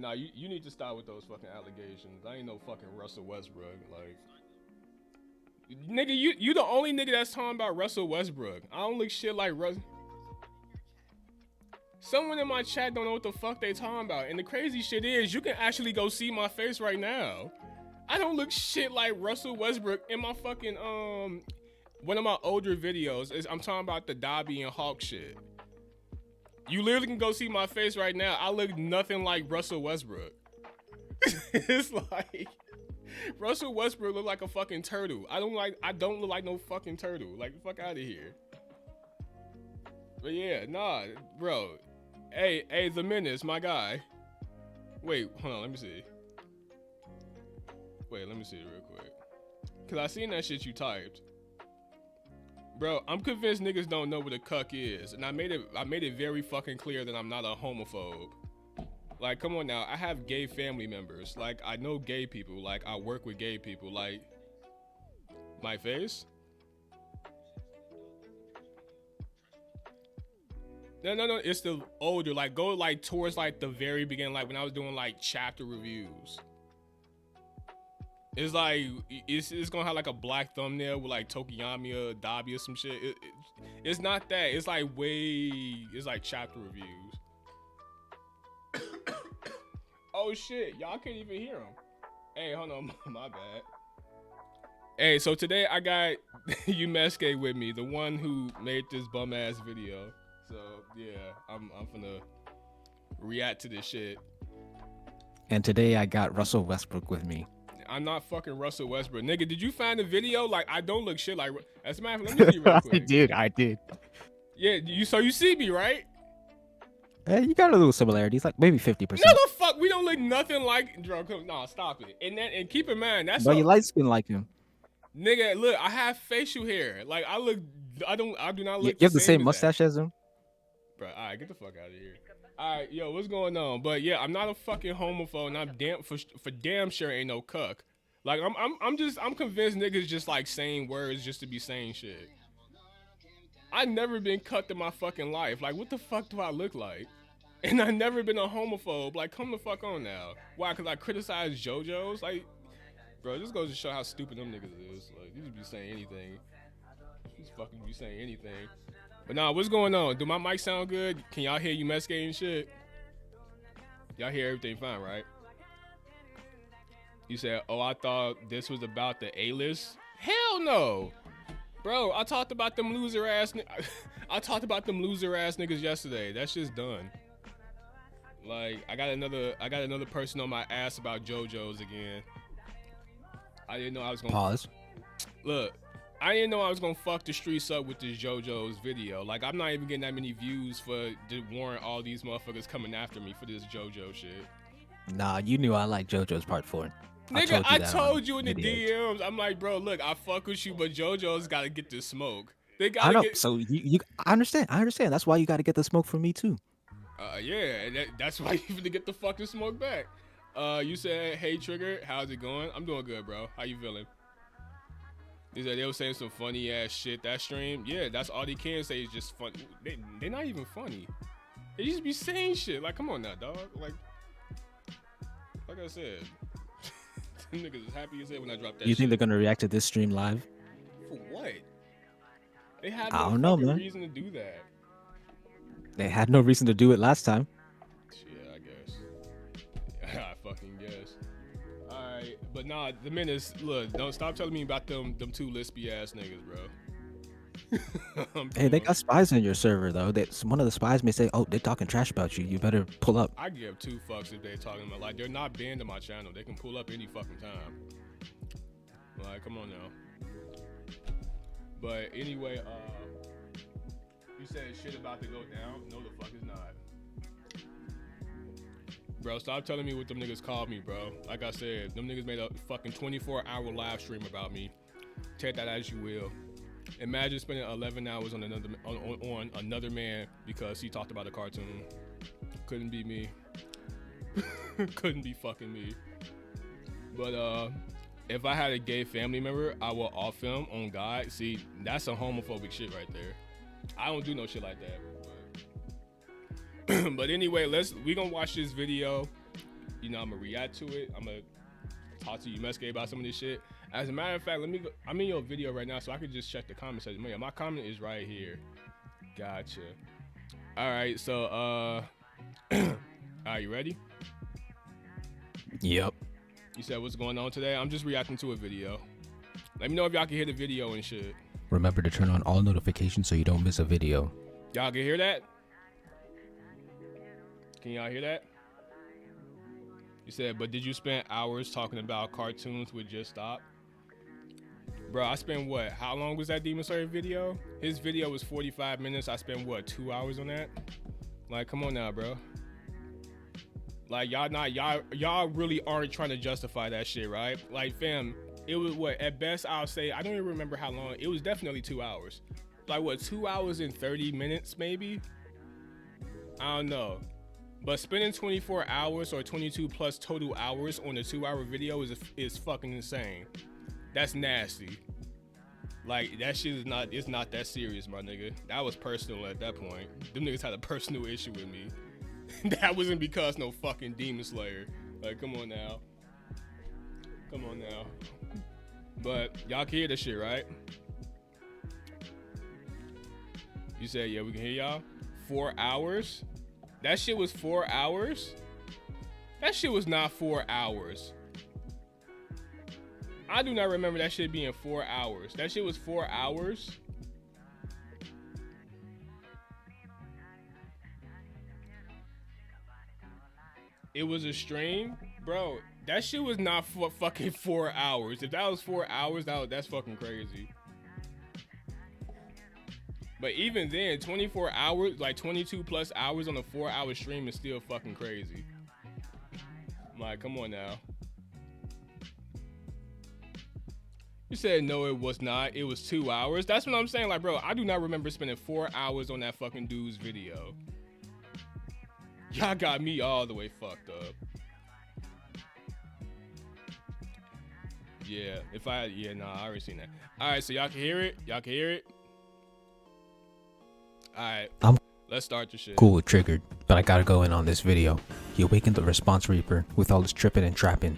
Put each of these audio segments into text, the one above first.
Nah, you need to stop with those fucking allegations. I ain't no fucking Russell Westbrook. Like, nigga, you the only nigga that's talking about Russell Westbrook. I don't look shit like Russ. Someone in my chat don't know what the fuck they talking about. And the crazy shit is, you can actually go see my face right now. I don't look shit like Russell Westbrook in my fucking, one of my older videos. I'm talking about the Dobby and Hawk shit. You literally can go see my face right now. I look nothing like Russell Westbrook. It's like, Russell Westbrook look like a fucking turtle. I don't look like no fucking turtle. Like, fuck out of here. But yeah, nah, bro. Hey, the Menace, my guy. Wait, hold on, let me see. Wait, let me see real quick. Cause I seen that shit you typed. Bro, I'm convinced niggas don't know what a cuck is. And I made it very fucking clear that I'm not a homophobe. Like, come on now, I have gay family members. Like, I know gay people. Like, I work with gay people. Like, my face? No, it's the older, like, go, like, towards, like, the very beginning, like, when I was doing, like, chapter reviews. It's like it's gonna have like a black thumbnail with like Tokiyami or Dabi or some shit. It's not that. It's like it's like chapter reviews. Oh shit, y'all can't even hear him. Hey, hold on, my bad. Hey, so today I got Yumesuke with me, the one who made this bum ass video. So yeah, I'm finna react to this shit. And today I got Russell Westbrook with me. I'm not fucking Russell Westbrook. Nigga, did you find the video? Like, I don't look shit like... As a matter of fact, let me see real quick. I did. Yeah, so you see me, right? Hey, you got a little similarities, like maybe 50%. No, the fuck, we don't look nothing like... Nah, stop it. And keep in mind, that's... But you light skin like him. Nigga, look, I have facial hair. Like, I do not look You have the same mustache as him? Bro, all right, get the fuck out of here. All right, yo, what's going on? But yeah, I'm not a fucking homophobe, and I'm for damn sure ain't no cuck. Like I'm convinced niggas just like saying words just to be saying shit. I never been cucked in my fucking life. Like, what the fuck do I look like? And I never been a homophobe. Like, come the fuck on now. Why? Cause I criticize JoJo's. Like, bro, this goes to show how stupid them niggas is. Like, you just be saying anything. Just fucking be saying anything. But nah, what's going on? Do my mic sound good? Can y'all hear Yumesuke and shit? Y'all hear everything fine, right? You said, oh, I thought this was about the A-list. Hell no. Bro, I talked about them loser ass niggas yesterday. That shit's done. Like, I got another person on my ass about JoJo's again. I didn't know I was gonna pause. Look, I didn't know I was gonna fuck the streets up with this JoJo's video. Like, I'm not even getting that many views to warrant all these motherfuckers coming after me for this JoJo shit. Nah, you knew I like JoJo's Part 4. Nigga, I told you in the DMs. I'm like, bro, look, I fuck with you, but JoJo's gotta get this smoke. They gotta I know. get... So I understand. That's why you gotta get the smoke from me too. Yeah, that's why you need to get the fucking smoke back. You said, hey Trigger, how's it going? I'm doing good, bro. How you feeling? They were saying some funny ass shit that stream. Yeah, that's all they can say is just funny. They're not even funny. They just be saying shit. Like, come on now, dog. Like I said, them niggas is happy as hell when I drop that. You think they're gonna react to this stream live? For what? They had I don't know, man. reason to do that. They had no reason to do it last time. Yeah, I guess. I fucking guess. Alright, but nah, the minutes, look, don't stop telling me about them two lispy ass niggas, bro. Hey, they got spies in your server though. One of the spies may say, "Oh, they're talking trash about you. You better pull up." I give two fucks if they're talking about, like, they're not banned to my channel. They can pull up any fucking time. Like, come on now. But anyway, you said shit about to go down. No, the fuck is not. Bro, stop telling me what them niggas called me, bro. Like I said, them niggas made a fucking 24-hour live stream about me. Take that as you will. Imagine spending 11 hours on another man because he talked about a cartoon. Couldn't be me. Couldn't be fucking me. But if I had a gay family member, I will off him on God. See, that's some homophobic shit right there. I don't do no shit like that. But anyway, we gonna watch this video. You know, I'm gonna react to it. I'm gonna talk to Yumesuke about some of this shit. As a matter of fact, I'm in your video right now, so I can just check the comment section. Man, my comment is right here. Gotcha. All right, so are you ready? Yep. You said what's going on today? I'm just reacting to a video. Let me know if y'all can hear the video and shit. Remember to turn on all notifications so you don't miss a video. Y'all can hear that? Can y'all hear that? You said, but did you spend hours talking about cartoons with Just Stop? Bro, I spent what? How long was that Demon Slayer video? His video was 45 minutes. I spent what, 2 hours on that? Like, come on now, bro. Like, y'all really aren't trying to justify that shit, right? Like, fam, it was what, at best I'll say, I don't even remember how long. It was definitely 2 hours. Like what, 2 hours and 30 minutes maybe? I don't know. But spending 24 hours or 22 plus total hours on a 2-hour video is fucking insane. That's nasty. Like, that shit is not, it's not that serious, my nigga. That was personal at that point. Them niggas had a personal issue with me. That wasn't because no fucking Demon Slayer. Like, come on now. Come on now. But y'all can hear this shit, right? You said, yeah, we can hear y'all. 4 hours? That shit was 4 hours? That shit was not 4 hours. I do not remember that shit being 4 hours. That shit was 4 hours? It was a stream? Bro, that shit was not for fucking 4 hours. If that was 4 hours, that's fucking crazy. But even then, 24 hours, like 22 plus hours on a 4 hour stream is still fucking crazy. I'm like, come on now. You said no, it was not. It was 2 hours. That's what I'm saying. Like, bro, I do not remember spending 4 hours on that fucking dude's video. Y'all got me all the way fucked up. Yeah, I already seen that. All right, so y'all can hear it? Y'all can hear it? All right, let's start the shit. Cool, triggered, but I gotta go in on this video. He awakened the Response Reaper with all his tripping and trapping.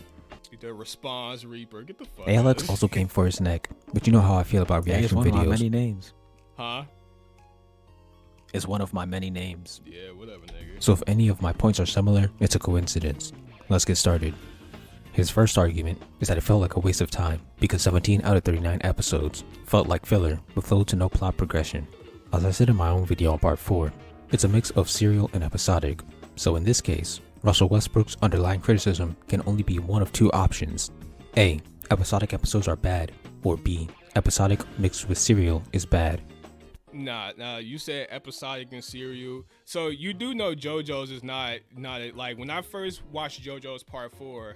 The Response Reaper, get the fuck ALX out. also came for his neck, but you know how I feel about reaction one videos. of my many names. Huh? It's one of my many names. Yeah, whatever, nigga. So if any of my points are similar, it's a coincidence. Let's get started. His first argument is that it felt like a waste of time because 17 out of 39 episodes felt like filler with little to no plot progression. As I said in my own video on part 4, it's a mix of serial and episodic. So in this case, Russell Westbrook's underlying criticism can only be one of two options. A. Episodic episodes are bad, or B. Episodic mixed with serial is bad. Nah, you said episodic and serial. So you do know JoJo's is not like, when I first watched JoJo's part 4,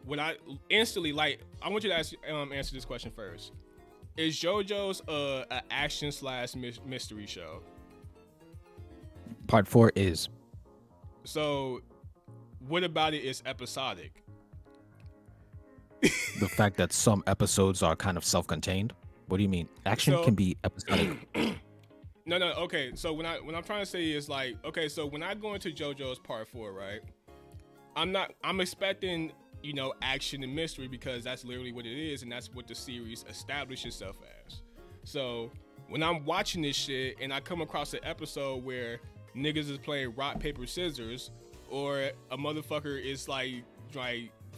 when I instantly, like, I want you to answer this question first. Is JoJo's a action / mystery show? Part 4 is. So what about it is episodic? The fact that some episodes are kind of self-contained? What do you mean? Action can be episodic. No, okay. So what I'm trying to say is, like, okay, so when I go into JoJo's part 4, right? I'm expecting, you know, action and mystery because that's literally what it is, and that's what the series established itself as. So when I'm watching this shit and I come across an episode where niggas is playing rock, paper, scissors, or a motherfucker is like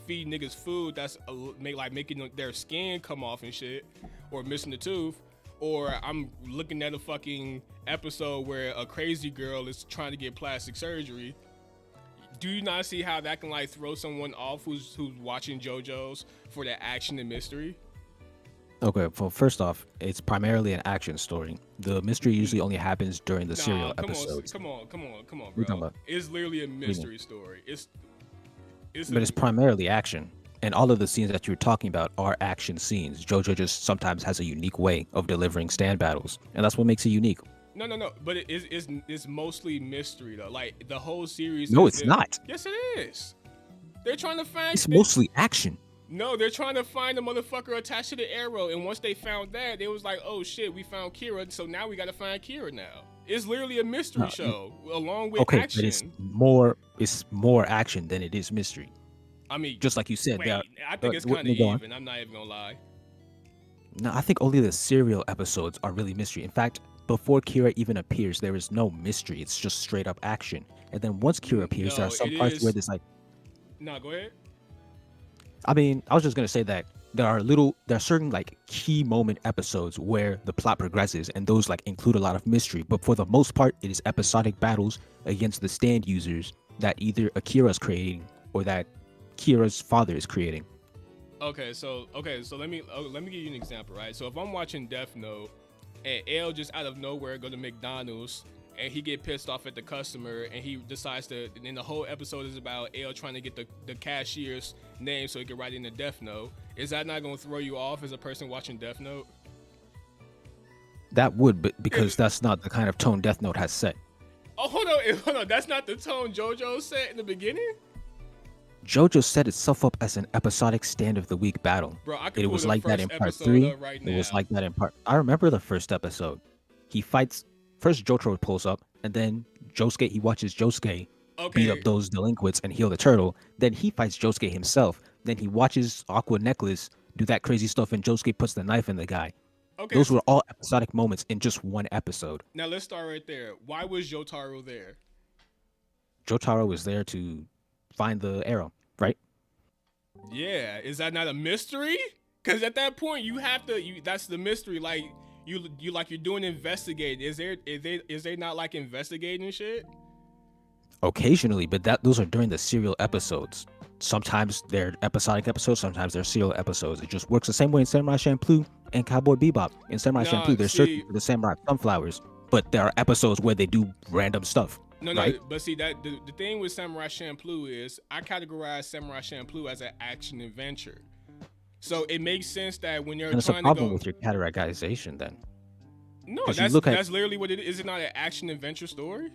feed niggas food that's making their skin come off and shit, or missing a tooth, or I'm looking at a fucking episode where a crazy girl is trying to get plastic surgery, do you not see how that can like throw someone off who's watching JoJo's for that action and mystery? Okay, well, first off, it's primarily an action story. The mystery usually only happens during the serial episodes. Come on, What bro. about? It's literally a mystery story. But it's primarily action. And all of the scenes that you're talking about are action scenes. JoJo just sometimes has a unique way of delivering stand battles. And that's what makes it unique. No. But it's mostly mystery, though. Like, the whole series... No, it's not. Yes, it is. They're trying to find... It's mostly action. No, they're trying to find the motherfucker attached to the arrow. And once they found that, they was like, oh, shit, we found Kira. So now we got to find Kira now. It's literally a mystery show along with action. But it's more action than it is mystery. I mean, just like you said, I think it's kind of even. I'm not even gonna lie. No, I think only the serial episodes are really mystery. In fact, before Kira even appears, there is no mystery. It's just straight up action. And then once Kira appears, there are some parts where there's like. No, go ahead. I mean, I was just gonna say that there are certain like key moment episodes where the plot progresses, and those like include a lot of mystery. But for the most part, it is episodic battles against the stand users that either Akira is creating or that Kira's father is creating. Okay, so let me give you an example, right? So if I'm watching Death Note and L just out of nowhere go to McDonald's and he get pissed off at the customer and he decides to, and the whole episode is about L trying to get the cashier's name so he can write it in the Death Note, is that not going to throw you off as a person watching Death Note? That would, but because that's not the kind of tone Death Note has set. Oh, hold on, that's not the tone JoJo set in the beginning? JoJo set itself up as an episodic stand of the week battle. Bro, I could it was like that in part 3. Right it was like that in part. I remember the first episode. He fights first. Jotaro pulls up, and then Josuke. He watches Josuke beat up those delinquents and heal the turtle. Then he fights Josuke himself. Then he watches Aqua Necklace do that crazy stuff, and Josuke puts the knife in the guy. Okay. Those were all episodic moments in just one episode. Now let's start right there. Why was Jotaro there? Jotaro was there to find the arrow, right? Yeah, is that not a mystery? Because at that point, you have to. That's the mystery. Like you're doing investigating. Is they not like investigating shit? Occasionally, but those are during the serial episodes. Sometimes they're episodic episodes, sometimes they're serial episodes. It just works the same way in Samurai Champloo and Cowboy Bebop. In Samurai Champloo, they're searching for the samurai sunflowers, but there are episodes where they do random stuff. No, right? But see that the thing with Samurai Champloo is I categorize Samurai Champloo as an action adventure. So it makes sense that when you're and trying it's a problem to go with your categorization then. No, that's literally what it is. Is it not an action adventure story?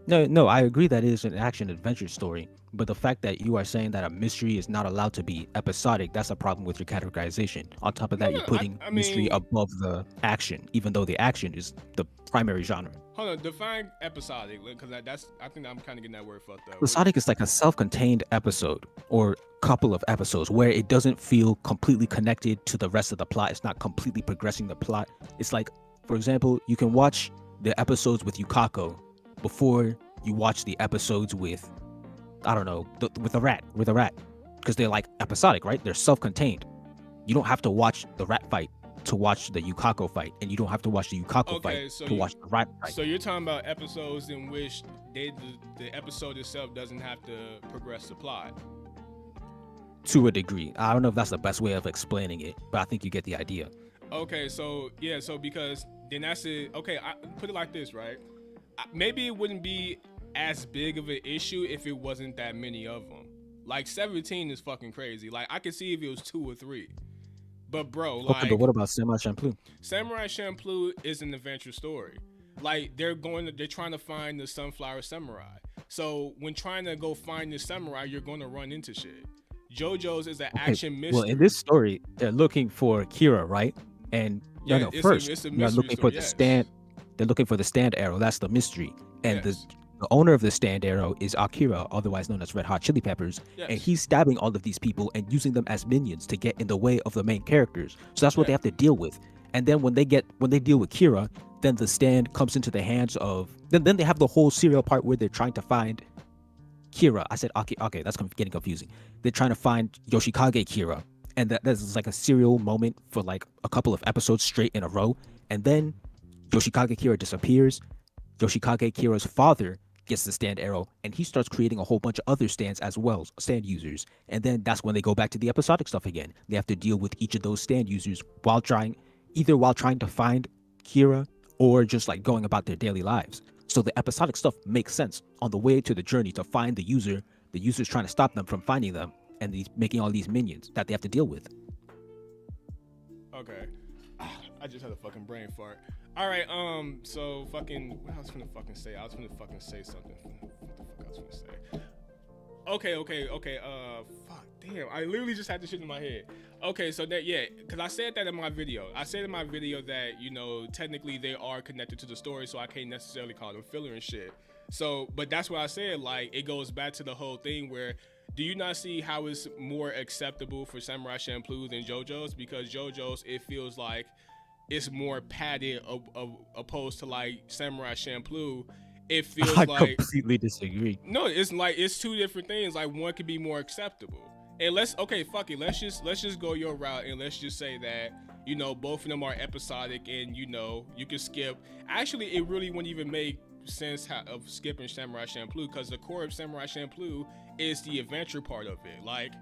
No, I agree that it is an action adventure story, but the fact that you are saying that a mystery is not allowed to be episodic, that's a problem with your categorization. On top of that, you're putting mystery above the action, even though the action is the primary genre. Hold on, define episodic, because I think I'm kind of getting that word fucked up. Episodic is like a self-contained episode or couple of episodes where it doesn't feel completely connected to the rest of the plot. It's not completely progressing the plot. It's like, for example, you can watch the episodes with Yukako before you watch the episodes with, I don't know, with a rat, because they're like episodic, right? They're self-contained. You don't have to watch the rat fight to watch the Yukako fight, and you don't have to watch the Yukako fight to watch the rat fight. So you're talking about episodes in which the episode itself doesn't have to progress the plot. To a degree. I don't know if that's the best way of explaining it, but I think you get the idea. Okay, so yeah, so because then that's it. Okay, I put it like this, right? Maybe it wouldn't be as big of an issue if it wasn't that many of them. Like 17 is fucking crazy. Like I could see if it was 2 or 3. But bro, like, okay, but what about Samurai Champloo? Samurai Champloo is an adventure story. Like they're trying to find the Sunflower Samurai. So when trying to go find the samurai, you're going to run into shit. JoJo's is an action mystery. Well, in this story, they're looking for Kira, right? And first they're looking for the stand. They're looking for the stand arrow. That's the mystery. And the owner of the stand arrow is Akira, otherwise known as Red Hot Chili Peppers. Yes. And he's stabbing all of these people and using them as minions to get in the way of the main characters. So that's what they have to deal with. And then when they deal with Kira, then the stand comes into the hands of. Then they have the whole serial part where they're trying to find Kira. I said okay, that's getting confusing. They're trying to find Yoshikage Kira, and that's like a serial moment for like a couple of episodes straight in a row. And then Yoshikage Kira disappears. Yoshikage Kira's father gets the stand arrow, and he starts creating a whole bunch of other stands as well, stand users. And then that's when they go back to the episodic stuff again. They have to deal with each of those stand users while trying to find Kira or just like going about their daily lives. So the episodic stuff makes sense on the way to the journey to find the user. The user's trying to stop them from finding them, and he's making all these minions that they have to deal with. Okay. I just had a fucking brain fart. All right, so fucking, what I was gonna fucking say? I was gonna fucking say something. What the fuck I was gonna say? Okay, fuck, damn, I literally just had this shit in my head. Okay, so that, yeah, because I said that in my video. I said in my video that, technically they are connected to the story, so I can't necessarily call them filler and shit. So, but that's what I said, like, it goes back to the whole thing where, do you not see how it's more acceptable for Samurai Champloo than JoJo's? Because JoJo's, it feels like it's more padded opposed to like Samurai Champloo. It feels like I completely disagree. No, it's like it's two different things. Like one could be more acceptable. And let's just go your route and let's just say that both of them are episodic and you can skip. Actually, it really wouldn't even make sense of skipping Samurai Champloo because the core of Samurai Champloo is the adventure part of it. Like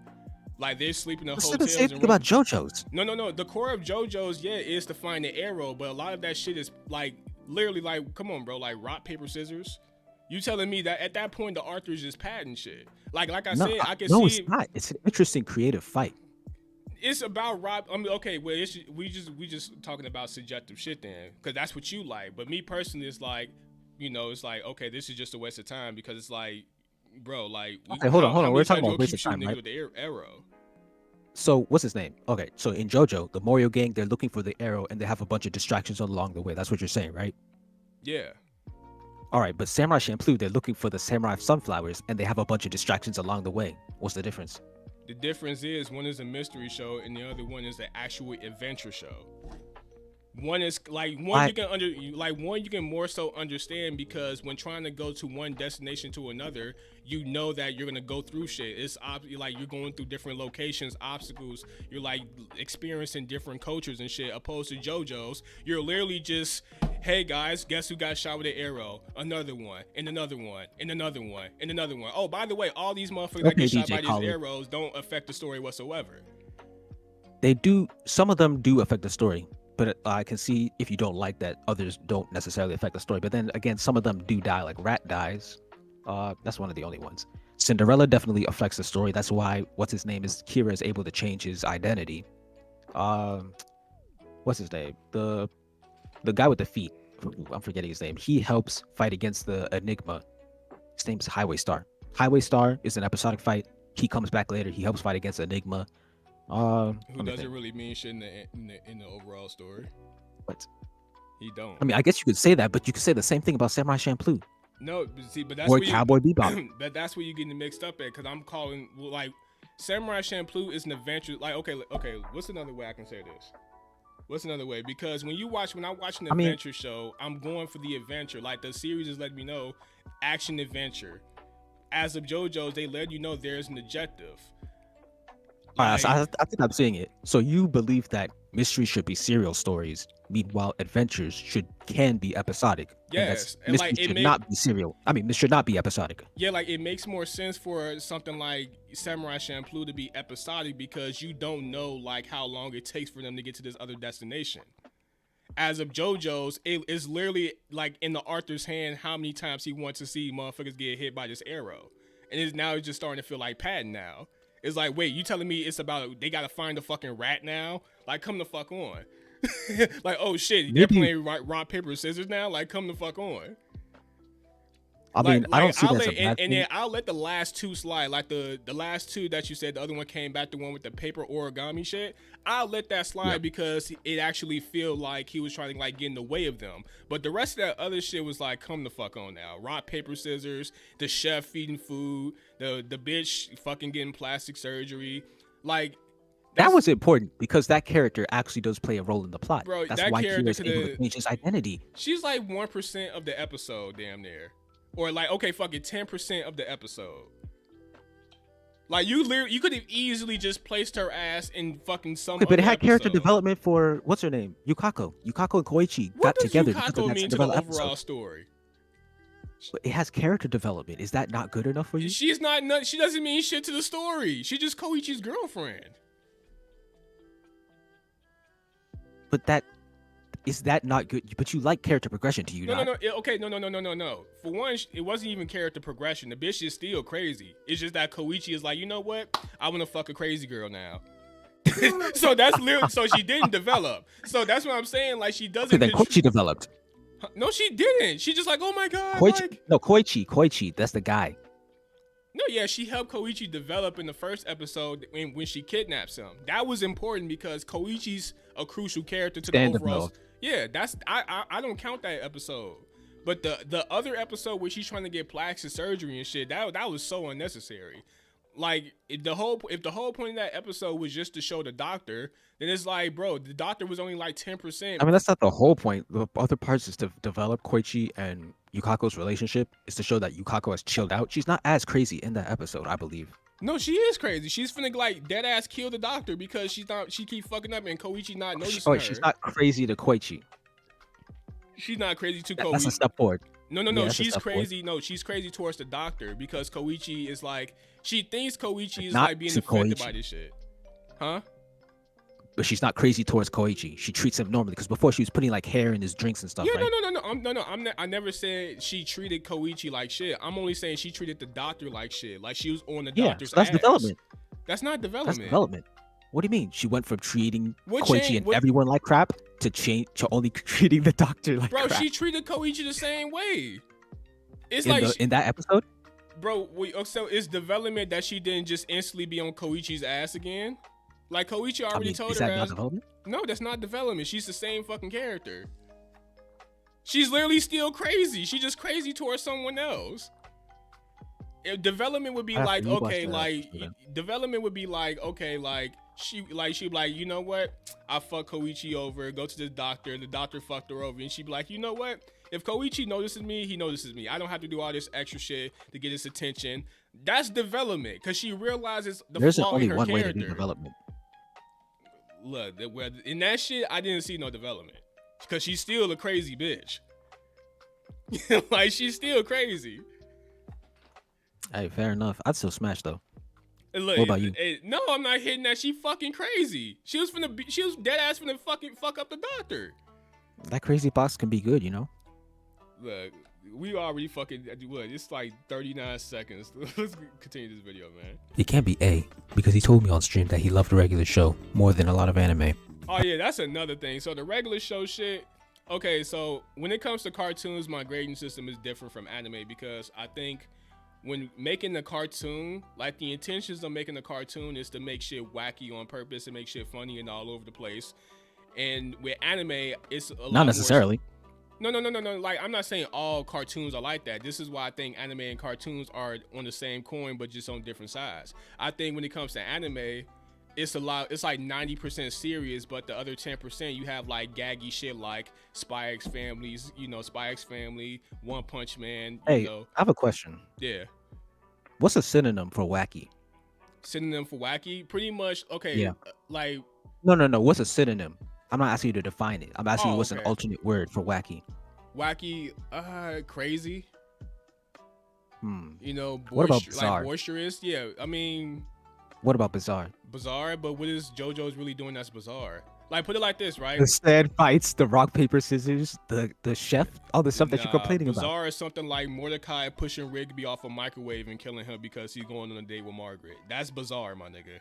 they're sleeping in hotels. The same thing about JoJo's. No. The core of JoJo's, is to find the arrow, but a lot of that shit is like literally like, come on, bro, like rock paper scissors. You telling me that at that point the Arthur's just padding shit? Like I said, I can see. No, it's not. It's an interesting creative fight. It's about rock. I mean, okay, well, we just talking about subjective shit then, because that's what you like. But me personally, it's like, it's like, okay, this is just a waste of time because it's like, bro, like, okay, hold on. We're talking about waste of time, right? With the arrow. So what's his name? Okay, so in JoJo, the Morio gang, they're looking for the arrow and they have a bunch of distractions along the way. That's what you're saying, right? Yeah. All right, but Samurai Champloo, they're looking for the samurai sunflowers and they have a bunch of distractions along the way. What's the difference? The difference is one is a mystery show and the other one is an actual adventure show. One is like one you can more so understand because when trying to go to one destination to another, you know that you're gonna go through shit. It's like you're going through different locations, obstacles. You're like experiencing different cultures and shit. Opposed to JoJo's, you're literally just, hey guys, guess who got shot with an arrow? Another one, and another one, and another one, and another one. Oh, by the way, all these motherfuckers that get shot by these arrows don't affect the story whatsoever. They do. Some of them do affect the story. But I can see if you don't like that, others don't necessarily affect the story. But then again, some of them do die, like Rat dies. That's one of the only ones. Cinderella definitely affects the story. That's why what's his name is Kira is able to change his identity. What's his name? The guy with the feet. I'm forgetting his name. He helps fight against the Enigma. His name's Highway Star. Highway Star is an episodic fight. He comes back later. He helps fight against Enigma. Who doesn't really mean shit in the overall story. What? He don't. I mean, I guess you could say that, but you could say the same thing about Samurai Champloo. No, but that's or Cowboy Bebop. But that's where you're getting mixed up at, because I'm calling like Samurai Champloo is an adventure. Like okay, what's another way I can say this? What's another way? Because when I watch an adventure show, I'm going for the adventure. Like the series is letting me know, action adventure. As of JoJo's, they let you know there's an objective. Alright, so I think I'm seeing it. So you believe that mysteries should be serial stories, meanwhile adventures can be episodic. Yes, and like should not be serial. I mean, this should not be episodic. Yeah, like it makes more sense for something like Samurai Champloo to be episodic because you don't know like how long it takes for them to get to this other destination. As of JoJo's, it is literally like in the author's hand how many times he wants to see motherfuckers get hit by this arrow, and it's just starting to feel like Patton now. It's like, wait, you telling me it's about they gotta find the fucking rat now? Like, come the fuck on. Like, oh shit, they're playing rock, paper, scissors now? Like, come the fuck on. I mean, I don't see that as a bad thing. And then I'll let the last two slide. Like the last two that you said, the other one came back, the one with the paper origami shit. I'll let that slide because it actually feel like he was trying to like get in the way of them. But the rest of that other shit was like, come the fuck on now. Rock, paper, scissors, the chef feeding food, the bitch fucking getting plastic surgery. Like that was important because that character actually does play a role in the plot. Bro, that's that why he was able to change his identity. She's like 1% of the episode, damn near. Or like, okay, fuck it, 10% of the episode. Like you could have easily just placed her ass in fucking some. Okay, but it had character development for what's her name, Yukako. Yukako and Koichi got together. What does Yukako mean to the overall story? It has character development. Is that not good enough for you? She's not. She doesn't mean shit to the story. She's just Koichi's girlfriend. But that. Is that not good? But you like character progression, do you not? No. Okay, no. For one, it wasn't even character progression. The bitch is still crazy. It's just that Koichi is like, you know what? I want to fuck a crazy girl now. So that's literally. So she didn't develop. So that's what I'm saying. Like she doesn't. Okay, then Koichi developed. No, she didn't. She just like, oh my god. Koichi. That's the guy. No, yeah, she helped Koichi develop in the first episode when she kidnaps him. That was important because Koichi's a crucial character to the overall. Yeah, that's I don't count that episode. But the other episode where she's trying to get plastic surgery and shit, that was so unnecessary. Like if the whole point of that episode was just to show the doctor, then it's like, bro, the doctor was only like 10%. I mean, that's not the whole point. The other parts is to develop Koichi and Yukako's relationship, is to show that Yukako has chilled out. She's not as crazy in that episode, I believe. No, she is crazy. She's finna like dead ass kill the doctor because she keep fucking up and Koichi not noticing her. She's not crazy to Koichi. She's not crazy to Koichi. That's a step forward. No. Yeah, she's crazy. Forward. No, she's crazy towards the doctor because Koichi is like, she thinks Koichi is like being affected by this shit. Huh? But she's not crazy towards Koichi. She treats him normally because before she was putting like hair in his drinks and stuff. Yeah, right? I never said she treated Koichi like shit. I'm only saying she treated the doctor like shit. Like she was on the doctor's so that's ass. Development. That's not development. That's development. What do you mean? She went from treating Koichi and everyone like crap to only treating the doctor like crap. Bro, she treated Koichi the same way. It's in that episode? Bro, so it's development that she didn't just instantly be on Koichi's ass again. Like Koichi already told her. Is that not development? No, that's not development. She's the same fucking character. She's literally still crazy. She's just crazy towards someone else. development would be After like, you watch okay, that like episode, then. development would be like, okay, like she'd be like, you know what? I fuck Koichi over, go to the doctor fucked her over, and she'd be like, you know what? If Koichi notices me, he notices me. I don't have to do all this extra shit to get his attention. That's development, because she realizes the There's flaw only in her one way to character. do development. Look, in that shit, I didn't see no development, because she's still a crazy bitch. Like, she's still crazy. Hey, fair enough. I'd still smash though. Look, What about you? No, I'm not hitting that. She fucking crazy. She was dead ass finna fucking fuck up the doctor. That crazy box can be good, you know. Look, we already fucking what? It's like 39 seconds. Let's continue this video, man. It can't be A because he told me on stream that he loved the regular show more than a lot of anime. Oh yeah, that's another thing. So the regular show shit. Okay, so when it comes to cartoons, my grading system is different from anime because I think when making the cartoon, like the intentions of making the cartoon is to make shit wacky on purpose and make shit funny and all over the place. And with anime, it's a lot Not necessarily. No. Like, I'm not saying all cartoons are like that. This is why I think anime and cartoons are on the same coin, but just on different sides. I think when it comes to anime, it's like 90% serious, but the other 10% you have like gaggy shit like Spy X Families, Spy X Family, One Punch Man. Hey, I have a question. Yeah. What's a synonym for wacky? Synonym for wacky? Pretty much, okay. Yeah. Like. No. What's a synonym? I'm not asking you to define it. I'm asking you what's an okay. alternate word for wacky. Wacky, crazy. What about bizarre? Like boisterous. Yeah, I mean. What about bizarre? Bizarre, but what is JoJo's really doing that's bizarre? Like, put it like this, right? The stand fights, the rock, paper, scissors, the chef, all the stuff that you're complaining about. Bizarre is something like Mordecai pushing Rigby off a microwave and killing him because he's going on a date with Margaret. That's bizarre, my nigga.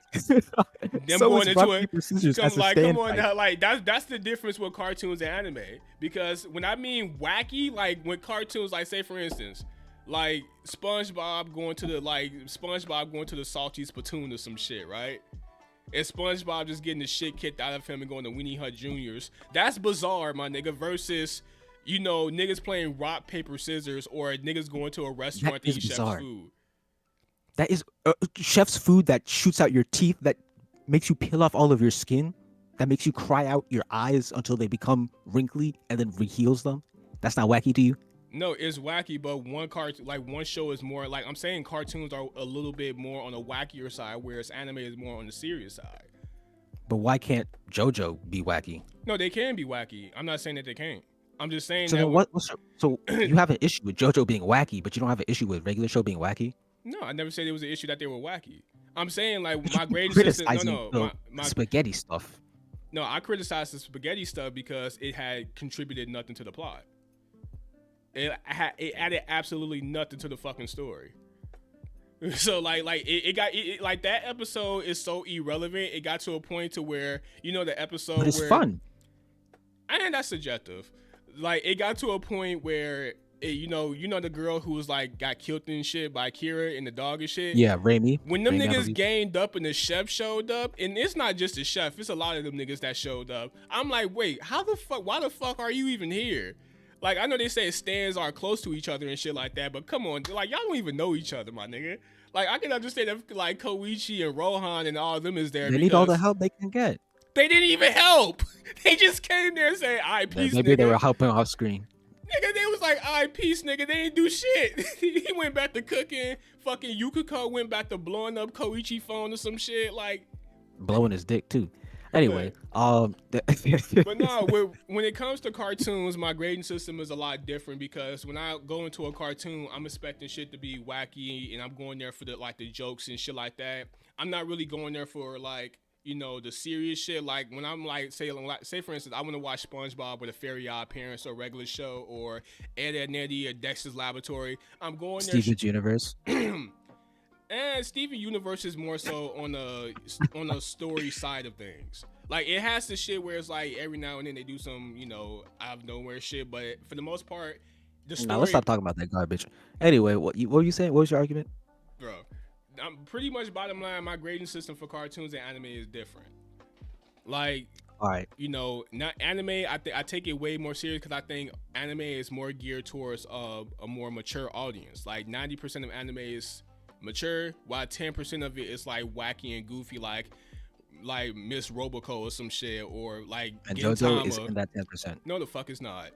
Them so going is into rock, it. paper, scissors as a Come stand on fight. now, like that's the difference with cartoons and anime. Because when I mean wacky, like when cartoons, like say for instance, like SpongeBob going to the salty spittoon or some shit, right? And SpongeBob just getting the shit kicked out of him and going to Weenie Hut Juniors. That's bizarre, my nigga, versus, niggas playing rock, paper, scissors, or niggas going to a restaurant to eat chef's food. That is chef's food that shoots out your teeth, that makes you peel off all of your skin, that makes you cry out your eyes until they become wrinkly and then reheals them. That's not wacky to you? No, it's wacky, but one show is more like, I'm saying cartoons are a little bit more on the wackier side, whereas anime is more on the serious side. But why can't JoJo be wacky? No, they can be wacky. I'm not saying that they can't. I'm just saying so that. So you have an issue with JoJo being wacky, but you don't have an issue with regular show being wacky? No, I never said it was an issue that they were wacky. I'm saying like my grading system. My spaghetti stuff. No, I criticized the spaghetti stuff because it had contributed nothing to the plot. It added absolutely nothing to the fucking story. So like that episode is so irrelevant. It got to a point to where the episode. But it's fun. And that's subjective. Like it got to a point where the girl who was like got killed and shit by Kira and the dog and shit. Yeah, Raimi. When them niggas gained up and the chef showed up, and it's not just the chef, it's a lot of them niggas that showed up. I'm like, wait, why the fuck are you even here? Like, I know they say stands are close to each other and shit like that, but come on, like, y'all don't even know each other, my nigga. Like, I can understand if, like, Koichi and Rohan and all of them is there. They need all the help they can get. They didn't even help. They just came there and said, all right, peace, maybe nigga. They were helping off screen. Nigga, they was like, all right, peace, nigga. They didn't do shit. He went back to cooking. Fucking Yukiko went back to blowing up Koichi phone or some shit. Like, blowing his dick, too. Anyway, but no, when it comes to cartoons, my grading system is a lot different because when I go into a cartoon, I'm expecting shit to be wacky and I'm going there for the jokes and shit like that. I'm not really going there for like, the serious shit. Like when I'm like, say for instance, I want to watch SpongeBob or the Fairy Odd Parents or a regular show or Ed, Edd n Eddy or Dexter's Laboratory. I'm going there. Steven's Universe. And Steven Universe is more so on the story side of things. Like it has the shit where it's like every now and then they do some, out of nowhere shit, but for the most part, the story. Now let's stop talking about that garbage. Anyway, what were you saying? What was your argument? Bro, I'm pretty much bottom line. My grading system for cartoons and anime is different. Like, all right, not anime. I take it way more serious because I think anime is more geared towards a more mature audience. Like 90% of anime is mature, while 10% of it is like wacky and goofy, like Miss Roboco or some shit, or like And JoJo is Gintama. in that 10%. No, the fuck it's not.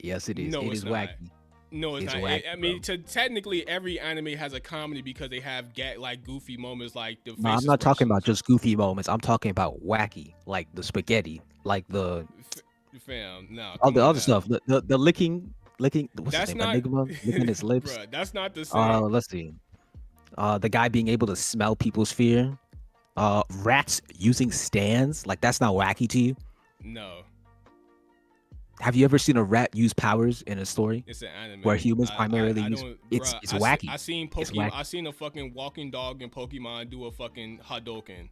Yes, it is. No, It it's is not. wacky. No, it's It's not. wacky, I mean, technically, every anime has a comedy because they have like goofy moments, like the face. No, I'm not talking about just goofy moments. I'm talking about wacky, like the spaghetti, like the Fam. No, all the come on other now. stuff. The licking. What's That's his name? not Enigma licking his lips. Bruh, that's not the same. Let's see. The guy being able to smell people's fear. Rats using stands. Like that's not wacky to you. No, Have you ever seen a rat use powers in a story it's an anime where humans I primarily use? don't- It's bruh, wacky. I seen It's Pokemon. wacky. I seen a fucking walking dog in Pokemon do a fucking Hadouken.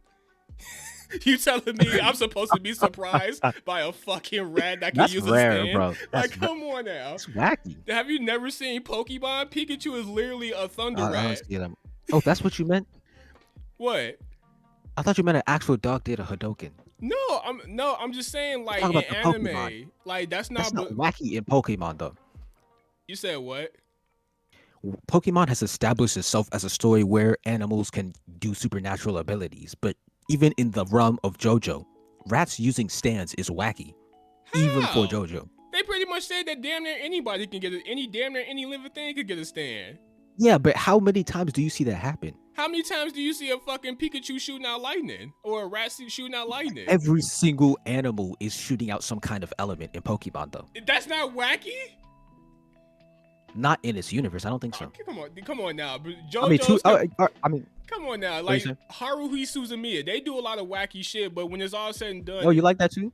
You telling me I'm supposed to be surprised by a fucking rat that can That's use rare, a stand? bro. Like, That's come on now. It's wacky. Have you never seen Pokemon? Pikachu is literally a thunder I don't rat. see them. Oh, that's what you meant? What? I thought you meant an actual dog did a Hadouken. No, I'm just saying, like, talking in about the anime, Pokemon. like that's That's not. not wacky in Pokemon though. You said what? Pokemon has established itself as a story where animals can do supernatural abilities, but even in the realm of JoJo, rats using stands is wacky, even for How? JoJo. They pretty much said that damn near anybody can get damn near any living thing could get a stand. Yeah, but how many times do you see that happen? How many times do you see a fucking Pikachu shooting out lightning or a rat shooting out lightning? Every single animal is shooting out some kind of element in Pokemon, though. That's not wacky. Not in its universe. I don't think so. Come on now. But I mean, JoJo's. Come on now, you like saying? Haruhi Suzumiya, they do a lot of wacky shit, but when it's all said and done, Oh, you like that too?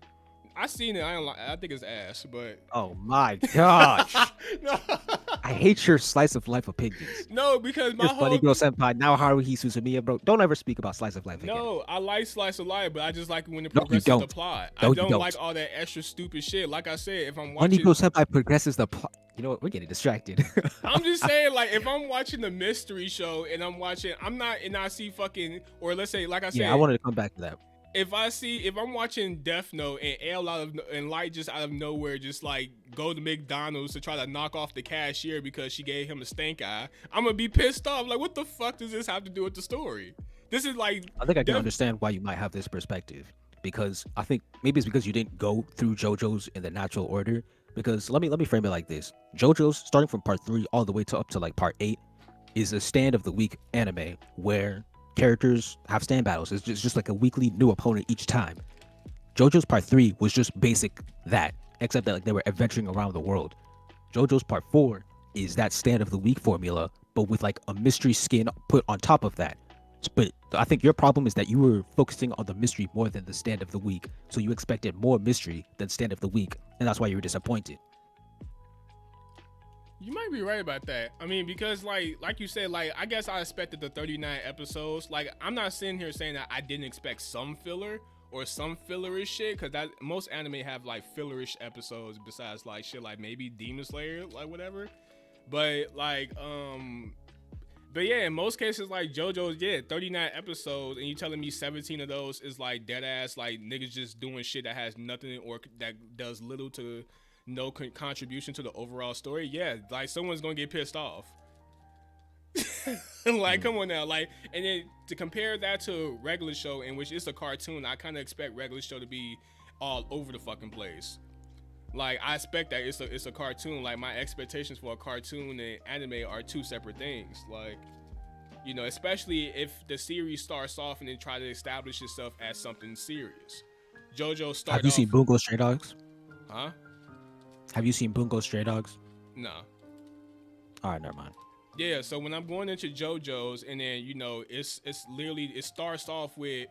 I seen it. I think it's ass, but Oh my gosh. no, I hate your slice of life opinions. no, because my You're whole funny girl senpai. Now Haruhi Suzumiya, bro. Don't ever speak about slice of life again. no, I like slice of life, but I just like it when it No, you progresses the don't. plot. No, I you don't don't. like all that extra stupid shit. Like I said, if I'm Funny watching, girl senpai progresses the plot. You know what? We're getting distracted. I'm just saying, like, if I'm watching the mystery show and I'm not, and I see fucking, or let's say, like I said, yeah, I wanted to come back to that. if I'm watching Death Note and Light just out of nowhere just like go to McDonald's to try to knock off the cashier because she gave him a stink eye, I'm gonna be pissed off. Like, what the fuck does this have to do with the story? This is like, I think I can understand why you might have this perspective, because I think maybe it's because you didn't go through JoJo's in the natural order. Because let me frame it like this: JoJo's, starting from part 3 all the way to up to like part 8, is a stand of the week anime where characters have stand battles. It's just like a weekly new opponent each time. JoJo's part 3 was just basic that, except that like they were adventuring around the world. JoJo's part 4 is that stand of the week formula, but with like a mystery skin put on top of that. But I think your problem is that you were focusing on the mystery more than the stand of the week, so you expected more mystery than stand of the week, and that's why you were disappointed. you might be right about that. I mean, because like you said, like, I guess I expected the 39 episodes. Like, I'm not sitting here saying that I didn't expect some filler or some fillerish shit, because that most anime have like fillerish episodes besides like shit like maybe Demon Slayer, like whatever. But like but yeah, in most cases, like JoJo's, 39 episodes, and you telling me 17 of those is like dead ass, like niggas just doing shit that has nothing or that does little to no contribution to the overall story. Yeah, like someone's gonna get pissed off. Like, come on now, like, and then to compare that to a regular show in which it's a cartoon, I kind of expect regular show to be all over the fucking place. Like, I expect that it's a cartoon. Like, my expectations for a cartoon and anime are two separate things. Like, you know, especially if the series starts off and then try to establish itself as something serious. JoJo started. Have you seen Bungo Stray Dogs? Huh? Have you seen Bungo Stray Dogs? No. All right, never mind. Yeah, so when I'm going into JoJo's, and then, you know, it's literally, it starts off with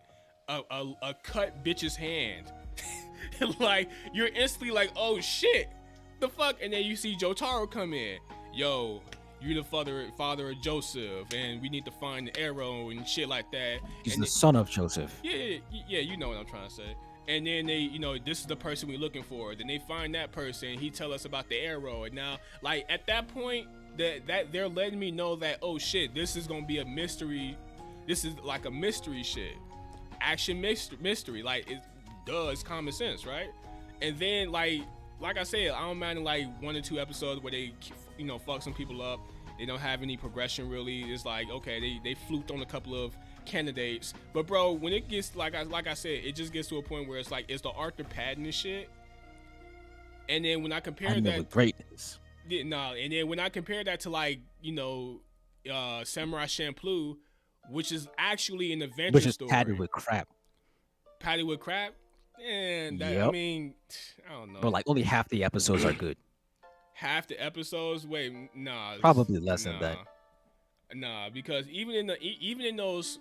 a cut bitch's hand. Like, you're instantly like, oh shit, the fuck? And then you see Jotaro come in. Yo, you're the father of Joseph, and we need to find the arrow and shit like that. He's and the son of Joseph. Yeah, you know what I'm trying to say. And then they, you know, this is the person we're looking for. Then they find that person. He tell us about the arrow. And now, like, at that point, that they're letting me know that, oh shit, this is gonna be a mystery. This is like a mystery shit, action mystery. Like, it's common sense, right? And then like I said, I don't mind like 1 or 2 episodes where they, you know, fuck some people up, They don't have any progression really. It's like, okay, they fluked on a couple of candidates, but bro, when it gets like I said, it just gets to a point where it's like, it's the Arthur Patton and shit. And then when I compare that, greatness. Yeah, no, and then when I compare that to like, Samurai Champloo, which is actually an adventure story, padded with crap. Patty with crap, and that, Yep. I mean, I don't know. But like only half the episodes are good. Half the episodes? Wait, nah. Probably less than that. Nah, because even in those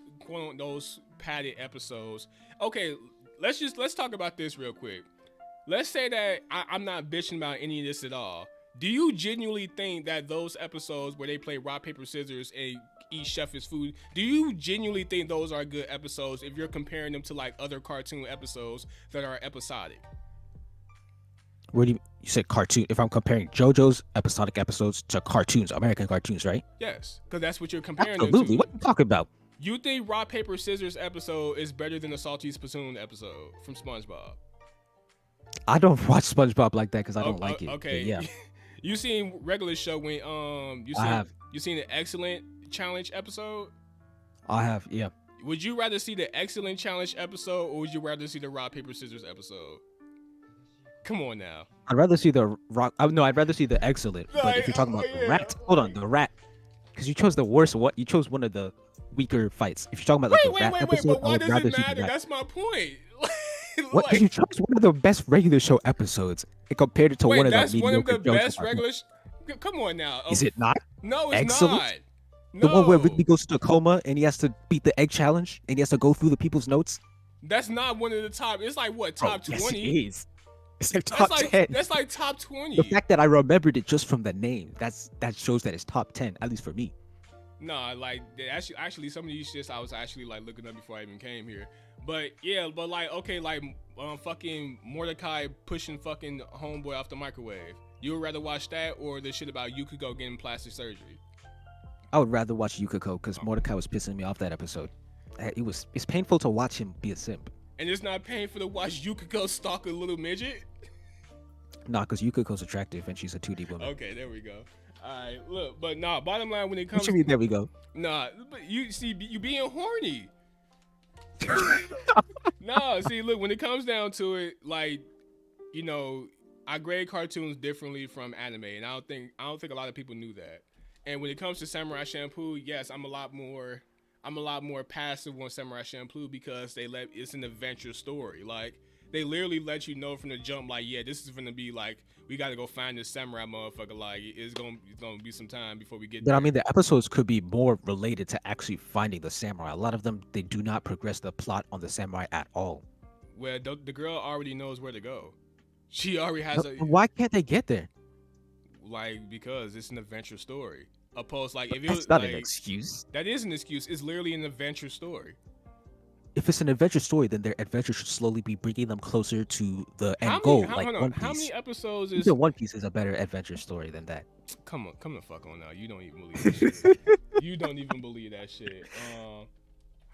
those padded episodes, okay, let's talk about this real quick. Let's say that I'm not bitching about any of this at all. Do you genuinely think that those episodes where they play rock, paper, scissors and eat chef his food, do you genuinely think those are good episodes if you're comparing them to like other cartoon episodes that are episodic? Where do you said cartoon? If I'm comparing JoJo's episodic episodes to cartoons, American cartoons, right? Yes, because that's what you're comparing them Absolutely. to. What are you talking about? You think rock, paper, scissors episode is better than the Salty Spittoon episode from SpongeBob? I don't watch SpongeBob like that because I don't like it. Okay, Yeah. You seen regular show when you seen the excellent challenge episode? I have, yeah. Would you rather see the excellent challenge episode or would you rather see the rock, paper, scissors episode? Come on now. I'd rather see the rock. No, I'd rather see the excellent. But if you're talking about the rat, hold on, the rat, because you chose the worst. What you chose one of the weaker fights. If you're talking about like the rat episode, but why I would does rather it see the matter? rat. That's my point. What? Because you chose one of the best regular show episodes and compared it to one of the that's one of the mediocre best regular. Come on now. Is it not? No, it's Excellent? not. The No. one where Ridley goes to a coma and he has to beat the egg challenge and he has to go through the people's notes. That's not one of the top. It's like what, top 20? Yes, it is. It's like top 10. That's like top 20. The fact that I remembered it just from the name, that shows that it's top 10, at least for me. No, like actually some of these shits I was actually like looking up before I even came here. But yeah, but like okay, like fucking Mordecai pushing fucking homeboy off the microwave. You would rather watch that or the shit about Yukiko getting plastic surgery? I would rather watch Yukiko because Mordecai was pissing me off that episode. It's painful to watch him be a simp. And it's not painful to watch Yukiko stalk a little midget? Nah, because Yukiko's attractive and she's a 2D woman. Okay, there we go. Alright, look, but nah, bottom line when it comes What you mean, there we go? Nah, but you see, you being horny. Nah, see, look, when it comes down to it, like, I grade cartoons differently from anime, and I don't think a lot of people knew that. And when it comes to Samurai Champloo, yes, I'm a lot more passive on Samurai Champloo because it's an adventure story. Like, they literally let you know from the jump, like, yeah, this is gonna be like, we gotta go find this samurai motherfucker. Like, it's gonna be some time before we get there. But I mean, the episodes could be more related to actually finding the samurai. A lot of them, they do not progress the plot on the samurai at all. Well, the girl already knows where to go. She already has Why can't they get there? Like, because it's an adventure story. Opposed, like, if it was That's not like, an excuse. That is an excuse. It's literally an adventure story. If it's an adventure story, then their adventure should slowly be bringing them closer to the end goal. Like One Piece. How many episodes is? Even One Piece is a better adventure story than that. Come the fuck on now. You don't even believe that shit. You don't even believe that shit.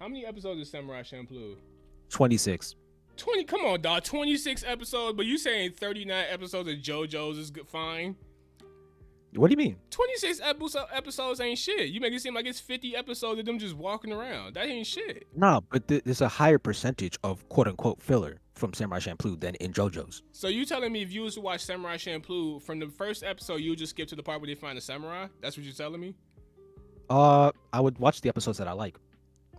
How many episodes is Samurai Champloo? 26. 20. Come on, dog. 26 episodes, but you saying 39 episodes of JoJo's is good, fine? What do you mean? 26 episodes ain't shit. You make it seem like it's 50 episodes of them just walking around. That ain't shit. Nah, but there's a higher percentage of quote-unquote filler from Samurai Champloo than in JoJo's. So you telling me if you was to watch Samurai Champloo, from the first episode, you would just skip to the part where they find the samurai? That's what you're telling me? I would watch the episodes that I like,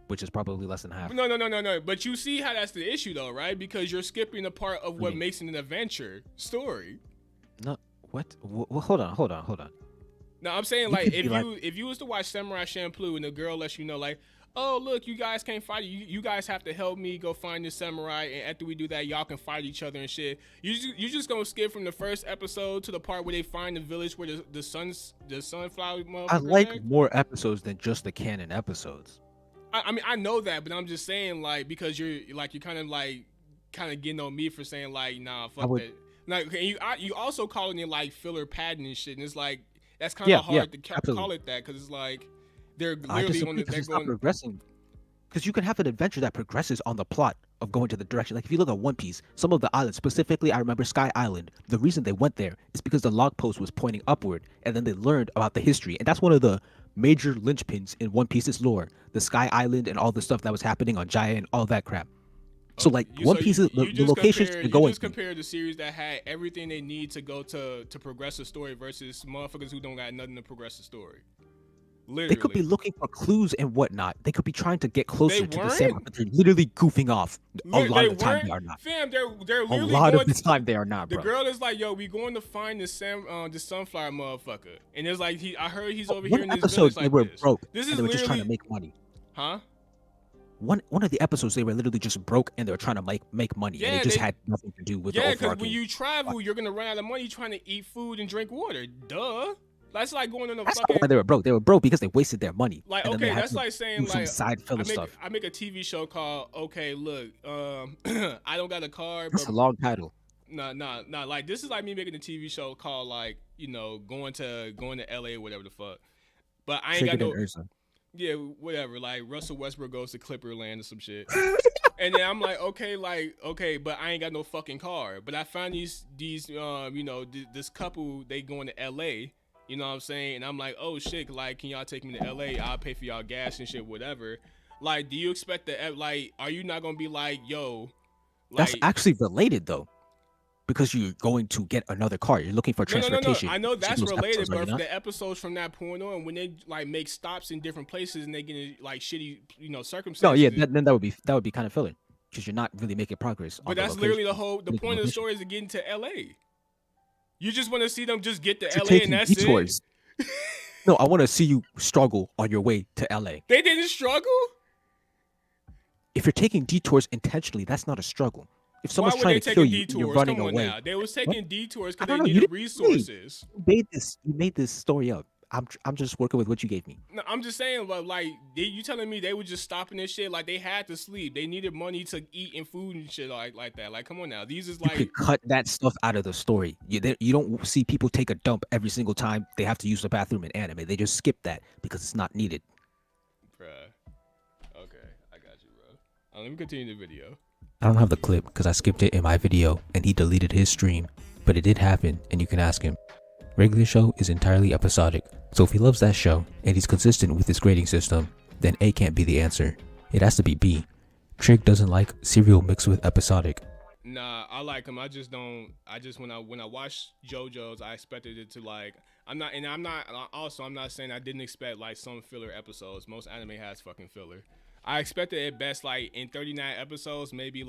which is probably less than half. No. But you see how that's the issue, though, right? Because you're skipping the part of what makes it an adventure story. No, what? Well, hold on. No, I'm saying, like, if you was to watch Samurai Champloo and the girl lets you know, like, oh, look, you guys can't fight. You guys have to help me go find this samurai, and after we do that, y'all can fight each other and shit. You just gonna skip from the first episode to the part where they find the village where the sunflower motherfucker. I like more episodes than just the canon episodes. I mean, I know that, but I'm just saying, like, because you're kind of getting on me for saying, like, nah, fuck that. Like, and you also calling it like filler padding and shit, and it's like that's kind of hard to call it that because it's like they're literally on the they're going progressing. Because you can have an adventure that progresses on the plot of going to the direction. Like if you look at One Piece, some of the islands, specifically, I remember Sky Island. The reason they went there is because the log post was pointing upward, and then they learned about the history, and that's one of the major linchpins in One Piece's lore: the Sky Island and all the stuff that was happening on Jaya and all that crap. So like One Piece, the locations to go. You just compare the series that had everything they need to go to progress the story versus motherfuckers who don't got nothing to progress the story. Literally. They could be looking for clues and whatnot. They could be trying to get closer to the samurai, but they're literally goofing off. A lot of the time they are not. Fam, they're literally a lot of the time they are not, bro. The girl is like, yo, we going to find the sunflower motherfucker. And it's like, I heard he's over here in this village like they were this. broke. This is they were just trying to make money. Huh? One of the episodes, they were literally just broke and they were trying to make money. Yeah, and it just had nothing to do with the overarching. Yeah, because when you travel, you're going to run out of money trying to eat food and drink water. Duh. That's like going on a that's fucking. Not why they were broke. They were broke because they wasted their money. Like, okay, that's like saying like side filler stuff. I make a TV show called Okay, look, I don't got a car. That's a long title. Nah. Like this is like me making a TV show called like going to LA or whatever the fuck. But I ain't got no. Yeah, whatever. Like Russell Westbrook goes to Clipperland or some shit. And then I'm like, okay, but I ain't got no fucking car. But I found these this couple, they going to LA. You know what I'm saying? And I'm like, oh shit, like, can y'all take me to LA? I'll pay for y'all gas and shit, whatever. Like, do you expect that, like, are you not gonna be like, yo, like, that's actually related though, because you're going to get another car. You're looking for transportation. No. I know that's related, but the episodes from that point on, when they like make stops in different places and they get in like shitty, circumstances. No, yeah, then that would be kind of filling because you're not really making progress. But that's literally the point of the story is to get into LA. You just want to see them just get to LA and that's detours. It. No, I want to see you struggle on your way to LA. They didn't struggle? If you're taking detours intentionally, that's not a struggle. If someone's trying to kill you, you're running away. Now. They was taking detours because they needed resources. You made this story up. I'm just working with what you gave me. No, I'm just saying, but like, you telling me they were just stopping this shit? Like they had to sleep. They needed money to eat and food and shit like that. Like, come on now. These is like you could cut that stuff out of the story. You don't see people take a dump every single time they have to use the bathroom in anime. They just skip that because it's not needed. Bruh. Okay, I got you, bro. Let me continue the video. I don't have the clip because I skipped it in my video and he deleted his stream, but it did happen and you can ask him. Regular show is entirely episodic, so if he loves that show and he's consistent with his grading system, then A can't be the answer. It has to be B. Trig doesn't like serial mixed with episodic. Nah, I like him. I just when I watched JoJo's, I expected it to like. I'm not saying I didn't expect like some filler episodes. Most anime has fucking filler. I expected at best like in 39 episodes, maybe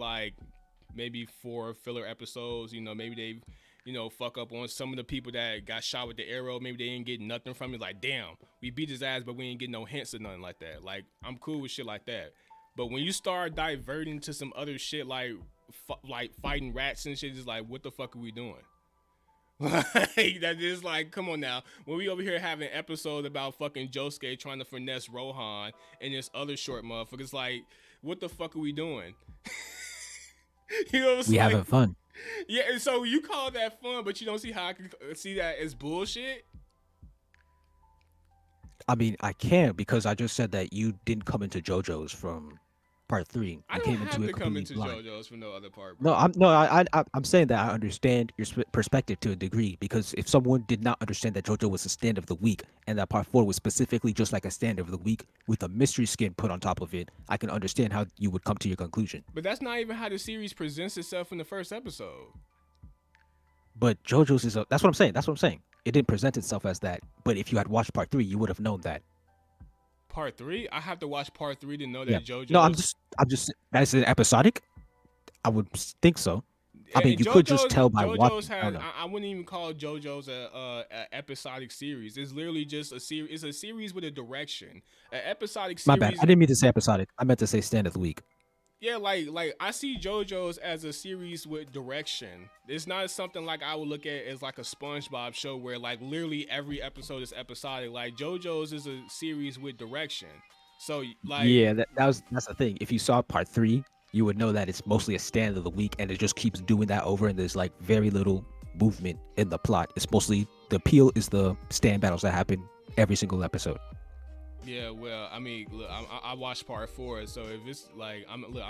4 filler episodes. Maybe they. Fuck up on some of the people that got shot with the arrow. Maybe they didn't get nothing from it. Like, damn, we beat his ass, but we ain't get no hints or nothing like that. Like, I'm cool with shit like that. But when you start diverting to some other shit, like fighting rats and shit, it's like, what the fuck are we doing? Like, that is like, come on now. When we over here having episodes about fucking Josuke trying to finesse Rohan and this other short motherfucker, it's like, what the fuck are we doing? We having fun. Yeah, so you call that fun, but you don't see how I can see that as bullshit? I mean, I can because I just said that you didn't come into JoJo's from part 3. I don't have to come into JoJo's from no other part. Bro. I'm saying that I understand your perspective to a degree because if someone did not understand that JoJo was a stand of the week and that part 4 was specifically just like a stand of the week with a mystery skin put on top of it, I can understand how you would come to your conclusion. But that's not even how the series presents itself in the first episode. But JoJo's is that's what I'm saying. That's what I'm saying. It didn't present itself as that. But if you had watched part 3, you would have known that. Part 3? I have to watch part 3 to know that JoJo. No, I'm just. As an episodic, I would think so. I mean, you could just tell by watching. I wouldn't even call JoJo's a episodic series. It's literally just a series. It's a series with a direction. An episodic series. My bad. I didn't mean to say episodic. I meant to say stand of the week. Yeah, like I see JoJo's as a series with direction. It's not something like I would look at as like a SpongeBob show where like literally every episode is episodic. Like JoJo's is a series with direction. So like yeah, that's the thing. If you saw part 3, you would know that it's mostly a stand of the week, and it just keeps doing that over, and there's like very little movement in the plot. It's mostly the appeal is the stand battles that happen every single episode. Yeah, well, I mean, look, I watched part 4, so if it's like look,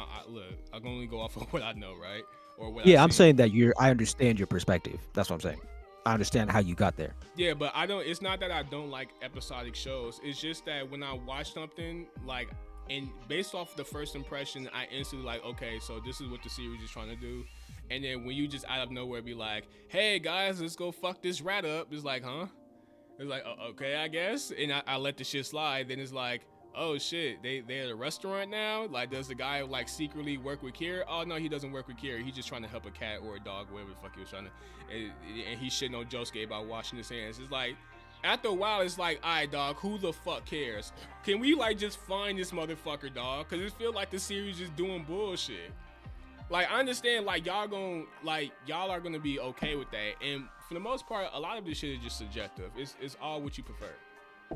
I can only go off of what I know, right, or what I've Yeah, I'm seen. saying that I understand your perspective. That's what I'm saying. I understand how you got there. Yeah, but I don't. It's not that I don't like episodic shows. It's just that when I watch something like, and based off the first impression, I instantly like, okay, so this is what the series is trying to do. And then when you just out of nowhere be like, hey guys, let's go fuck this rat up. It's like, huh? It's like, okay, I guess. And I let the shit slide. Then it's like, oh shit, they at a restaurant now? Like, does the guy like secretly work with Kira? Oh no, he doesn't work with Kira. He's just trying to help a cat or a dog, whatever the fuck he was trying to. And he's shitting on Josuke about washing his hands. It's like, after a while, it's like, all right, dog, who the fuck cares? Can we like just find this motherfucker, dog? Cause it feel like the series is doing bullshit. Like, I understand, like, y'all are gonna be okay with that, and for the most part, a lot of this shit is just subjective. It's all what you prefer.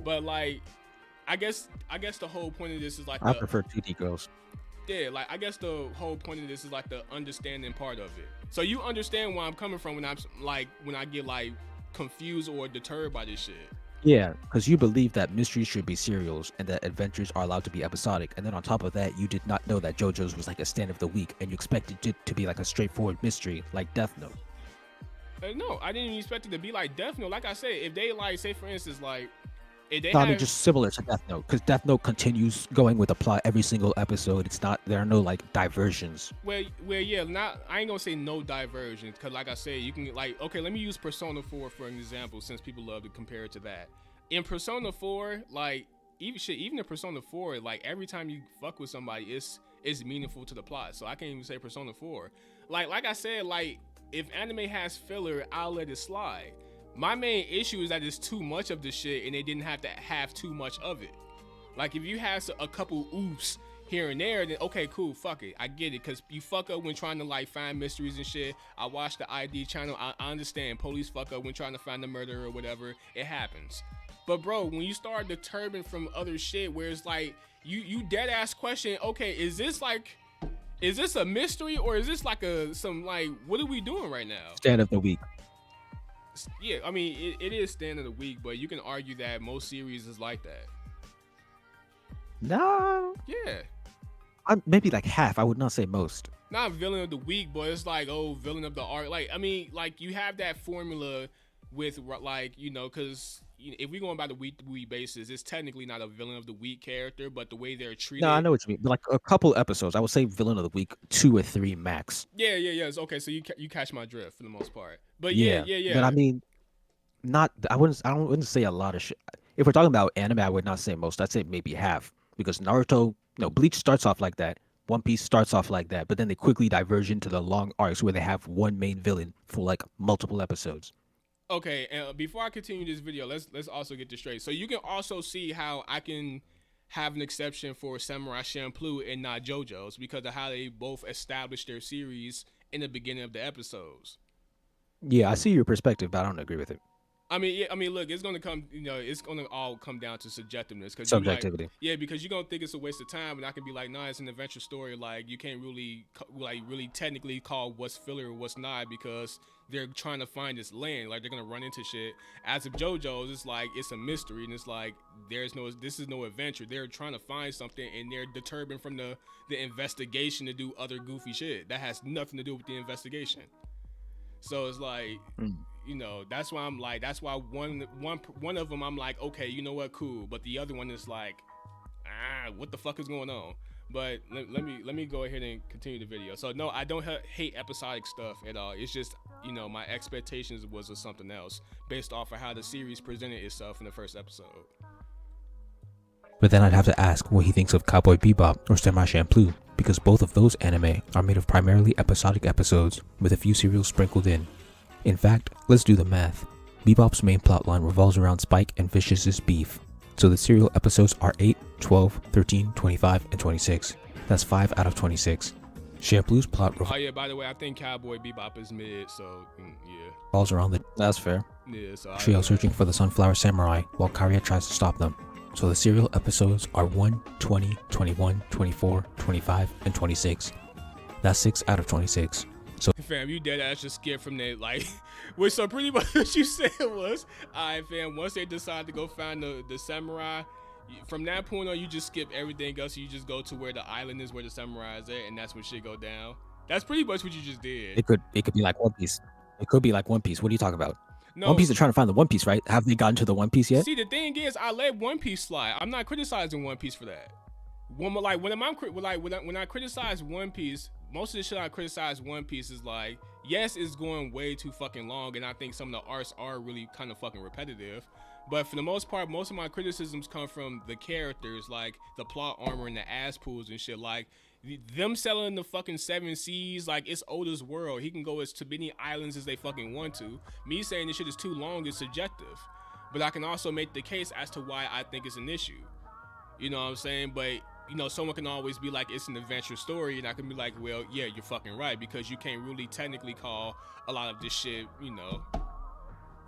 But like, I guess the whole point of this is like I prefer 2D girls. yeah, like I guess the whole point of this is like the understanding part of it. So you understand where I'm coming from when I get like confused or deterred by this shit. Yeah, because you believe that mysteries should be serials and that adventures are allowed to be episodic. And then on top of that, you did not know that JoJo's was like a stand of the week, and you expected it to be like a straightforward mystery like Death Note. No, I didn't even expect it to be like Death Note. Like I said, if they like, say for instance, like if they No, I have, mean just similar to Death Note, because Death Note continues going with the plot every single episode. It's not, there are no like diversions. well, yeah, not. I ain't gonna say no diversions, cause like I said, you can like, okay, let me use Persona 4 for an example, since people love to compare it to that. In Persona 4, like even in Persona 4, like every time you fuck with somebody, it's meaningful to the plot. So I can't even say Persona 4. Like I said, like if anime has filler, I'll let it slide. My main issue is that it's too much of this shit, and they didn't have to have too much of it. Like if you have a couple oofs here and there, then okay, cool, fuck it, I get it, cause you fuck up when trying to like find mysteries and shit. I watch the ID channel, I understand police fuck up when trying to find the murderer or whatever, it happens. But bro, when you start determining from other shit where it's like you dead ass question, okay, is this a mystery or is this like some like, what are we doing right now? Stand of the week. Yeah, I mean it is stand of the week, but you can argue that most series is like that. No, Yeah. maybe like half. I would not say most. Not villain of the week, but it's like, oh, villain of the arc. Like, I mean, like you have that formula with like, you know, because if we're going by the week to week basis, it's technically not a villain of the week character, but the way they're treated. No, I know what you mean. But like a couple episodes, I would say villain of the week 2 or 3 max. Yeah. It's okay. So you catch my drift for the most part. But yeah. But I mean, I wouldn't say a lot of shit. If we're talking about anime, I would not say most. I'd say maybe half, because Naruto, no, Bleach starts off like that. One Piece starts off like that, but then they quickly diverge into the long arcs where they have one main villain for like multiple episodes. Okay, and before I continue this video, let's also get this straight. So you can also see how I can have an exception for Samurai Champloo and not JoJo's, because of how they both established their series in the beginning of the episodes. Yeah, I see your perspective, but I don't agree with it. I mean, look, it's gonna come, it's gonna all come down to subjectiveness. Subjectivity. Because you're gonna think it's a waste of time, and I can be like, nah, it's an adventure story. Like, you can't really, really technically call what's filler or what's not, because they're trying to find this land. Like, they're gonna run into shit. As of JoJo's, it's like it's a mystery, and it's like this is no adventure. They're trying to find something, and they're determined from the investigation to do other goofy shit that has nothing to do with the investigation. So it's like. That's why I'm like, that's why one of them I'm like, okay, you know what, cool, but the other one is like, what the fuck is going on? But let me go ahead and continue the video. So no, I don't hate episodic stuff at all. It's just, my expectations was of something else based off of how the series presented itself in the first episode. But then I'd have to ask what he thinks of Cowboy Bebop or Samurai Champloo, because both of those anime are made of primarily episodic episodes with a few serials sprinkled in. In fact, let's do the math. Bebop's main plotline revolves around Spike and Vicious's beef, so the serial episodes are 8, 12, 13, 25, and 26. That's 5 out of 26. Champloo's plot Oh yeah, by the way, I think Cowboy Bebop is mid, so yeah. revolves around the That's fair. Yeah, so trio searching for the Sunflower Samurai while Karya tries to stop them. So the serial episodes are 1, 20, 21, 24, 25, and 26. That's 6 out of 26. So fam, you dead ass just scared from that, like, which so pretty much what you said was, alright fam, once they decide to go find the samurai, From that point on, you just skip everything else. You just go to where the island is, where the samurai is at, and that's when shit go down. That's pretty much what you just did. It could be like One Piece. It could be like One Piece. What are you talking about? No, One Piece are trying to find the One Piece, right? Have they gotten to the One Piece yet? See, the thing is, I let One Piece slide. I'm not criticizing One Piece for that. When I criticize One Piece, most of the shit I criticize One Piece is like, yes, it's going way too fucking long, and I think some of the arcs are really kind of fucking repetitive. But for the most part, most of my criticisms come from the characters, like the plot armor and the ass pools and shit. Like them selling the fucking 7 seas, like it's Oda's world. He can go as to many islands as they fucking want to. Me saying this shit is too long is subjective, but I can also make the case as to why I think it's an issue. You know what I'm saying? But you know, someone can always be like, it's an adventure story, and I can be like, well, yeah, you're fucking right, because you can't really technically call a lot of this shit, you know.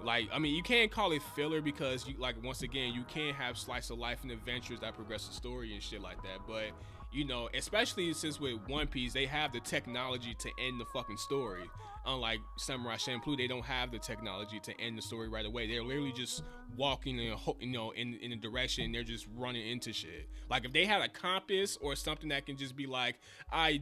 Like, I mean, you can't call it filler because, you, like, once again, you can't have slice of life and adventures that progress the story and shit like that. But, you know, especially since with One Piece, they have the technology to end the fucking story. Unlike Samurai Champloo, they don't have the technology to end the story right away. They're literally just walking in, you know, in a direction. They're just running into shit. Like, if they had a compass or something that can just be like,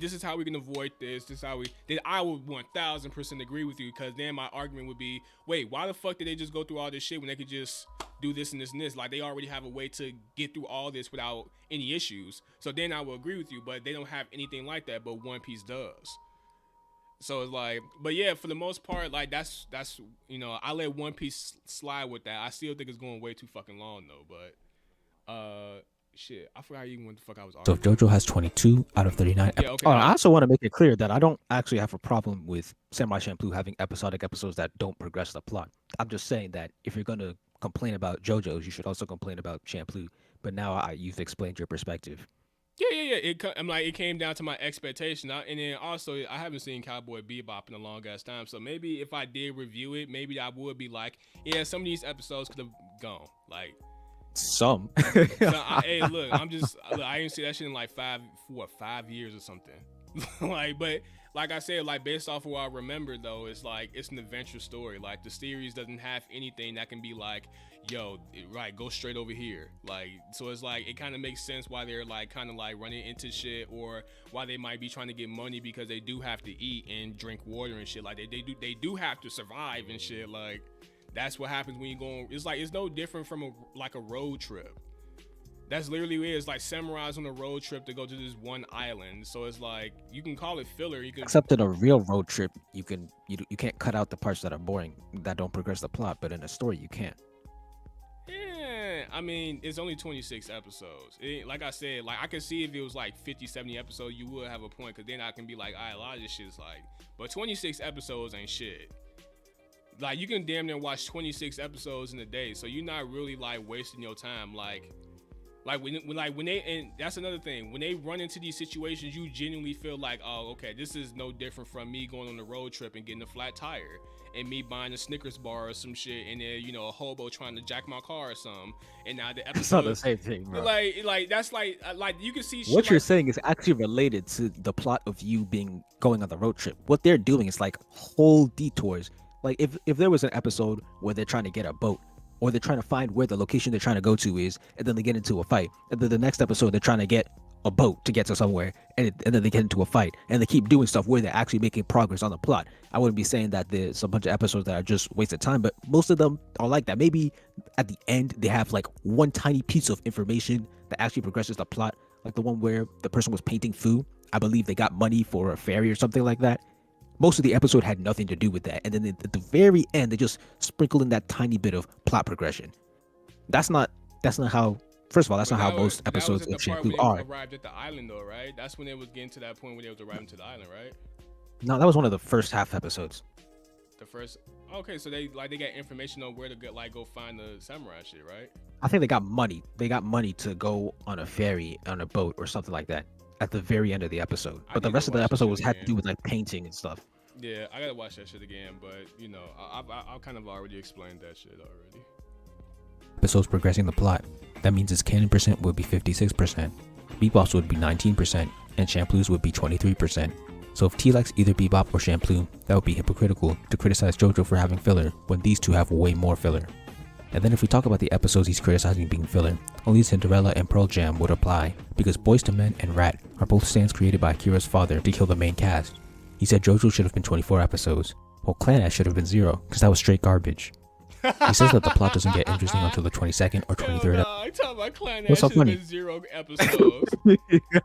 this is how we can avoid this. This is how we. Then I would 1000% agree with you, because then my argument would be, wait, why the fuck did they just go through all this shit when they could just do this and this and this? Like, they already have a way to get through all this without any issues. So then I will agree with you, but they don't have anything like that. But One Piece does. So it's like, but yeah, for the most part, like that's you know, I let One Piece slide with that. I still think it's going way too fucking long though. But shit, I forgot even what the fuck I was arguing. So if JoJo has 22 out of 39 okay. I also want to make it clear that I don't actually have a problem with Samurai Champloo having episodic episodes that don't progress the plot. I'm just saying that if you're gonna complain about JoJo's, you should also complain about Champloo. But now you've explained your perspective. Yeah. It came down to my expectation, and then also I haven't seen Cowboy Bebop in a long ass time, so maybe if I did review it, maybe I would be like, yeah, some of these episodes could have gone. Like some. Hey, look, I didn't see that shit in like 5 years or something. Like, but like I said, like based off of what I remember though, it's like it's an adventure story. Like the series doesn't have anything that can be like, yo, right, go straight over here. Like, so it's like it kind of makes sense why they're like kind of like running into shit, or why they might be trying to get money, because they do have to eat and drink water and shit. Like they do have to survive and shit. Like that's what happens when you go on. It's like it's no different from a road trip. That's literally it. It's like samurais on a road trip to go to this one island. So it's like you can call it filler. You can, except in a real road trip, you can't cut out the parts that are boring, that don't progress the plot. But in a story, you can't. Yeah, I mean, it's only 26 episodes. Like I said, like I could see if it was like 50, 70 episodes, you would have a point, because then I can be like, a lot of this shit's like, but 26 episodes ain't shit. Like you can damn near watch 26 episodes in a day, so you're not really like wasting your time. Like when they, and that's another thing, when they run into these situations, you genuinely feel like, oh, okay, this is no different from me going on a road trip and getting a flat tire, and me buying a Snickers bar or some shit, and then, you know, a hobo trying to jack my car or something. And now the episode, it's not the same thing, bro. Like that's like you can see shit what you're like, saying is actually related to the plot of you going on the road trip. What they're doing is like whole detours. Like if there was an episode where they're trying to get a boat, or they're trying to find where the location they're trying to go to is, and then they get into a fight, and then the next episode they're trying to get a boat to get to somewhere, and then they get into a fight, and they keep doing stuff where they're actually making progress on the plot. I wouldn't be saying that there's a bunch of episodes that are just wasted time, but most of them are like that. Maybe at the end they have like one tiny piece of information that actually progresses the plot, like the one where the person was painting Fu. I believe they got money for a ferry or something like that. Most of the episode had nothing to do with that, and then at the very end they just sprinkled in that tiny bit of plot progression. That's not how. First of all, that's not how most episodes of Champloo are. Arrived at the island though, right? That's when they was getting to that point where they was arriving to the island, right? No, that was one of the first half episodes. The first. Okay, so they got information on where to go find the samurai shit, right? I think they got money. They got money to go on a ferry, on a boat, or something like that at the very end of the episode. But the rest of the episode had to do with like painting and stuff. Yeah, I gotta watch that shit again, but you know, I kind of already explained that shit already. Episodes progressing the plot. That means its canon percent would be 56%, Bebop's would be 19%, and Champloo's would be 23%. So if T likes either Bebop or Champloo, that would be hypocritical to criticize JoJo for having filler when these two have way more filler. And then if we talk about the episodes he's criticizing being filler, only Cinderella and Pearl Jam would apply, because Boyz II Men and Rat are both stands created by Akira's father to kill the main cast. He said JoJo should have been 24 episodes, while Clannad should have been 0, because that was straight garbage. He says that the plot doesn't get interesting until the 22nd or 23rd episode. I talk about Clannad What's so should have funny? been 0 episodes.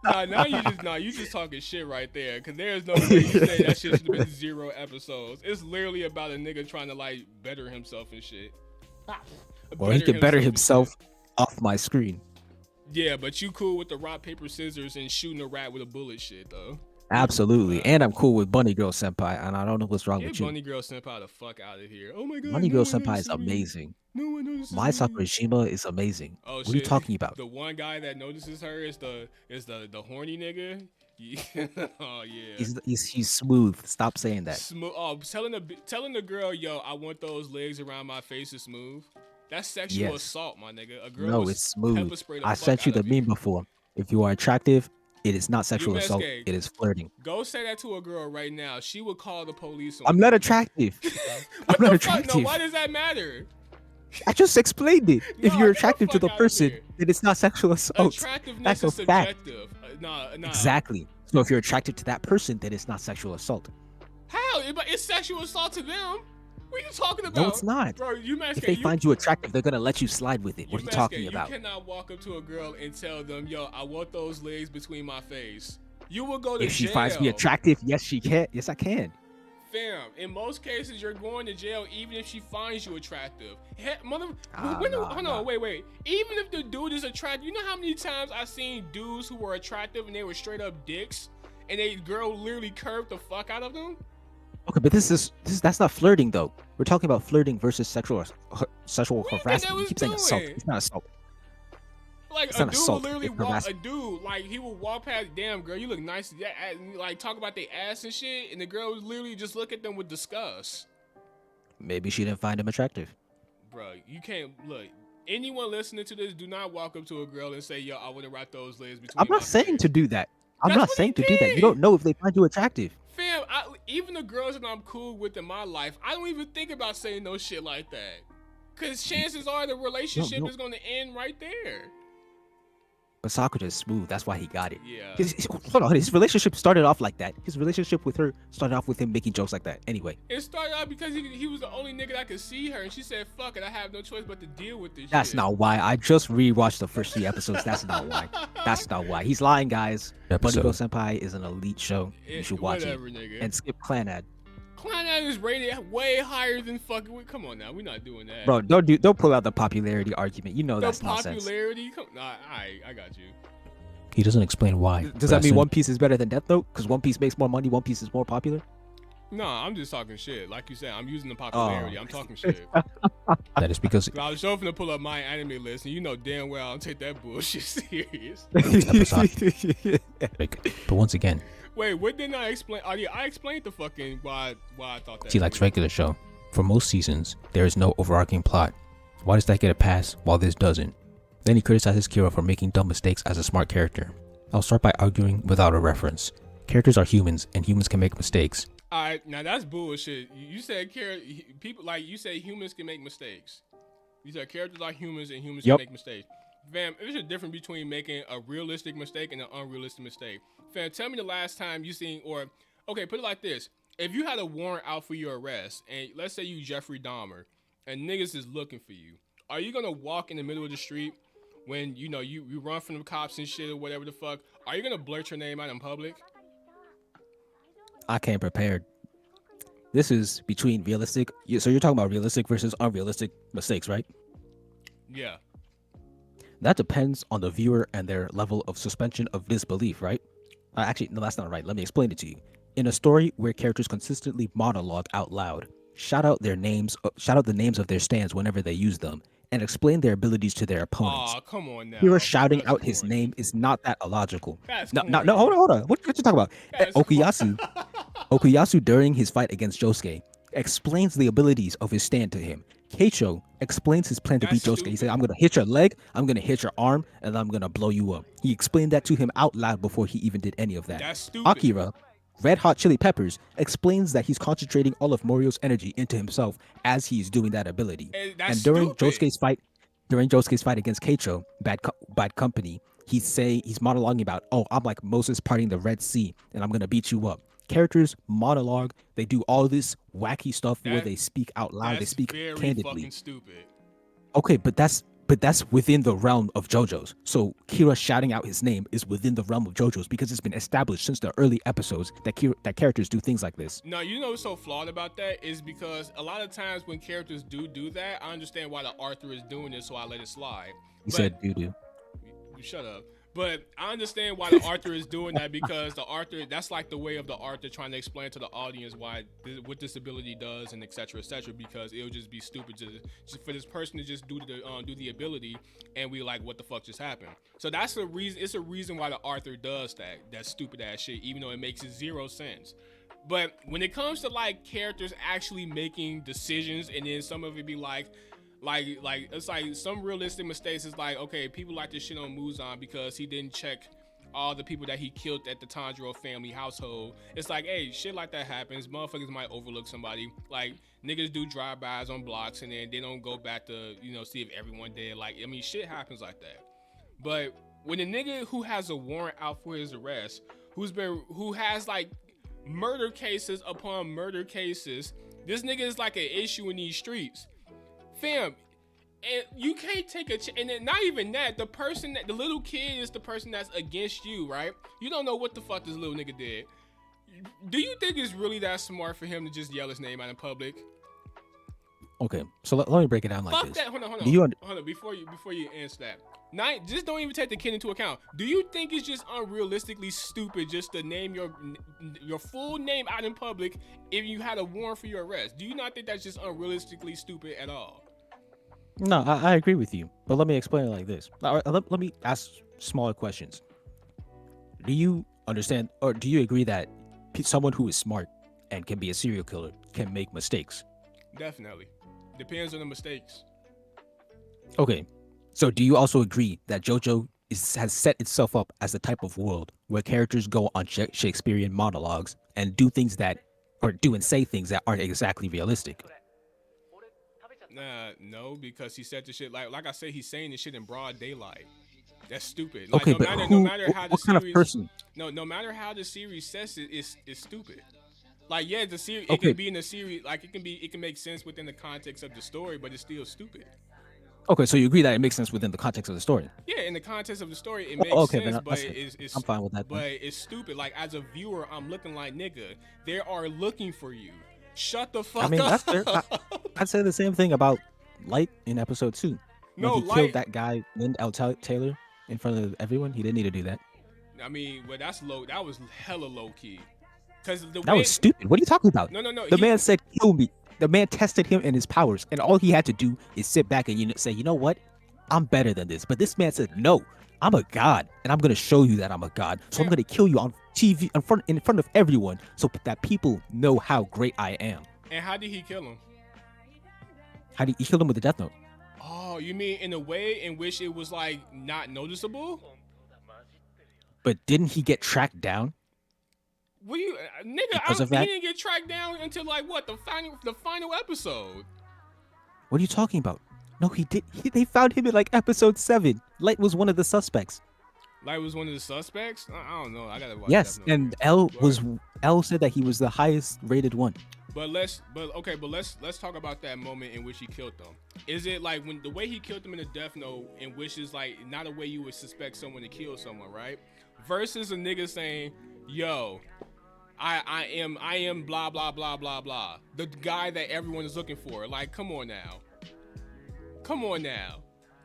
Now you just talking shit right there, because there's no way you say that shit should have been 0 episodes. It's literally about a nigga trying to like better himself and shit. Or he can better himself off my screen. Yeah, but you cool with the rock, paper, scissors and shooting a rat with a bullet shit though. Absolutely. And I'm cool with Bunny Girl Senpai, and I don't know what's wrong with you. Bunny Girl Senpai the fuck out of here. Oh my god. Bunny Girl Senpai is amazing. No one notices My Sakurajima is amazing. Oh, what are you talking about? The one guy that notices her is the horny nigga. Oh yeah. He's smooth. Stop saying that. Smooth. Oh, telling the girl, yo, I want those legs around my face is smooth. That's sexual assault, my nigga. A girl. No, it's smooth. I sent you the meme before. If you are attractive, it is not sexual assault. It is flirting. Go say that to a girl right now. She would call the police on I'm not attractive. I'm not attractive. No, why does that matter? I just explained it. If you're attractive to the person, then it's not sexual assault. Attractiveness That's is a fact. subjective. Nah. Exactly. So if you're attracted to that person, then it's not sexual assault. How? It's sexual assault to them. What are you talking about? No, it's not. Bro, if they find you attractive, they're gonna let you slide with it. What are you talking about? You cannot walk up to a girl and tell them, yo, I want those legs between my face. You will go to jail. If she finds me attractive, yes, she can. Yes, I can. Fam, in most cases, you're going to jail even if she finds you attractive. Hold on, wait. Even if the dude is attractive, you know how many times I've seen dudes who were attractive and they were straight up dicks, and a girl literally curved the fuck out of them? Okay, but that's not flirting though. We're talking about flirting versus sexual harassment. You keep saying assault. It's not assault. Like it's a dude will literally walk. A dude like he will walk past. Damn girl, you look nice. Like talk about their ass and shit, and the girl would literally just look at them with disgust. Maybe she didn't find him attractive. Bro, you can't look. Anyone listening to this, do not walk up to a girl and say, "Yo, I want to wrap those legs between." I'm not saying to do that. I'm not saying to do that. You don't know if they find you attractive. Fam, even the girls that I'm cool with in my life, I don't even think about saying no shit like that. Cause chances are the relationship is gonna end right there. But Sakura is smooth. That's why he got it. Yeah. Hold on. His relationship started off like that. His relationship with her started off with him making jokes like that. Anyway. It started out because he was the only nigga that could see her, and she said, "Fuck it, I have no choice but to deal with this." That's not why. I just rewatched the first 3 episodes. That's not why. That's not why. He's lying, guys. Bunny Girl Senpai is an elite show. You should watch it. Nigga. And skip Clannad. Clannad is rated way higher than fucking. Come on now, we're not doing that. Bro, don't pull out the popularity argument. You know that's nonsense. Popularity? I got you. He doesn't explain why. Does that mean One Piece is better than Death Note? Because One Piece makes more money, One Piece is more popular? No, I'm just talking shit. Like you said, I'm using the popularity. I'm talking shit. That is because I was hoping to pull up my anime list, and you know damn well I don't take that bullshit serious. But once again, wait, what didn't I explain? Oh yeah, I explained the fucking why I thought that. She likes regular show. For most seasons, there is no overarching plot. Why does that get a pass while this doesn't? Then he criticizes Kira for making dumb mistakes as a smart character. I'll start by arguing without a reference. Characters are humans, and humans can make mistakes. Alright, now that's bullshit. You said people like you say humans can make mistakes. You said characters are humans and humans can make mistakes. Fam, there's a difference between making a realistic mistake and an unrealistic mistake. Fam, tell me the last time you seen, or okay, put it like this: if you had a warrant out for your arrest, and let's say you Jeffrey Dahmer, and niggas is looking for you, are you gonna walk in the middle of the street when you know you run from the cops and shit or whatever the fuck? Are you gonna blurt your name out in public? I came prepared. This is between realistic. So you're talking about realistic versus unrealistic mistakes, right? Yeah. That depends on the viewer and their level of suspension of disbelief, right? Actually, no, that's not right. Let me explain it to you. In a story where characters consistently monologue out loud, shout out the names of their stands whenever they use them, and explain their abilities to their opponents. Oh, come on now. Hero shouting out his name is not that illogical. No, hold on. What you talking about? Okuyasu during his fight against Josuke explains the abilities of his stand to him. Keicho explains his plan to beat Josuke. He said, "I'm gonna hit your leg, I'm gonna hit your arm, and I'm gonna blow you up." He explained that to him out loud before he even did any of that. That's stupid. Red Hot Chili Peppers explains that he's concentrating all of Morio's energy into himself as he's doing that ability. And that's And during stupid. Josuke's fight against Keicho, Bad Company, he's monologuing about, oh, I'm like Moses parting the Red Sea, and I'm gonna beat you up. Characters monologue. They do all this wacky stuff where they speak out loud. They That's speak very candidly. fucking stupid. Okay, but that's within the realm of JoJo's. So Kira shouting out his name is within the realm of JoJo's because it's been established since the early episodes that characters do things like this. No, you know what's so flawed about that is because a lot of times when characters do that, I understand why the author is doing this, so I let it slide. He said doo-doo. Shut up. But I understand why the author is doing that because the author, that's like the way of the author trying to explain to the audience what this ability does and et cetera, because it'll just be stupid just for this person to just do the ability and we like, what the fuck just happened? So that's the reason. It's a reason why the author does that stupid ass shit, even though it makes zero sense. But when it comes to like characters actually making decisions and then some of it be like it's like some realistic mistakes is like, okay, people like to shit on Muzan because he didn't check all the people that he killed at the Tanjiro family household. It's like, hey, shit like that happens. Motherfuckers might overlook somebody. Like, niggas do drive-bys on blocks and then they don't go back to, see if everyone dead. Like, I mean, shit happens like that. But when a nigga who has a warrant out for his arrest, who has like murder cases upon murder cases, this nigga is like an issue in these streets. Fam, and you can't take and then not even that, the little kid is the person that's against you, right? You don't know what the fuck this little nigga did. Do you think it's really that smart for him to just yell his name out in public? Okay, so let me break it down like fuck this. That. Hold on. Before you answer that, just don't even take the kid into account. Do you think it's just unrealistically stupid just to name your full name out in public if you had a warrant for your arrest? Do you not think that's just unrealistically stupid at all? No, I agree with you, but let me explain it like this. Let me ask smaller questions. Do you understand, or do you agree that someone who is smart and can be a serial killer can make mistakes? Definitely. Depends on the mistakes. Okay, so do you also agree that JoJo has set itself up as the type of world where characters go on Shakespearean monologues and do things do and say things that aren't exactly realistic? No, because he said the shit like I said, he's saying this shit in broad daylight. That's stupid. Like, okay, no matter how the what kind series, of person? No matter how the series says it's stupid. Like, yeah, the series, okay. It can be in the series, like it can make sense within the context of the story, but it's still stupid. Okay, so you agree that it makes sense within the context of the story? Yeah, in the context of the story, it makes sense, but it's I'm fine with that. But it's stupid. Like, as a viewer, I'm looking like, nigga, they are looking for you. Shut the fuck up. That's fair. I'd say the same thing about Light in episode 2. When he killed that guy, Lind L. Taylor, in front of everyone. He didn't need to do that. I mean, well, that's low. That was hella low key. Cause that was stupid. What are you talking about? No. The man said, kill me. The man tested him and his powers, and all he had to do is sit back and say, you know what? I'm better than this. But this man said, no, I'm a god, and I'm gonna show you that I'm a god. So I'm gonna kill you on TV in front of everyone, so that people know how great I am. And how did he kill him? How did he kill him with the Death Note? Oh, you mean in a way in which it was like not noticeable? But didn't he get tracked down? Well, nigga, he didn't get tracked down until like what, the final episode. What are you talking about? No, he did. They found him in like episode 7. Light was one of the suspects. Light was one of the suspects? I don't know. I gotta watch. Yes, and L said that he was the highest rated one. But let's talk about that moment in which he killed them. Is it like when the way he killed them in the Death Note, in which is like not a way you would suspect someone to kill someone, right? Versus a nigga saying, "Yo, I am blah blah blah blah blah," the guy that everyone is looking for. Like, come on now.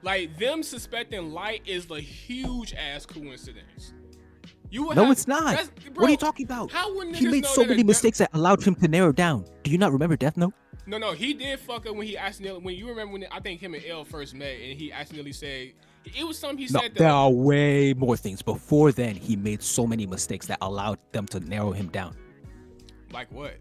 Like, them suspecting Light is the huge ass coincidence. It's not. Bro, what are you talking about? He made so many mistakes that allowed him to narrow down. Do you not remember Death Note? No, he did fuck up when he accidentally. When you remember when I think him and L first met, and he accidentally said it was something he said. There are way more things. Before then, he made so many mistakes that allowed them to narrow him down. Like what?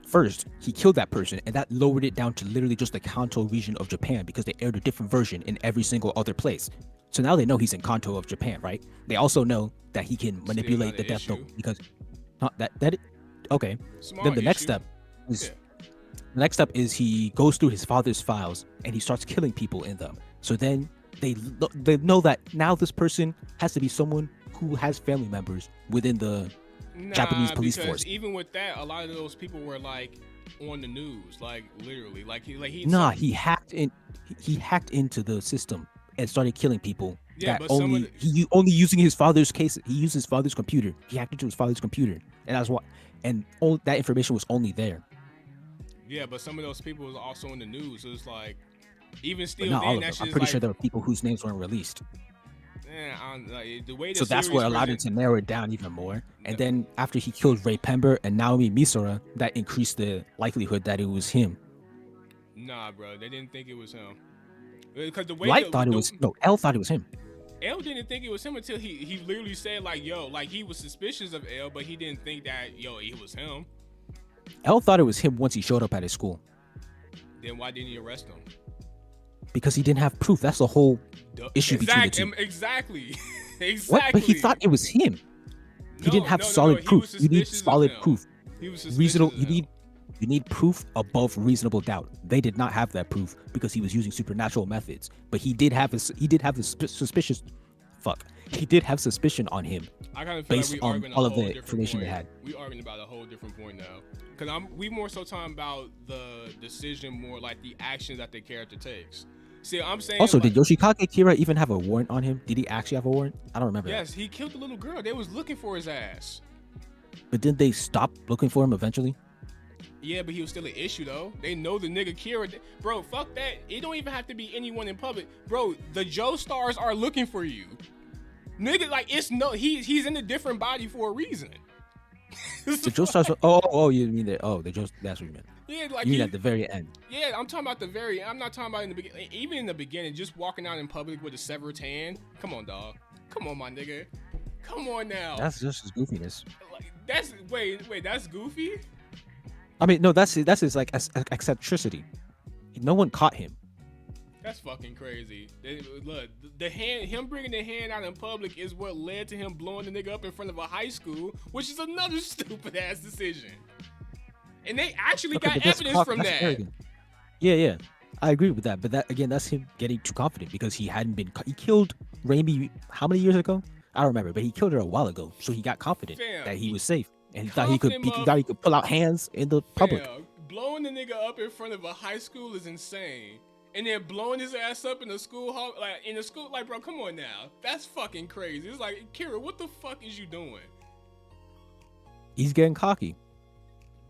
First, he killed that person, and that lowered it down to literally just the Kanto region of Japan because they aired a different version in every single other place. So now they know he's in Kanto of Japan, right? They also know that he can manipulate the Death Note because Not that. Okay. Small Then the next issue. step is Yeah. the next step is he goes through his father's files and he starts killing people in them. So then they know that now this person has to be someone who has family members within the Japanese police because force. even with that, a lot of those people were like on the news, like literally, Nah, he hacked into the system and started killing people. Yeah, that but some of only he only using his father's case. He used his father's computer. He hacked into his father's computer, and that's what. And all that information was only there. Yeah, but some of those people was also in the news. So it's like, even But still, not all then of that them. shit I'm is pretty like, sure there were people whose names weren't released. the way the So that's series what allowed him present- to narrow it down even more. And then after he killed Ray Pember and Naomi Misora, that increased the likelihood that it was him. Nah, bro, they didn't think it was him. Because the way Light thought it was L thought it was him. L didn't think it was him until he literally said like, yo, like he was suspicious of L, but he didn't think that it was him. L thought it was him once he showed up at his school Then why didn't he arrest him? because he didn't have proof. That's the whole issue between the two. Exactly. What? But he thought it was him. He didn't have solid proof. You need solid proof. He was suspicious Reasonable. of him. You need proof above reasonable doubt. They did not have that proof because he was using supernatural methods. But he did have suspicious. Fuck. He did have suspicion on him. I kind of feel based like we on arguing all a of whole the different information point. they had. We arguing about a whole different point now. Because we more so talking about the decision, more like the actions that the character takes. See, I'm saying. Also, like, did Yoshikage Kira even have a warrant on him? Did he actually have a warrant? I don't remember. Yes, he killed the little girl. They was looking for his ass. But didn't they stop looking for him eventually? Yeah, but he was still an issue though. They know the nigga Kira. Bro, fuck that. It don't even have to be anyone in public. Bro, the Joe stars are looking for you. Nigga, like he's in a different body for a reason. The Joe stars. Oh, you mean that? Oh, the Joe. That's what you meant. Yeah, like You mean at the very end? Yeah, I'm talking about the very. I'm not talking about in the beginning. Even in the beginning, just walking out in public with a severed hand. Come on, dog. Come on, my nigga. Come on now. That's just his goofiness. Like, wait. That's goofy. I mean, no, that's his like eccentricity. No one caught him. That's fucking crazy. Look, him bringing the hand out in public is what led to him blowing the nigga up in front of a high school, which is another stupid ass decision. And they actually got evidence from that. Arrogant. Yeah, I agree with that. But that again, that's him getting too confident because he hadn't been. He killed Raimi how many years ago? I don't remember, but he killed her a while ago, so he got confident that he was safe, and he thought he could pull out hands in the public. Blowing the nigga up in front of a high school is insane. And then blowing his ass up in the school hall, like, bro, come on now. That's fucking crazy. It's like, Kira, what the fuck is you doing? He's getting cocky.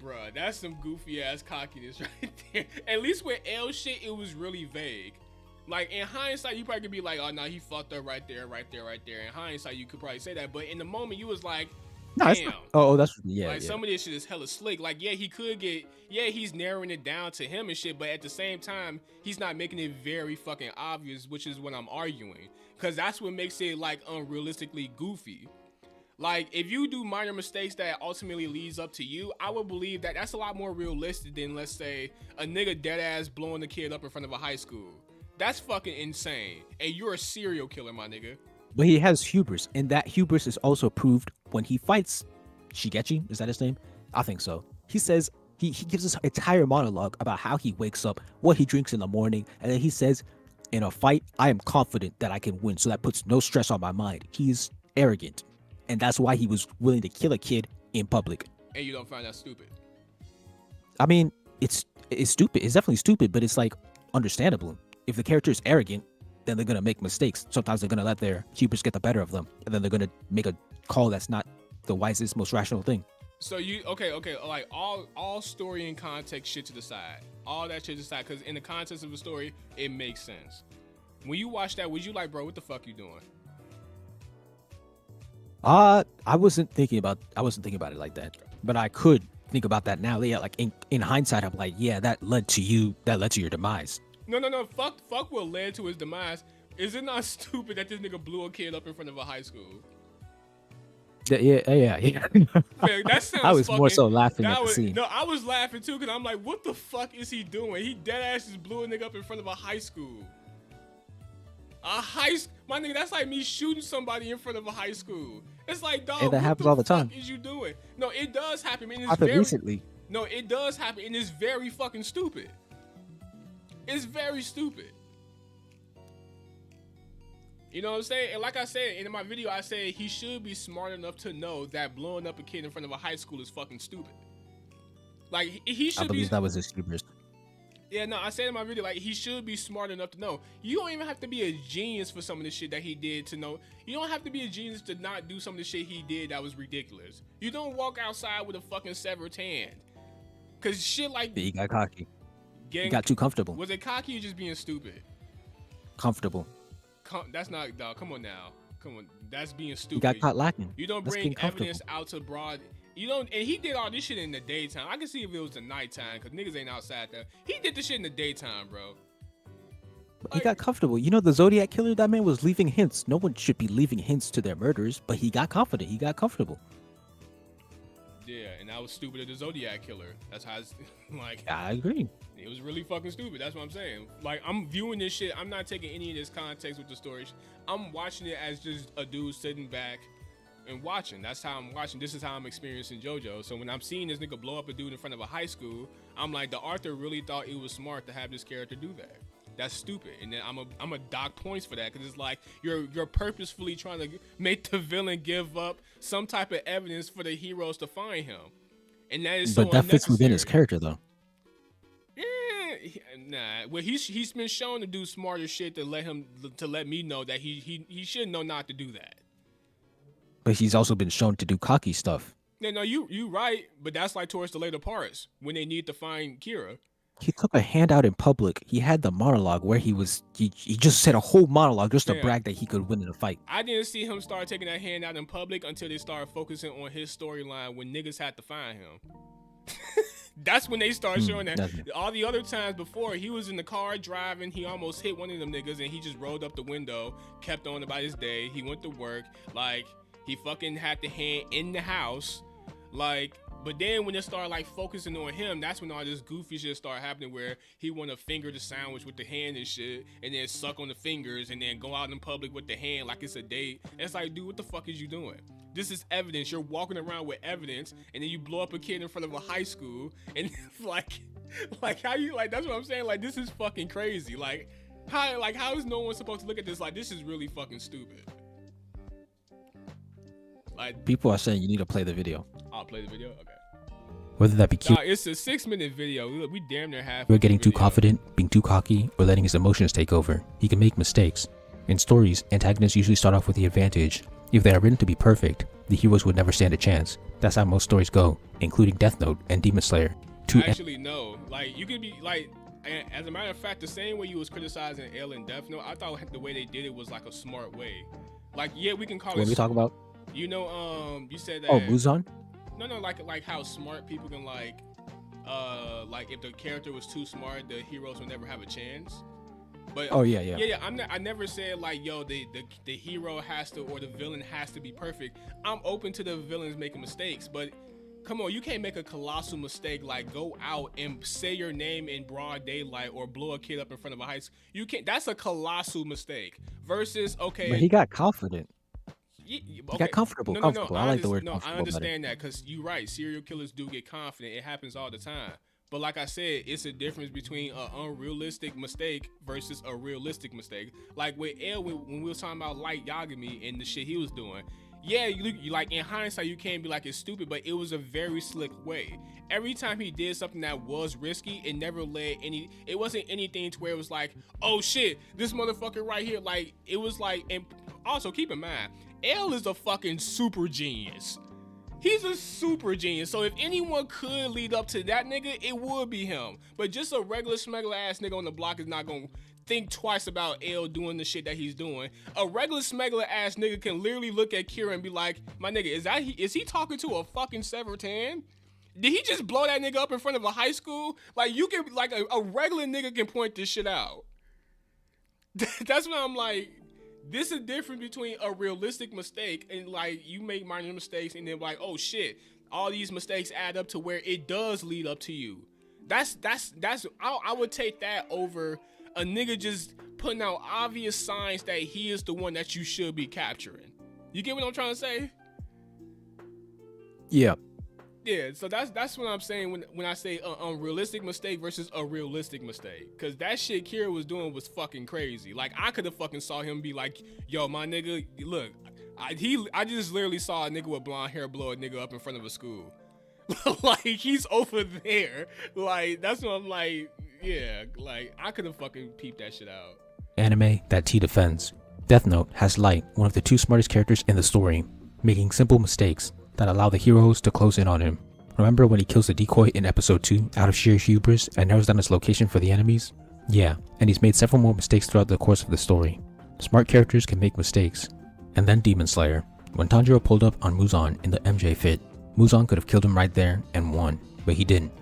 Bruh, that's some goofy ass cockiness right there. At least with L shit, it was really vague. Like, in hindsight, you probably could be like, oh, no, he fucked up right there. In hindsight, you could probably say that. But in the moment, you was like, damn. Oh, that's yeah. Like, some of this shit is hella slick. Like, yeah, he's narrowing it down to him and shit, but at the same time, he's not making it very fucking obvious, which is what I'm arguing. Because that's what makes it, like, unrealistically goofy. Like, if you do minor mistakes that ultimately leads up to you, I would believe that that's a lot more realistic than, let's say, a nigga deadass blowing the kid up in front of a high school. That's fucking insane. And you're a serial killer, my nigga. But he has hubris, and that hubris is also proved when he fights Shigechi. Is that his name? I think so. He says, he gives us an entire monologue about how he wakes up, what he drinks in the morning, and then he says, in a fight, I am confident that I can win, so that puts no stress on my mind. He's arrogant, and that's why he was willing to kill a kid in public. And you don't find that stupid? I mean, it's stupid. It's definitely stupid, but it's like understandable. If the character is arrogant, then they're gonna make mistakes. Sometimes they're gonna let their hubris get the better of them, and then they're gonna make a call that's not the wisest, most rational thing. So you okay, like all story and context shit to the side, all that shit to the side, because in the context of the story, it makes sense. When you watch that, was you like, bro, what the fuck you doing? I wasn't thinking about it like that, but I could think about that now. Yeah, like in hindsight, I'm like, yeah, that led to your demise. No. Fuck what led to his demise. Is it not stupid that this nigga blew a kid up in front of a high school? Yeah. Man, that sounds I was fucking, more so laughing at the scene. No, I was laughing too, because I'm like, what the fuck is he doing? He dead ass just blew a nigga up in front of a high school. My nigga, that's like me shooting somebody in front of a high school. It's like, dog, And that what happens the all the fuck time. is you doing? No, it does happen, and it's Happened very recently. no, it does happen, and it's very fucking stupid. It's very stupid. You know what I'm saying? And like I said in my video, I said he should be smart enough to know that blowing up a kid in front of a high school is fucking stupid. Like he should I believe be. that was his hubris. Yeah, no, I said in my video, like, he should be smart enough to know. You don't even have to be a genius for some of the shit that he did to know. You don't have to be a genius to not do some of the shit he did that was ridiculous. You don't walk outside with a fucking severed hand. Cause shit like He got cocky. He got too comfortable. Was it cocky or just being stupid? Comfortable. That's not, dog. Come on now. Come on. That's being stupid. He got caught lacking. You don't That's bring being comfortable. evidence out to broad. You don't, and he did all this shit in the daytime. I can see if it was the nighttime, cause niggas ain't outside there. He did this shit in the daytime, bro. He got comfortable. You know, the Zodiac killer, that man was leaving hints. No one should be leaving hints to their murders, but he got confident. He got comfortable. Yeah, and I was stupid as the Zodiac killer. That's how it's like. I agree. It was really fucking stupid. That's what I'm saying. Like, I'm viewing this shit. I'm not taking any of this context with the story. I'm watching it as just a dude sitting back and watching. That's how I'm watching. This is how I'm experiencing JoJo. So when I'm seeing this nigga blow up a dude in front of a high school, I'm like, the author really thought it was smart to have this character do that. That's stupid. And then I'm a dock points for that, because it's like you're purposefully trying to make the villain give up some type of evidence for the heroes to find him. And that is so But that fits within his character, though. Nah. Well, he's been shown to do smarter shit to let me know that he should know not to do that. But he's also been shown to do cocky stuff. Yeah, no, you right, but that's like towards the later parts when they need to find Kira. He took a handout in public. He had the monologue where he just said a whole monologue just to brag that he could win in a fight. I didn't see him start taking that handout in public until they started focusing on his storyline when niggas had to find him. That's when they start showing that. All the other times before, he was in the car driving, he almost hit one of them niggas, and he just rolled up the window, kept on about his day. He went to work, like, he fucking had the hand in the house, like. But then when they start like focusing on him, that's when all this goofy shit started happening, where he want to finger the sandwich with the hand and shit, and then suck on the fingers, and then go out in public with the hand like it's a date. And it's like, dude, what the fuck is you doing? This is evidence. You're walking around with evidence, and then you blow up a kid in front of a high school, and like how you, like, that's what I'm saying. Like, this is fucking crazy. Like how is no one supposed to look at this? Like, this is really fucking stupid. Like, people are saying you need to play the video. I'll play the video. Okay. Whether that be cute, It's a 6-minute video. We damn near half. we're getting too confident, being too cocky, or letting his emotions take over. He can make mistakes. In stories, antagonists usually start off with the advantage. If they are written to be perfect, the heroes would never stand a chance. That's how most stories go, including Death Note and Demon Slayer. Actually, no. Like, you could be like, as a matter of fact, the same way you was criticizing L and Death Note, I thought the way they did it was like a smart way. Like, yeah, we can call What it. are we talking about? You know, you said that. Oh, Muzan? No, like how smart people can like if the character was too smart, the heroes would never have a chance. But oh yeah. I never said like, yo, the hero has to, or the villain has to be perfect. I'm open to the villains making mistakes, but come on, you can't make a colossal mistake like go out and say your name in broad daylight or blow a kid up in front of a high school. You can't. That's a colossal mistake. Versus, okay. But he got confident. He got comfortable. Comfortable. I like the word comfortable. I understand that, because you're right. Serial killers do get confident. It happens all the time. But like I said, it's a difference between an unrealistic mistake versus a realistic mistake. Like with L, when we was talking about Light Yagami and the shit he was doing. Yeah, you like, in hindsight, you can't be like it's stupid, but it was a very slick way. Every time he did something that was risky, it never led it wasn't anything to where it was like, oh shit, this motherfucker right here. Like, it was like, and also keep in mind, L is a fucking super genius. He's a super genius. So if anyone could lead up to that nigga, it would be him. But just a regular smuggler ass nigga on the block is not gonna think twice about L doing the shit that he's doing. A regular smuggler ass nigga can literally look at Kira and be like, my nigga, is he talking to a fucking severed hand? Did he just blow that nigga up in front of a high school? Like, you can, like, a regular nigga can point this shit out. That's what I'm like. This is different between a realistic mistake and like you make minor mistakes and then like, oh shit, all these mistakes add up to where it does lead up to you. That's I would take that over a nigga just putting out obvious signs that he is the one that you should be capturing. You get what I'm trying to say? Yeah. Yeah, so that's what I'm saying when I say unrealistic mistake versus a realistic mistake. Cause that shit Kira was doing was fucking crazy. Like I could have fucking saw him be like, yo, my nigga, look, I just literally saw a nigga with blonde hair blow a nigga up in front of a school. Like he's over there. Like that's what I'm like, yeah, like I could have fucking peeped that shit out. Anime that T defends. Death Note has Light, one of the two smartest characters in the story, making simple mistakes that allow the heroes to close in on him. Remember when he kills the decoy in episode 2 out of sheer hubris and narrows down his location for the enemies? Yeah, and he's made several more mistakes throughout the course of the story. Smart characters can make mistakes. And then Demon Slayer. When Tanjiro pulled up on Muzan in the MJ fit, Muzan could have killed him right there and won, but he didn't.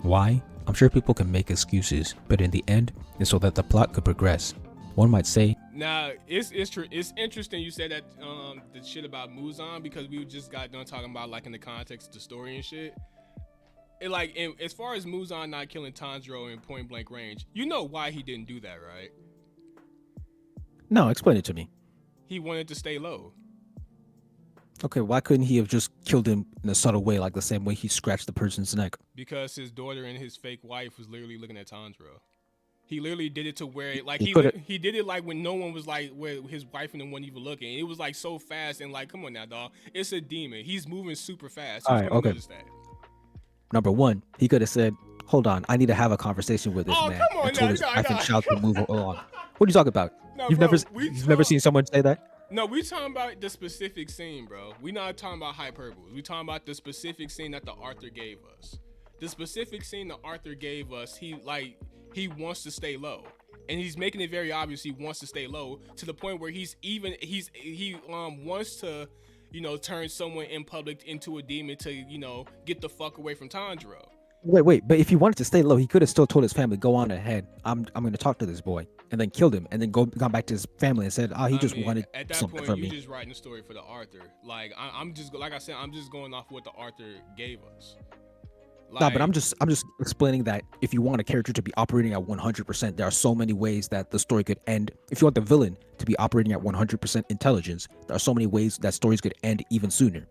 Why? I'm sure people can make excuses, but in the end, it's so that the plot could progress. One might say, now it's interesting you said that the shit about Muzan, because we just got done talking about like in the context of the story and shit. It like as far as Muzan not killing Tanjiro in point blank range, you know why he didn't do that, right? no, explain it to me. He wanted to stay low. Okay, why couldn't he have just killed him in a subtle way, like the same way he scratched the person's neck? Because his daughter and his fake wife was literally looking at Tanjiro. He literally did it to where like he did it like when no one was like where his wife and them weren't even looking. It was like so fast and like, come on now, dog. It's a demon. He's moving super fast. All right, okay. Number one, he could have said, "Hold on, I need to have a conversation with this man." Come on and told now, his wife and child to move along. What are you talking about? No, you've never seen someone say that? No, we talking about the specific scene, bro. We not talking about hyperbole. We talking about the specific scene that the Arthur gave us. The specific scene that Arthur gave us, he wants to stay low, and he's making it very obvious he wants to stay low to the point where he wants to, you know, turn someone in public into a demon to, you know, get the fuck away from Tanjiro. Wait, but if he wanted to stay low, he could have still told his family, "Go on ahead. I'm going to talk to this boy," and then killed him, and then gone back to his family and said, "Oh, he wanted at that something point, from you me." just writing the story for the Arthur. Like I'm just like I said, I'm just going off what the Arthur gave us. Like, no, but I'm just explaining that if you want a character to be operating at 100%, there are so many ways that the story could end. If you want the villain to be operating at 100% intelligence, there are so many ways that stories could end even sooner.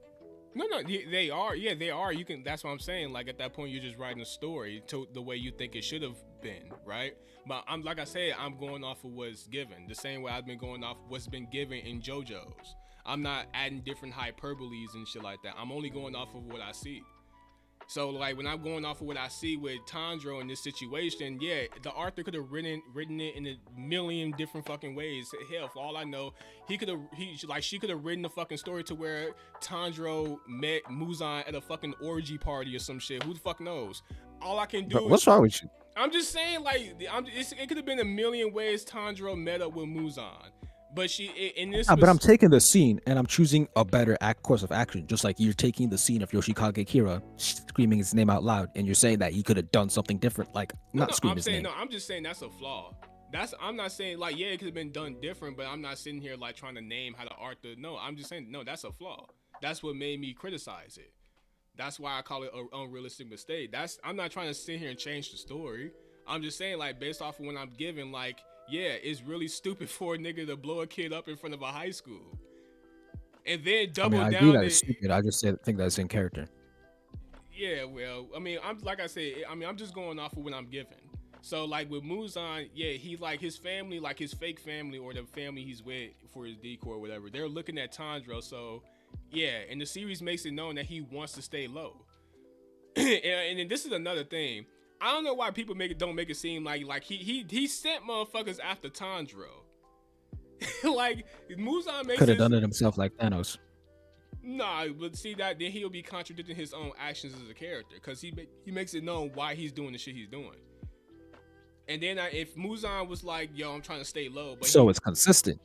No, they are. Yeah, they are. You can. That's what I'm saying. Like at that point, you're just writing a story to the way you think it should have been, right? But I'm like I said, I'm going off of what's given. The same way I've been going off what's been given in JoJo's. I'm not adding different hyperboles and shit like that. I'm only going off of what I see. So like when I'm going off of what I see with Tanjiro in this situation, yeah, the Arthur could have written it in a million different fucking ways. Hell, for all I know, she could have written the fucking story to where Tanjiro met Muzan at a fucking orgy party or some shit. Who the fuck knows? All I can do. What's wrong with you? I'm just saying, like, it could have been a million ways Tanjiro met up with Muzan. But but I'm taking the scene and I'm choosing a better course of action. Just like you're taking the scene of Yoshikage Kira screaming his name out loud, and you're saying that he could have done something different, like scream his name. No, I'm just saying that's a flaw. I'm not saying like it could have been done different, but I'm not sitting here like trying to name how the Arthur. No, I'm just saying no, that's a flaw. That's what made me criticize it. That's why I call it an unrealistic mistake. I'm not trying to sit here and change the story. I'm just saying like based off of when I'm given like. Yeah, it's really stupid for a nigga to blow a kid up in front of a high school. And then double down. I agree that it's stupid. I just think that's in character. Yeah, well, I mean, I'm just going off of what I'm given. So, like, with Muzan, yeah, he, like, his family, like, his fake family or the family he's with for his decoy or whatever, they're looking at Tanjiro. So, yeah, and the series makes it known that he wants to stay low. and then this is another thing. I don't know why people don't make it seem like he sent motherfuckers after Tanjiro. Like Muzan could have done it himself like Thanos. Nah, but see that then he'll be contradicting his own actions as a character because he makes it known why he's doing the shit he's doing. And then if Muzan was like, "Yo, I'm trying to stay low," but it's consistent.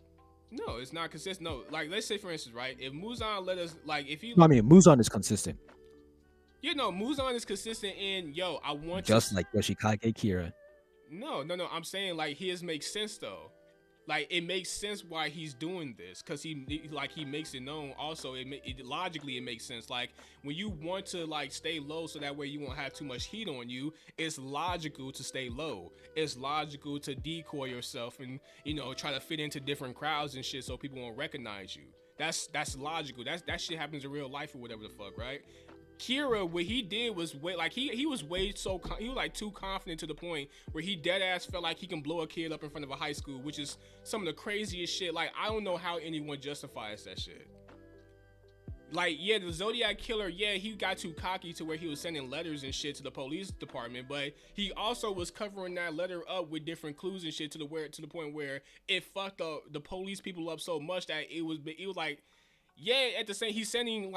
No, it's not consistent. No, like let's say for instance, right? If Muzan let us like if he, Muzan is consistent. You know, Muzan is consistent in, yo, I want just like Yoshikage Kira. No. I'm saying like his makes sense though. Like it makes sense why he's doing this because he makes it known. Also, logically it makes sense. Like when you want to like stay low so that way you won't have too much heat on you, it's logical to stay low. It's logical to decoy yourself and try to fit into different crowds and shit so people won't recognize you. That's logical. That shit happens in real life or whatever the fuck, right? Kira, what he did was way like he was way he was like too confident to the point where he dead ass felt like he can blow a kid up in front of a high school, which is some of the craziest shit. Like, I don't know how anyone justifies that shit. Like, yeah, the Zodiac killer, yeah, he got too cocky to where he was sending letters and shit to the police department, but he also was covering that letter up with different clues and shit to the point where it fucked the police people up so much that it was like, yeah, at the same, he's sending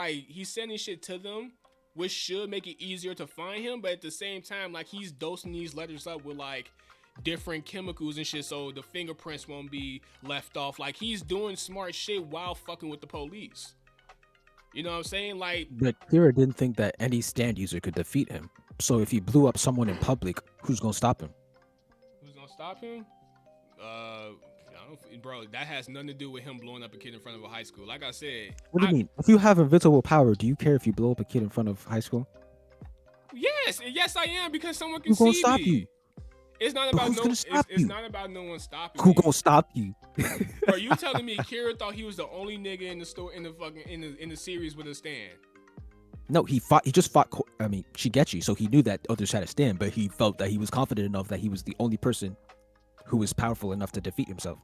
shit to them, which should make it easier to find him, but at the same time, like, he's dosing these letters up with like different chemicals and shit so the fingerprints won't be left off. Like, he's doing smart shit while fucking with the police. You know what I'm saying? Like, but Kira didn't think that any stand user could defeat him. So if he blew up someone in public, who's gonna stop him? Who's gonna stop him? Bro, that has nothing to do with him blowing up a kid in front of a high school. Like I said. What do you mean? If you have invincible power, do you care if you blow up a kid in front of high school? Yes, I am, because someone can Who's gonna see stop me. you? It's not about it's not about no one stopping Who me. gonna stop you? Bro, you telling me Kira thought he was the only nigga in the store in the series with a stand? No, he just fought. I mean, Shigechi, so he knew that others had a stand, but he felt that he was confident enough that he was the only person who was powerful enough to defeat himself.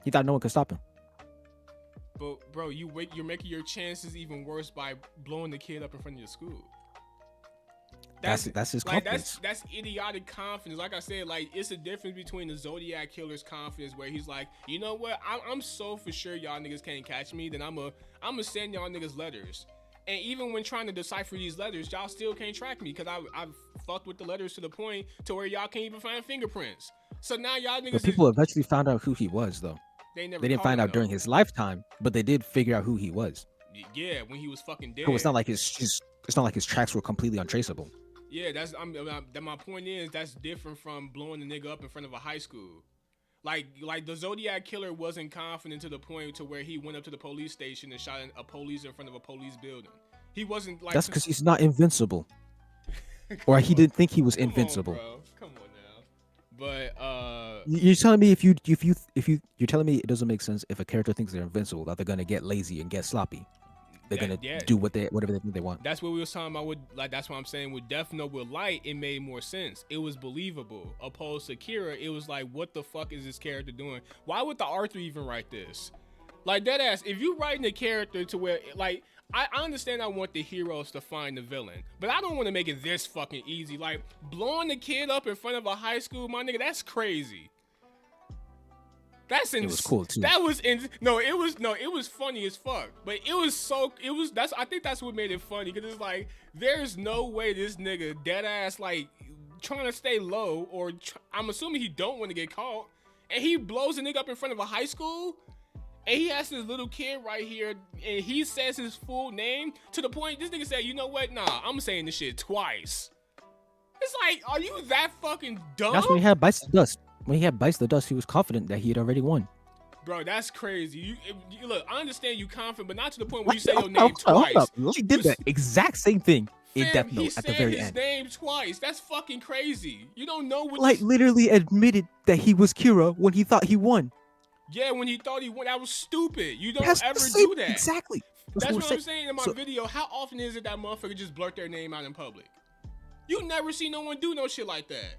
He thought no one could stop him. But bro, you're making your chances even worse by blowing the kid up in front of your school. That's his confidence. That's idiotic confidence. Like I said, like, it's a difference between the Zodiac killer's confidence where he's like, you know what, I'm so for sure y'all niggas can't catch me, then I'm gonna send y'all niggas letters. And even when trying to decipher these letters, y'all still can't track me because I've fucked with the letters to the point to where y'all can't even find fingerprints. So now y'all niggas. But people eventually found out who he was, though. They didn't find out during his lifetime, but they did figure out who he was. Yeah, when he was fucking dead. So it's not like his tracks were completely untraceable. Yeah, my point is that's different from blowing the nigga up in front of a high school. Like the Zodiac killer wasn't confident to the point to where he went up to the police station and shot a police in front of a police building. He wasn't like. That's because he's not invincible, or he didn't think he was invincible. Come on now. But you're telling me you're telling me it doesn't make sense if a character thinks they're invincible that they're gonna get lazy and get sloppy. They're gonna do whatever they want. That's what we was talking about. That's what I'm saying. With Death Note with Light, it made more sense. It was believable. Opposed to Kira, it was like, what the fuck is this character doing? Why would the author even write this? Like, deadass, if you writing a character to where, like, I understand I want the heroes to find the villain, but I don't want to make it this fucking easy. Like, blowing the kid up in front of a high school, my nigga, that's crazy. It was cool too. It was funny as fuck. But I think that's what made it funny, because it's like, there's no way this nigga dead ass like trying to stay low, or I'm assuming he don't want to get caught, and he blows a nigga up in front of a high school, and he has this little kid right here, and he says his full name to the point this nigga said, you know what? Nah, I'm saying this shit twice. It's like, are you that fucking dumb? That's when he had Bites the Dust. When he had Bites the Dust, he was confident that he had already won. Bro, that's crazy. You look, I understand you confident, but not to the point where you say your name twice. He did the exact same thing in Death Note at the very end. He said his name twice. That's fucking crazy. You don't know what. Like, literally admitted that he was Kira when he thought he won. Yeah, when he thought he won, that was stupid. You don't ever do that. Exactly. That's what I'm saying in my video. How often is it that motherfucker just blurt their name out in public? You never see no one do no shit like that.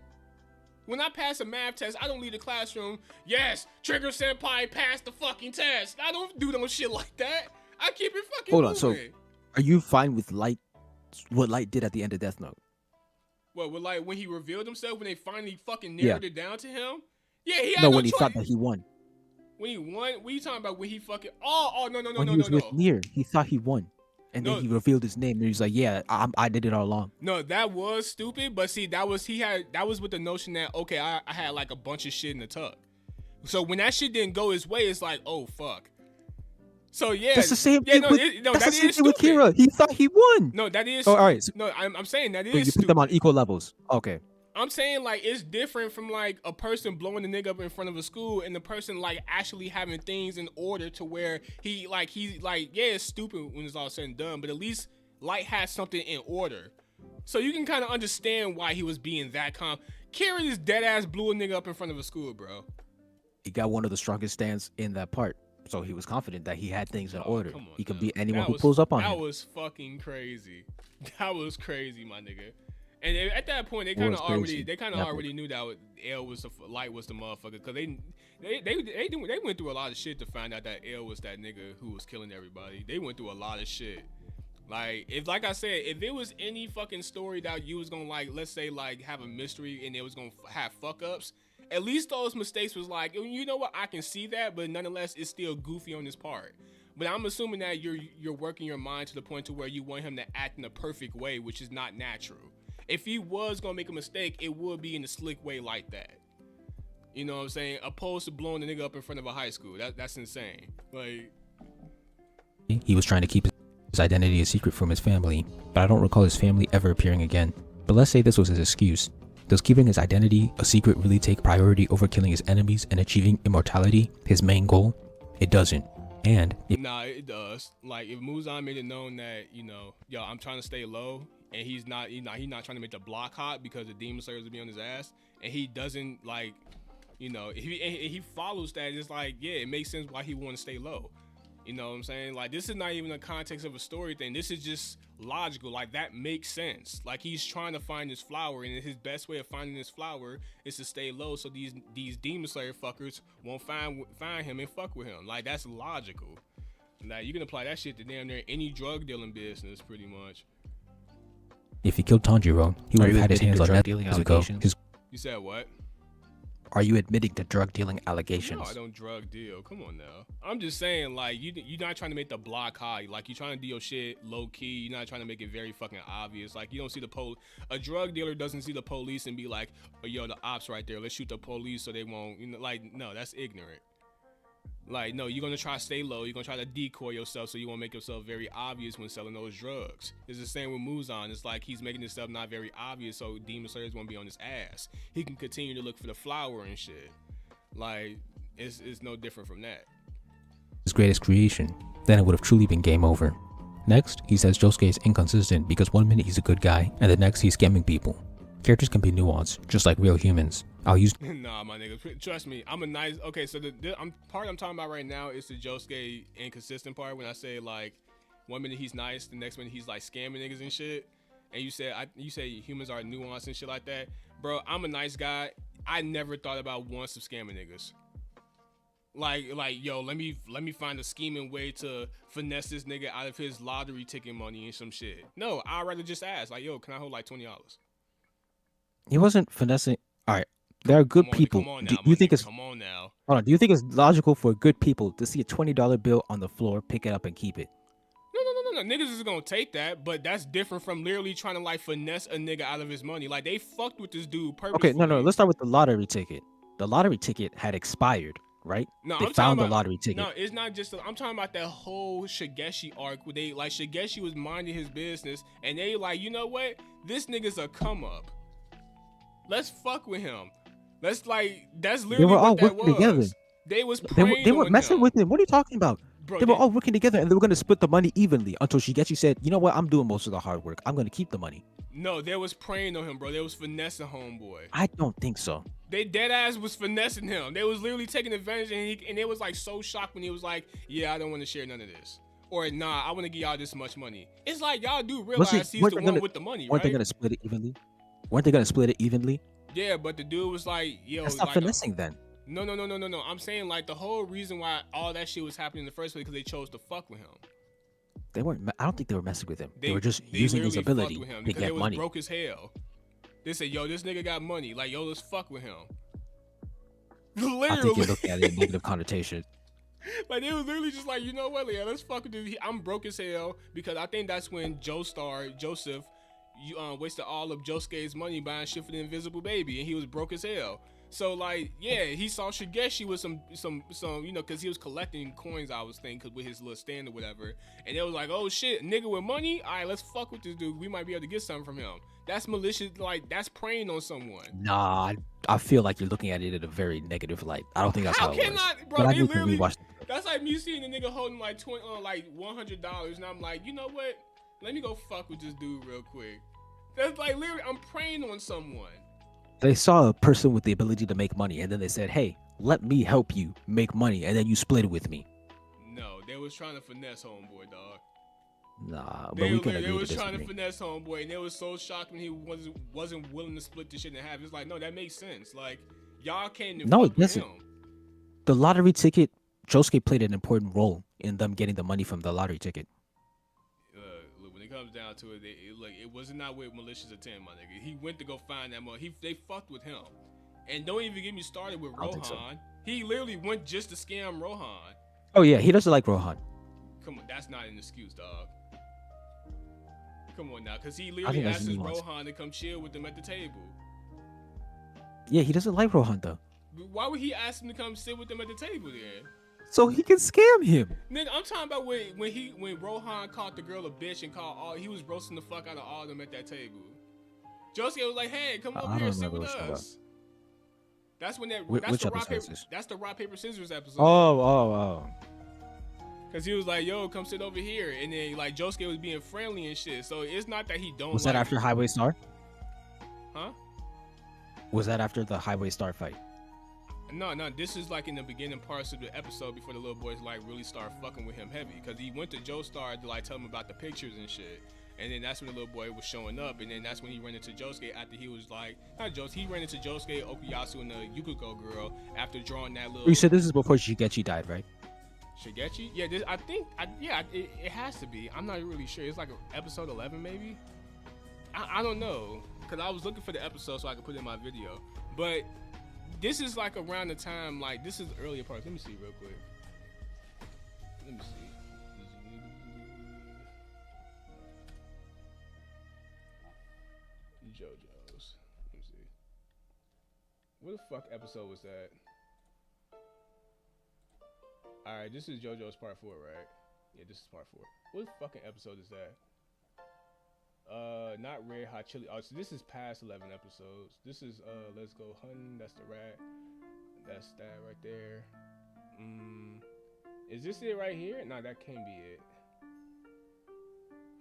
When I pass a math test, I don't leave the classroom. Yes, Trigger Senpai passed the fucking test. I don't do no shit like that. I keep it fucking moving. So are you fine with what Light did at the end of Death Note? What, with like when he revealed himself, when they finally fucking narrowed it down to him? Yeah, he had no when choice. He thought that he won. When he won? What are you talking about? When he fucking no. When he was with Nier, he thought he won. And then he revealed his name, and he's like, "Yeah, I did it all along." No, that was stupid. But see, that was with the notion that, okay, I had like a bunch of shit in the tuck. So when that shit didn't go his way, it's like, oh fuck. So yeah, that's the same thing. That's the same thing with Kira. He thought he won. No, that is. Oh, all right. No, I'm saying that is. You put them on equal levels. Okay. I'm saying, like, it's different from like a person blowing the nigga up in front of a school and the person like actually having things in order to where he's like, yeah, it's stupid when it's all said and done, but at least Light has something in order. So you can kind of understand why he was being that calm. Kira is dead ass blew a nigga up in front of a school, bro. He got one of the strongest stands in that part. So he was confident that he had things in Oh, order. come on He could now. beat anyone That who was pulls up on that him. was fucking crazy. That was crazy, my nigga. And at that point, they It kind was of crazy. already knew that L was Light was the motherfucker, because they went through a lot of shit to find out that L was that nigga who was killing everybody. They went through a lot of shit. Like I said, if it was any fucking story that you was gonna, like, let's say, like, have a mystery and it was gonna have fuck ups, at least those mistakes was like, you know what, I can see that, but nonetheless, it's still goofy on his part. But I'm assuming that you're working your mind to the point to where you want him to act in a perfect way, which is not natural. If he was gonna make a mistake, it would be in a slick way like that. You know what I'm saying? Opposed to blowing the nigga up in front of a high school. That's insane. Like, He was trying to keep his identity a secret from his family, but I don't recall his family ever appearing again. But let's say this was his excuse. Does keeping his identity a secret really take priority over killing his enemies and achieving immortality, his main goal? It doesn't. And nah, it does. Like, if Muzan made it known that, you know, yo, I'm trying to stay low, and he's not trying to make the block hot because the demon slayers will be on his ass, and he doesn't, like, you know, if he follows that, it's like, yeah, it makes sense why he want to stay low. You know what I'm saying? Like, this is not even the context of a story thing. This is just logical. Like, that makes sense. Like, he's trying to find this flower, and his best way of finding this flower is to stay low, so these demon slayer fuckers won't find him and fuck with him. Like, that's logical. Like, you can apply that shit to damn near any drug dealing business, pretty much. if he killed Tanjiro, he would have had his hands on that dealing years ago. allegations? You said what? Are you admitting to drug dealing No, allegations? I don't drug deal. Come on now. I'm just saying, like, you're not trying to make the block high. Like, you're trying to do your shit low key. You're not trying to make it very fucking obvious. Like, you don't see the a drug dealer doesn't see the police and be like, oh, yo, the ops right there. Let's shoot the police so they won't, you know, like, no, that's ignorant. Like, no, you're going to try to stay low. You're going to try to decoy yourself so you won't make yourself very obvious when selling those drugs. It's the same with Muzan. It's like he's making himself not very obvious so demon slayers won't be on his ass. He can continue to look for the flower and shit. Like, it's no different from that. His greatest creation, then it would have truly been game over. Next, he says Josuke is inconsistent because one minute he's a good guy, and the next he's scamming people. Characters can be nuanced, just like real humans. I'll use Nah, my nigga, trust me, I'm a nice. Okay, so the part I'm talking about right now is the Josuke inconsistent part. When I say, like, one minute he's nice, the next minute he's like scamming niggas and shit. And you say humans are nuanced and shit like that, bro. I'm a nice guy. I never thought about once of scamming niggas. Like, yo, let me find a scheming way to finesse this nigga out of his lottery ticket money and some shit. No, I'd rather just ask, like, yo, can I hold like $20? He wasn't finessing. All right, there are good people. Come on now, Do you think it's come on now? hold on? Do you think it's logical for good people to see a $20 bill on the floor, pick it up, and keep it? No. Niggas is gonna take that, but that's different from literally trying to, like, finesse a nigga out of his money. Like, they fucked with this dude purposely. Okay, no. Let's start with the lottery ticket. The lottery ticket had expired, right? No, They I'm found talking the lottery ticket. No, it's not just. I'm talking about that whole Shigeshi arc where they, like, Shigeshi was minding his business, and they like, you know what? This nigga's a come up. Let's fuck with him. That's literally were all what that working was. together. They was They preying were on messing him. with him. What are you talking about? Bro, They were all working together, and they were going to split the money evenly until Shigeshi said, "You know what? I'm doing most of the hard work. I'm going to keep the money." No, they was preying on him, bro. They was finessing homeboy. I don't think so. They dead ass was finessing him. They was literally taking advantage, and they was like so shocked when he was like, "Yeah, I don't want to share none of this," or "Nah, I want to give y'all this much money." It's like, y'all do realize he's the one with the money, Weren't they right? going to split it evenly? Weren't they going to split it evenly? Yeah, but the dude was like, "Yo, That's not like, finessing then. No. I'm saying, like, the whole reason why all that shit was happening in the first place because they chose to fuck with him. They weren't. I don't think they were messing with him. They were just using his literally ability fucked with him to because get they was money. broke as hell. They said, "Yo, this nigga got money. Like, yo, let's fuck with him." I think Literally, you're looking at it in negative connotation. like, they was literally just like, you know what, yeah, let's fuck with this. I'm broke as hell because I think that's when Joseph, wasted all of Josuke's money buying shit for the Invisible Baby, and he was broke as hell. So, like, yeah, he saw Shigeshi with some, you know, because he was collecting coins, I was thinking, with his little stand or whatever. And it was like, oh shit, nigga with money? All right, let's fuck with this dude. We might be able to get something from him. That's malicious, like, that's preying on someone. Nah, I feel like you're looking at it in a very negative light. I don't think that's how it can was. I, bro? But I They need to literally, rewatch that's like me seeing a nigga holding like $100, and I'm like, you know what? Let me go fuck with this dude real quick. That's like literally, I'm preying on someone. They saw a person with the ability to make money, and then they said, "Hey, let me help you make money," and then you split it with me. They was trying to finesse homeboy, dog. Nah, but They, we can they agree to was trying to disagree. finesse homeboy, and they was so shocked when he wasn't willing to split the shit in half. It's like, no, that makes sense. Like, y'all came to No, fuck it with doesn't. him. The lottery ticket, Josuke played an important role in them getting the money from the lottery ticket. Look, when it comes down to it, it wasn't not with malicious intent, my nigga. He went to go find that money. They fucked with him, and don't even get me started with I don't think so. Rohan. He literally went just to scam Rohan. Oh yeah, he doesn't like Rohan. Come on, that's not an excuse, dog. Come on now, because he think literally that's asked nuance. Rohan to come chill with them at the table. Yeah, he doesn't like Rohan though, But why would he ask him to come sit with them at the table then? so he can scam him. Nigga, I'm talking about when Rohan called the girl a bitch and he was roasting the fuck out of all of them at that table. Josuke was like, "Hey, come I over don't here and sit remember with what you're us." That's when Which that's the episode is this? that's the rock paper scissors episode. Oh. Cause he was like, "Yo, come sit over here," and then like Josuke was being friendly and shit. So it's not that he don't. Was like that after Highway Star? Huh? Was that after the Highway Star fight? No. This is like in the beginning parts of the episode before the little boys like really start fucking with him heavy. Cause he went to Joestar to like tell him about the pictures and shit. And then that's when the little boy was showing up. And then that's when he ran into Josuke after he was like, not Josuke, he ran into Josuke, Okuyasu, and the Yukiko girl after drawing that little. You said this is before Shigechi died, right? Shigechi? Yeah, it has to be. I'm not really sure. It's like episode 11 maybe. I don't know. Cause I was looking for the episode so I could put it in my video. But this is like around the time, like this is the earlier part. Let me see real quick. Let me see. JoJo's. Let me see. What the fuck episode was that? Alright, this is JoJo's part 4, right? Yeah, this is part 4. What fucking episode is that? Not Red Hot Chili. Oh, so this is past 11 episodes. This is Let's Go Hunting. That's the rat. That's that right there. Is this it right here? No, that can't be it.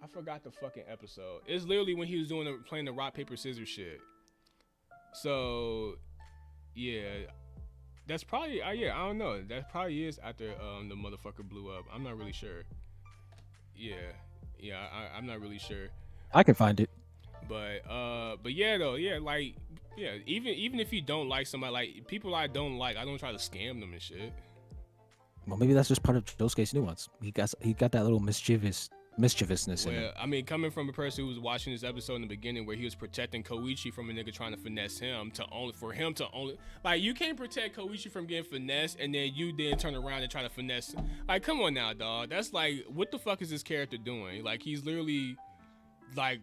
I forgot the fucking episode. It's literally when he was playing the rock paper scissors shit. So, yeah, that's probably yeah. I don't know. That probably is after the motherfucker blew up. I'm not really sure. Yeah. I'm not really sure. I can find it. But yeah though, yeah, like yeah. Even if you don't like somebody, like people I don't like, I don't try to scam them and shit. Well, maybe that's just part of Josuke's nuance. He got that little mischievousness in him. Well, I mean, coming from a person who was watching this episode in the beginning where he was protecting Koichi from a nigga trying to finesse him for him to only like you can't protect Koichi from getting finessed and then you then turn around and try to finesse. Like, come on now, dog. That's like, what the fuck is this character doing? Like, he's literally like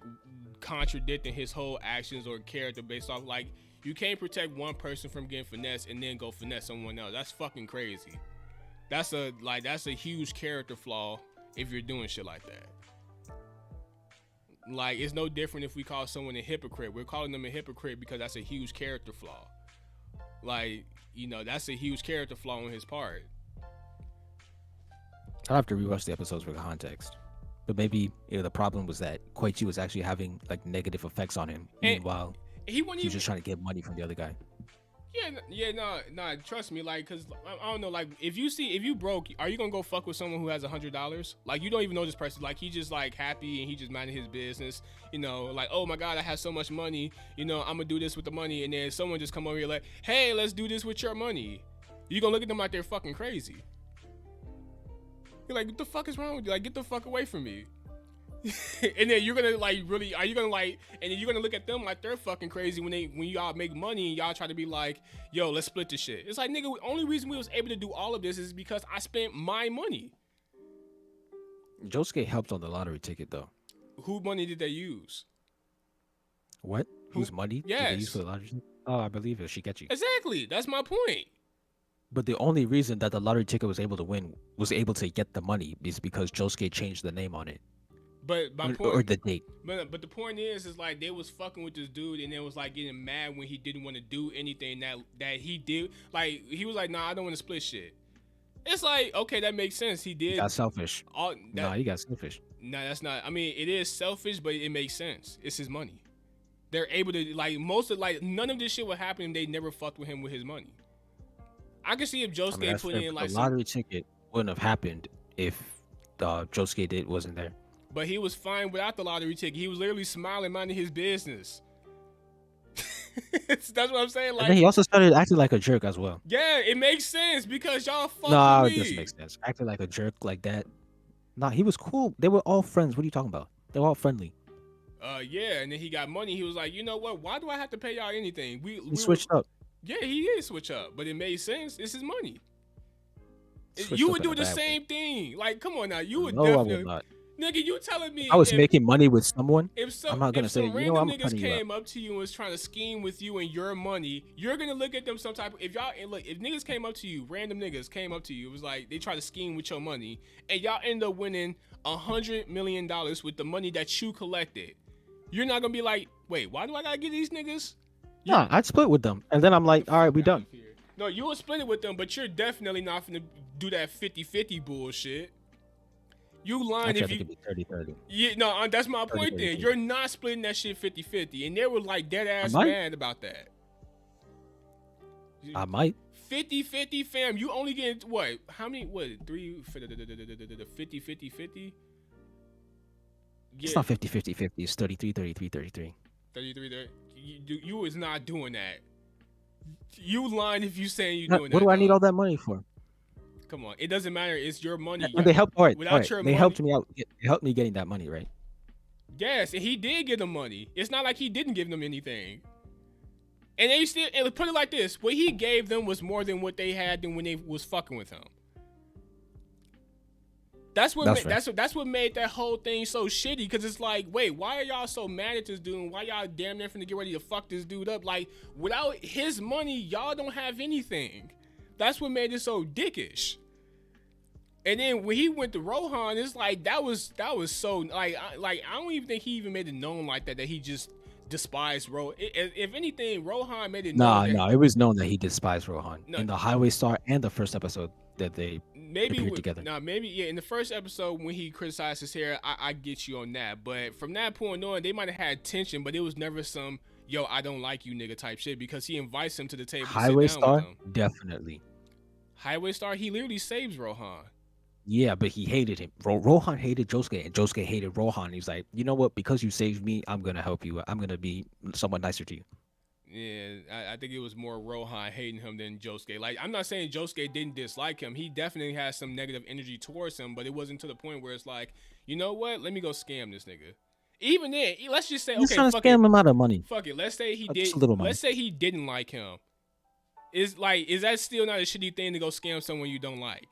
contradicting his whole actions or character based off like you can't protect one person from getting finessed and then go finesse someone else. That's fucking crazy. That's a huge character flaw if you're doing shit like that. Like, it's no different if we call someone a hypocrite. We're calling them a hypocrite because that's a huge character flaw. Like, you know, that's a huge character flaw on his part. I'll have to rewatch the episodes for context. But maybe the problem was that Koichi was actually having like negative effects on him. Meanwhile, he wasn't was just trying to get money from the other guy. No, trust me, like, cause I don't know, like, if you broke, are you gonna go fuck with someone who has $100? Like, you don't even know this person, like, he just like happy and he just minding his business, you know, like, oh my god, I have so much money, you know, I'm gonna do this with the money, and then someone just come over here like, hey, let's do this with your money. You gonna look at them like they're fucking crazy. You're like, what the fuck is wrong with you? Like, get the fuck away from me. And then you're gonna like really, are you gonna like, and then you're gonna look at them like they're fucking crazy when y'all make money and y'all try to be like, yo, let's split this shit. It's like, nigga, the only reason we was able to do all of this is because I spent my money. Josuke helped on the lottery ticket though. Who money did they use? What? Whose money did they use for the lottery ticket? Oh, I believe it was Shigechi. Exactly. That's my point. But the only reason that the lottery ticket was able to get the money is because Josuke changed the name on it. But my point, or the date. But the point is like they was fucking with this dude and then was like getting mad when he didn't want to do anything that he did. Like, he was like, nah, I don't want to split shit. It's like, okay, that makes sense. He did. He got selfish. He got selfish. Nah, that's not. I mean, it is selfish, but it makes sense. It's his money. They're able to like none of this shit would happen if they never fucked with him with his money. I can see if Josuke put in like the lottery ticket wouldn't have happened if Josuke wasn't there. But he was fine without the lottery ticket. He was literally smiling, minding his business. That's what I'm saying. Like, And then he also started acting like a jerk as well. yeah, it makes sense because y'all fuck No, with it me. doesn't make sense. Acting like a jerk like that. Nah, he was cool. They were all friends. What are you talking about? They were all friendly. Yeah, and then he got money. He was like, you know what? Why do I have to pay y'all anything? He switched up. Yeah, he did switch up, but it made sense. It's his money. Switched You up would in do a the bad way. same thing. Like, come on now. You would No, I definitely. would not. Nigga, you telling me I was if, making money with someone. I'm not gonna if say, some you know, random I'm niggas cutting you out. came up to you and was trying to scheme with you and your money, you're gonna look at them some type of, if y'all, and look, if niggas came up to you, random niggas came up to you, it was like they try to scheme with your money, and y'all end up winning $100 million with the money that you collected. You're not gonna be like, wait, why do I gotta get these niggas? No, I'd split with them, and then I'm like, all right, we done. No, you will split it with them, but you're definitely not gonna do that 50-50 bullshit. You lying Actually, I if think you. it'd be 30-30. Yeah, no, that's my 30, point. Then 30. you're not splitting that shit 50-50, and they were like dead ass might. mad about that. I might. 50-50, fam. You only get what? How many? What? 3 50-50-50. It's not 50-50-50. It's 33-33-33. 33 there. You is not doing that. You lying if you saying you What doing that. do I need dog. all that money for? Come on, it doesn't matter. It's your money. And they helped. All right, Without your they money- helped me out. They helped me getting that money, right? Yes, and he did give them money. It's not like he didn't give them anything. And they still, and put it like this: what he gave them was more than what they had than when they was fucking with him. That's what that's what made that whole thing so shitty. Because it's like, wait, why are y'all so mad at this dude? And why y'all damn near finna get ready to fuck this dude up? Like, without his money, y'all don't have anything. That's what made it so dickish. And then when he went to Rohan, it's like that was so like I don't even think he even made it known like that he just despised Rohan. If anything, Rohan made it known. No, it was known that he despised Rohan No. in the Highway Star and the first episode that they appeared together. Maybe in the first episode when he criticized his hair, I get you on that. But from that point on, they might have had tension, but it was never some yo I don't like you nigga type shit because he invites him to the table. Highway to sit down Star, with him. definitely. Highway Star, he literally saves Rohan. Yeah, but he hated him. Rohan hated Josuke, and Josuke hated Rohan. He's like, you know what? Because you saved me, I'm gonna help you. I'm gonna be somewhat nicer to you. Yeah, I think it was more Rohan hating him than Josuke. Like, I'm not saying Josuke didn't dislike him. He definitely has some negative energy towards him, but it wasn't to the point where it's like, you know what? Let me go scam this nigga. Even then, let's just say, He's okay, trying to fuck scam it. him out of money. Fuck it. Let's say he Just did. a little money. Let's say he didn't like him. Is that still not a shitty thing to go scam someone you don't like?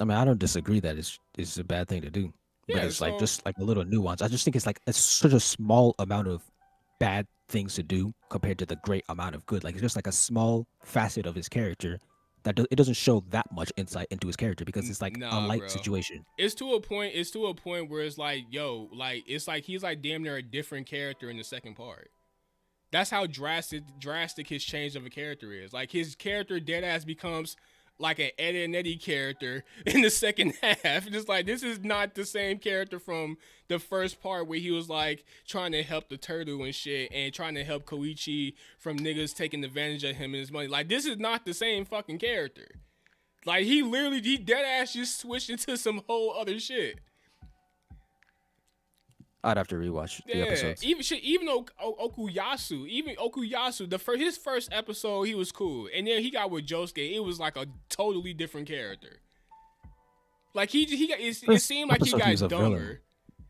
I mean, I don't disagree that it's a bad thing to do, but Yeah, it's like so- just like a little nuance. I just think it's such a small amount of bad things to do compared to the great amount of good. Like it's just like a small facet of his character that it doesn't show that much insight into his character because it's like Nah, a light bro. situation. It's to a point where it's like, yo, like it's like he's like damn near a different character in the second part. That's how drastic his change of a character is. Like his character dead ass becomes like an Ed and Eddie character in the second half. Just like this is not the same character from the first part where he was like trying to help the turtle and shit and trying to help Koichi from niggas taking advantage of him and his money. Like this is not the same fucking character. Like he dead ass just switched into some whole other shit. I'd have to rewatch the episodes. Even Okuyasu, his first episode he was cool, and then he got with Josuke. It was like a totally different character. Like it seemed like he episode, he got was a dumber. villain.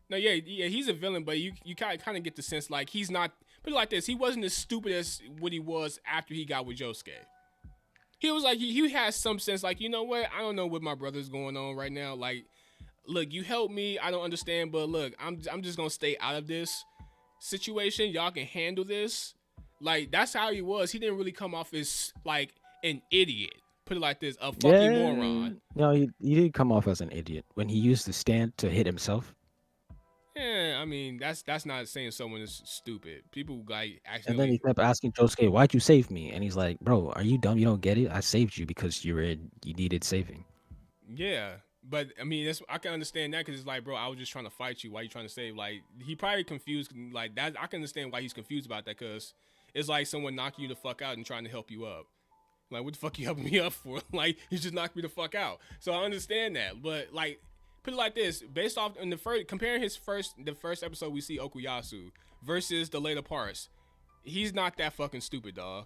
No, yeah, he's a villain, but you kind of get the sense like he's not. Put it like this: he wasn't as stupid as what he was after he got with Josuke. He was like he has some sense like, you know what? I don't know what my brother's going on right now. Like, look, you helped me. I don't understand, but look, I'm just gonna stay out of this situation. Y'all can handle this. Like that's how he was. He didn't really come off as like an idiot. Put it like this: a fucking moron. No, he did come off as an idiot when he used the stand to hit himself. Yeah, I mean that's not saying someone is stupid. People like actually. And then he kept asking Josuke, "Why'd you save me?" And he's like, "Bro, are you dumb? You don't get it? I saved you because you needed saving." Yeah, but I mean I can understand that because it's like, bro, I was just trying to fight you. Why you trying to save? Like he probably confused like that. I can understand why he's confused about that because it's like someone knocking you the fuck out and trying to help you up. Like, what the fuck you helping me up for? Like, you just knocked me the fuck out. So I understand that, but like, put it like this: based off in the first, comparing the first episode we see Okuyasu versus the later parts, he's not that fucking stupid, dog.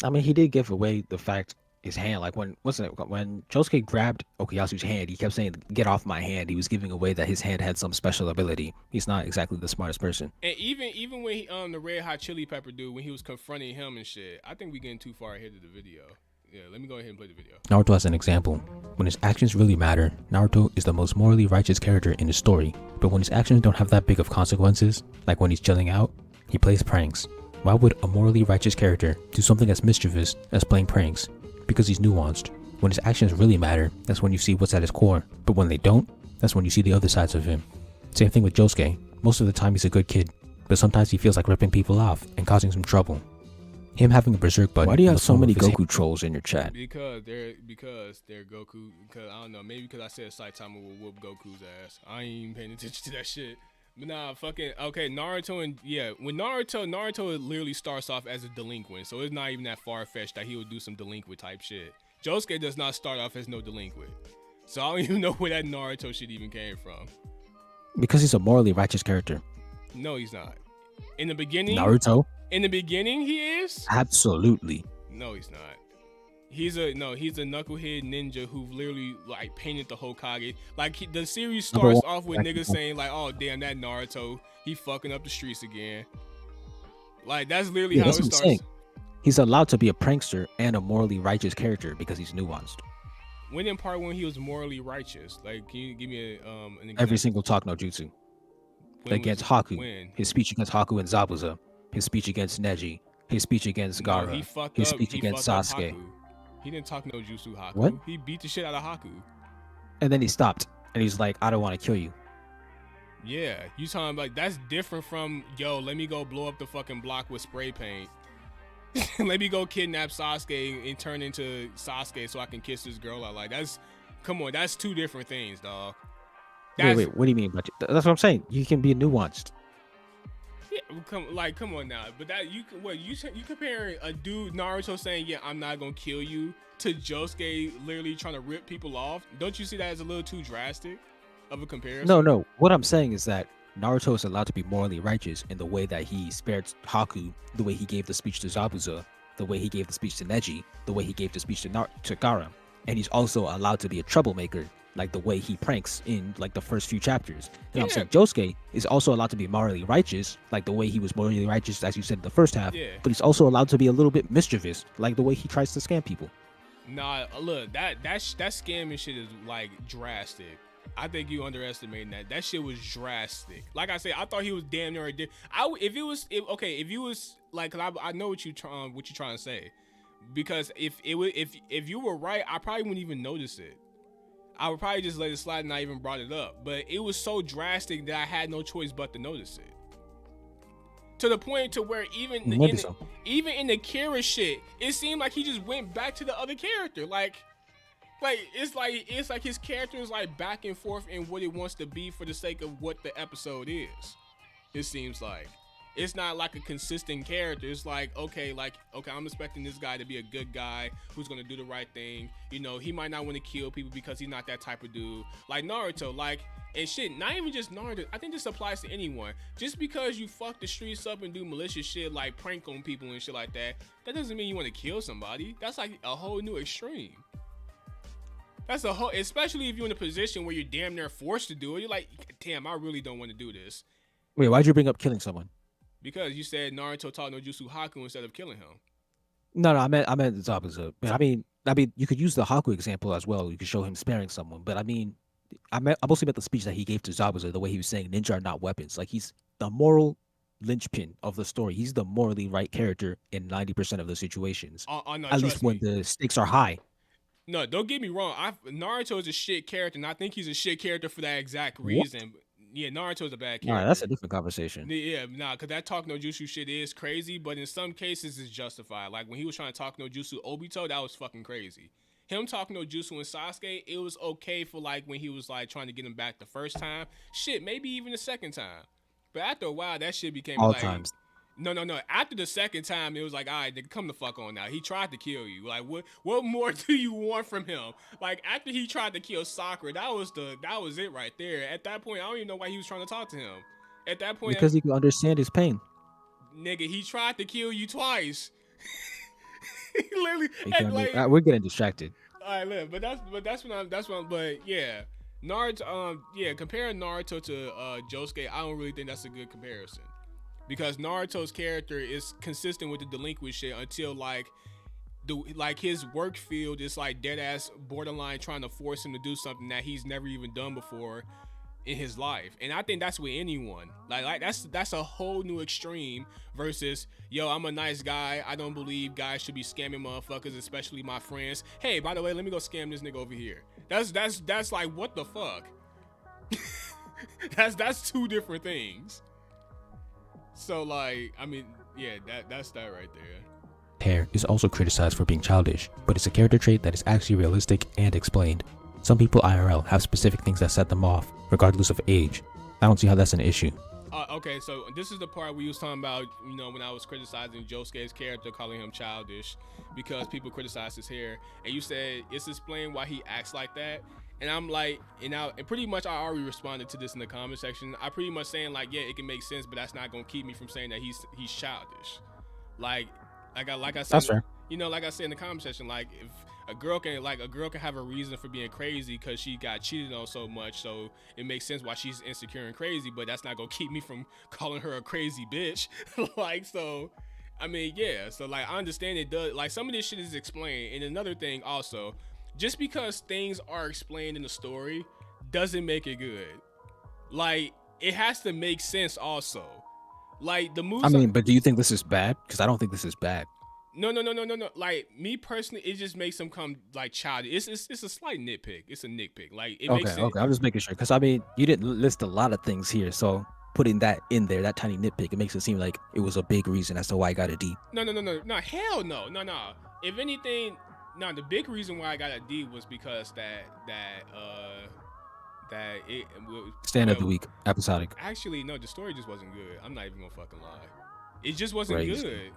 I mean, he did give away the fact his hand, like when Josuke grabbed Okuyasu's hand, he kept saying, "Get off my hand." He was giving away that his hand had some special ability. He's not exactly the smartest person. And even when he, the Red Hot Chili Pepper dude, when he was confronting him and shit, I think we getting too far ahead of the video. Yeah, let me go ahead and play the video. Naruto as an example. When his actions really matter, Naruto is the most morally righteous character in the story. But when his actions don't have that big of consequences, like when he's chilling out, he plays pranks. Why would a morally righteous character do something as mischievous as playing pranks? Because he's nuanced. When his actions really matter, that's when you see what's at his core. But when they don't, that's when you see the other sides of him. Same thing with Josuke. Most of the time he's a good kid, but sometimes he feels like ripping people off and causing some trouble. Him having a berserk button. Why do you have so many Goku trolls in your chat? Because they're Goku. Because I don't know, maybe because I said Saitama will whoop Goku's ass. I ain't even paying attention to that shit. But nah, fucking okay. Naruto and when Naruto literally starts off as a delinquent, so it's not even that far fetched that he would do some delinquent type shit. Josuke does not start off as no delinquent, so I don't even know where that Naruto shit even came from. Because he's a morally righteous character. No, he's not. In the beginning, Naruto. In the beginning, he is. Absolutely. No, he's not. He's a knucklehead ninja who literally like painted the Hokage. Like the series starts off with niggas saying like, "Oh damn, that Naruto, he fucking up the streets again." Like that's literally how it starts. Saying. He's allowed to be a prankster and a morally righteous character because he's nuanced. When in part when he was morally righteous, like can you give me an example? Every single talk no jutsu. Against Haku. His speech against Haku and Zabuza. His speech against Neji. His speech against Gaara. His speech against Sasuke. He didn't talk no jutsu Haku. What? He beat the shit out of Haku. And then he stopped. And he's like, I don't want to kill you. Yeah. You talking like that's different from, yo, let me go blow up the fucking block with spray paint. Let me go kidnap Sasuke and turn into Sasuke so I can kiss this girl out. Like come on, that's two different things, dog. Wait, what do you mean? That's what I'm saying. You can be nuanced. Yeah, come on now. But that you comparing a dude Naruto saying, "Yeah, I'm not gonna kill you," to Josuke literally trying to rip people off. Don't you see that as a little too drastic of a comparison? No. What I'm saying is that Naruto is allowed to be morally righteous in the way that he spared Haku, the way he gave the speech to Zabuza, the way he gave the speech to Neji, the way he gave the speech to Gaara, and he's also allowed to be a troublemaker. Like the way he pranks in like the first few chapters. And I'm saying Josuke is also allowed to be morally righteous, like the way he was morally righteous, as you said in the first half. Yeah. But he's also allowed to be a little bit mischievous, like the way he tries to scam people. Nah, look, that scamming shit is like drastic. I think you underestimating that. That shit was drastic. Like I said, I thought he was damn near. If you was like, cause I know what you trying to say, because if you were right, I probably wouldn't even notice it. I would probably just let it slide and not even brought it up. But it was so drastic that I had no choice but to notice it. To the point to where even in the Kira shit, it seemed like he just went back to the other character. Like it's like his character is like back and forth in what it wants to be for the sake of what the episode is. It seems like. It's not like a consistent character. It's like, okay, I'm expecting this guy to be a good guy who's gonna do the right thing. You know, he might not want to kill people because he's not that type of dude. Like Naruto, and shit, not even just Naruto. I think this applies to anyone. Just because you fuck the streets up and do malicious shit like prank on people and shit like that, that doesn't mean you want to kill somebody. That's like a whole new extreme. That's especially if you're in a position where you're damn near forced to do it. You're like, damn, I really don't want to do this. Wait, why'd you bring up killing someone? Because you said Naruto taught no jutsu Haku instead of killing him. No, I meant Zabuza. But I mean, you could use the Haku example as well. You could show him sparing someone. But I mostly meant the speech that he gave to Zabuza, the way he was saying ninja are not weapons. Like he's the moral linchpin of the story. He's the morally right character in 90% of the situations. At least when the stakes are high. No, don't get me wrong. Naruto is a shit character, and I think he's a shit character for that exact reason. What? Yeah, Naruto's a bad character. Nah, that's a different conversation. Yeah, because that talk no jutsu shit is crazy, but in some cases it's justified. Like when he was trying to talk no jutsu Obito, that was fucking crazy. Him talking no jutsu and Sasuke, it was okay for like when he was like trying to get him back the first time. Shit, maybe even the second time. But after a while, that shit became all times. No. After the second time, it was like, all right, nigga, come the fuck on now. He tried to kill you. Like, what more do you want from him? Like, after he tried to kill Sakura, that was it right there. At that point, I don't even know why he was trying to talk to him. At that point, Because he could understand his pain. nigga, he tried to kill you twice. He literally, We're getting distracted. all right, look, but yeah, Naruto, comparing Naruto to Josuke, I don't really think that's a good comparison, because Naruto's character is consistent with the delinquent shit until like his work field is like dead ass borderline trying to force him to do something that he's never even done before in his life. And I think that's with anyone. Like that's a whole new extreme versus, yo, I'm a nice guy. I don't believe guys should be scamming motherfuckers, especially my friends. Hey, by the way, let me go scam this nigga over here. That's like, what the fuck? that's two different things. So like, I mean, yeah, that's that right there. Hair is also criticized for being childish, but it's a character trait that is actually realistic and explained. Some people IRL have specific things that set them off, regardless of age. I don't see how that's an issue. Okay, so this is the part we was talking about, you know, when I was criticizing Josuke's character, calling him childish, because people criticize his hair, and you said it's explained why he acts like that. And I'm like, and pretty much I already responded to this in the comment section. I pretty much saying like, yeah, it can make sense, but that's not gonna keep me from saying that he's childish. Like I said, That's fair. You know, like I said in the comment section, like if a girl can have a reason for being crazy because she got cheated on so much, so it makes sense why she's insecure and crazy, but that's not gonna keep me from calling her a crazy bitch. Like, so I mean, yeah, so like I understand it does, like some of this shit is explained. And another thing also, just because things are explained in the story doesn't make it good. Like, it has to make sense also. Like the moves, I mean, but do you think this is bad? Because I don't think this is bad. No. Like me personally, it just makes them come like childish. It's a slight nitpick. It's a nitpick. Like it makes sense. Okay. I'm just making sure, because I mean, you didn't list a lot of things here, so putting that in there, that tiny nitpick, it makes it seem like it was a big reason as to why I got a D. No. Hell no. If anything, no. The big reason why I got a D was because that it Stand of the week, episodic. Actually, no. The story just wasn't good. I'm not even gonna fucking lie. It just wasn't Crazy. good.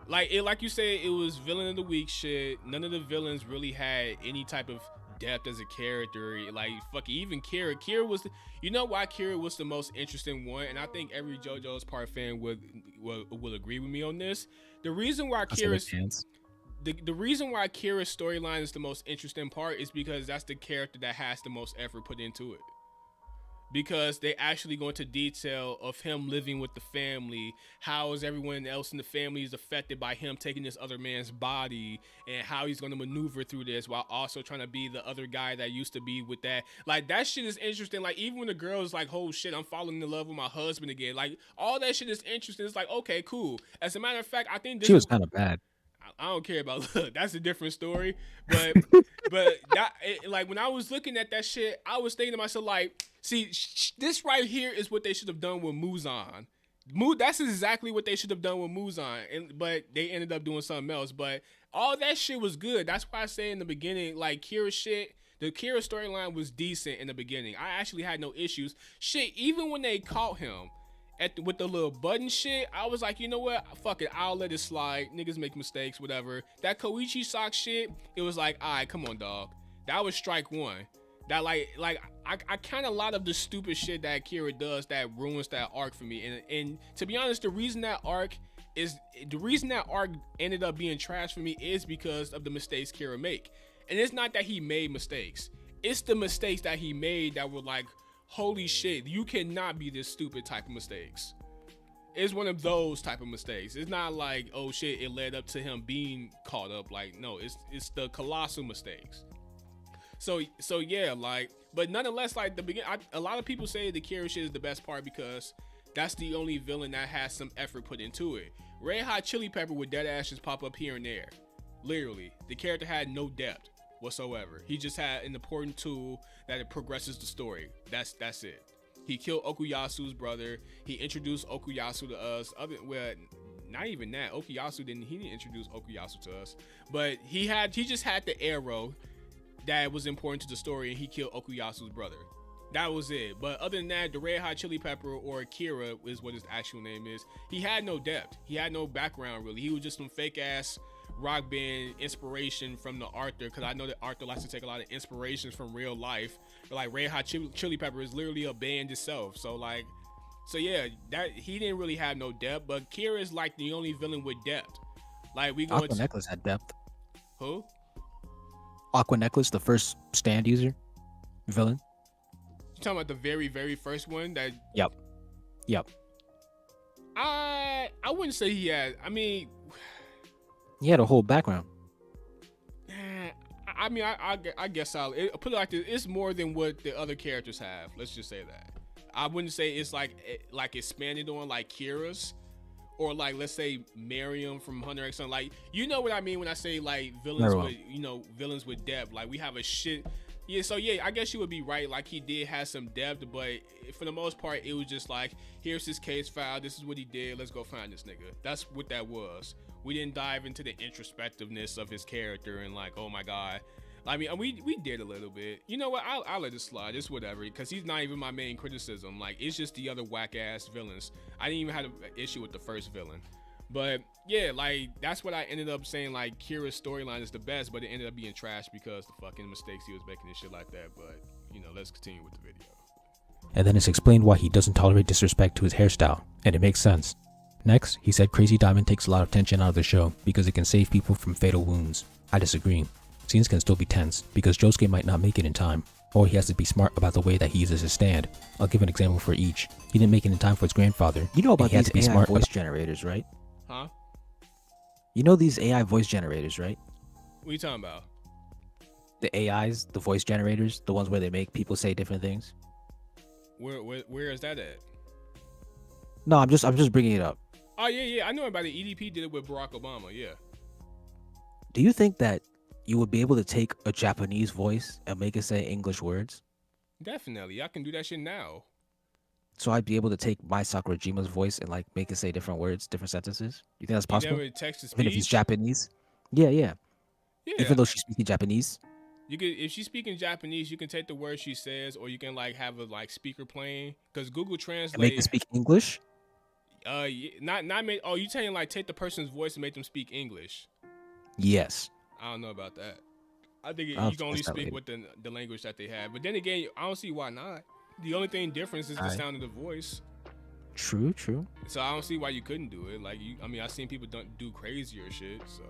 Like you said, it was villain of the week shit. None of the villains really had any type of depth as a character. Like fucking even Kira. Kira was, you know why Kira was the most interesting one, and I think every JoJo's part fan will agree with me on this. The reason why Kira's the reason why Kira's storyline is the most interesting part is because that's the character that has the most effort put into it. Because they actually go into detail of him living with the family, how is everyone else in the family is affected by him taking this other man's body, and how he's going to maneuver through this while also trying to be the other guy that used to be with that. Like, that shit is interesting. Like, even when the girl is like, oh shit, I'm falling in love with my husband again. Like, all that shit is interesting. It's like, okay, cool. As a matter of fact, I think this She was kind of bad. I don't care about look. That's a different story. But like when I was looking at that shit, I was thinking to myself like, see, this right here is what they should have done with Muzan. That's exactly what they should have done with Muzan, but they ended up doing something else. But all that shit was good. That's why I say in the beginning, like Kira shit, the Kira storyline was decent in the beginning. I actually had no issues. Shit, even when they caught him with the little button shit, I was like, you know what? Fuck it, I'll let it slide. Niggas make mistakes, whatever. That Koichi sock shit, it was like, all right, come on, dog. That was strike one. That like I kind of a lot of the stupid shit that Kira does that ruins that arc for me. And to be honest, the reason that arc ended up being trash for me is because of the mistakes Kira make. And it's not that he made mistakes. It's the mistakes that he made that were like, holy shit, you cannot be this stupid type of mistakes. It's one of those type of mistakes. It's not like, oh shit, it led up to him being caught up. Like, no, it's the colossal mistakes. So yeah, like, but nonetheless, like a lot of people say the Kira shit is the best part because that's the only villain that has some effort put into it. Red Hot Chili Pepper with dead ashes pop up here and there. Literally, the character had no depth whatsoever. He just had an important tool that it progresses the story. That's it. He killed Okuyasu's brother. He introduced Okuyasu to us. Not even that. Okuyasu didn't introduce Okuyasu to us. But he just had the arrow that was important to the story, and he killed Okuyasu's brother. That was it. But other than that, the Red Hot Chili Pepper, or Kira is what his actual name is, he had no depth. He had no background really. He was just some fake ass rock band inspiration from the Arthur, because I know that Arthur likes to take a lot of inspirations from real life. But like Red Hot Chili Pepper is literally a band itself. So yeah, that he didn't really have no depth. But Kira is like the only villain with depth. Like we go Aqua Necklace had depth. Who? Aqua Necklace, the first stand user villain. You talking about the very, very first one? That. Yep. I wouldn't say he had. I mean, he had a whole background. I mean, I guess I'll put it like this. It's more than what the other characters have. Let's just say that. I wouldn't say it's like expanded on like Kira's, or like let's say Miriam from Hunter x Hunter. Like, you know what I mean when I say like villains with villains with depth. Like we have a shit. Yeah, so yeah, I guess you would be right. Like he did have some depth, but for the most part, it was just like, here's his case file. This is what he did. Let's go find this nigga. That's what that was. We didn't dive into the introspectiveness of his character and like, oh my god. I mean, we did a little bit. You know what? I'll let it slide. It's whatever, because he's not even my main criticism. Like, it's just the other whack ass villains. I didn't even have an issue with the first villain. But yeah, like that's what I ended up saying. Like Kira's storyline is the best, but it ended up being trash because the fucking mistakes he was making and shit like that. But you know, let's continue with the video. And then it's explained why he doesn't tolerate disrespect to his hairstyle, and it makes sense. Next, he said Crazy Diamond takes a lot of tension out of the show because it can save people from fatal wounds. I disagree. Scenes can still be tense because Josuke might not make it in time, or he has to be smart about the way that he uses his stand. I'll give an example for each. He didn't make it in time for his grandfather. You know about these AI voice generators, right? Huh? You know these AI voice generators, right? What are you talking about? The AIs, the voice generators, the ones where they make people say different things. Where is that at? No, I'm just bringing it up. Oh yeah, I know about it. EDP did it with Barack Obama. Yeah. Do you think that you would be able to take a Japanese voice and make it say English words? Definitely, I can do that shit now. So I'd be able to take my Sakurajima's voice and like make it say different words, different sentences. You think that's possible? Never text to speech? Even if it's Japanese? Yeah. Yeah. Even though she's speaking Japanese? You could, if she's speaking Japanese, you can take the words she says, or you can like have a like speaker playing, because Google Translate. And make it speak English? Not make. Oh, you saying like take the person's voice and make them speak English? Yes. I don't know about that. I think you can only speak with the language that they have. But then again, I don't see why not. The only thing difference is the sound of the voice. True. So I don't see why you couldn't do it. Like I mean, I've seen people do crazier shit. So.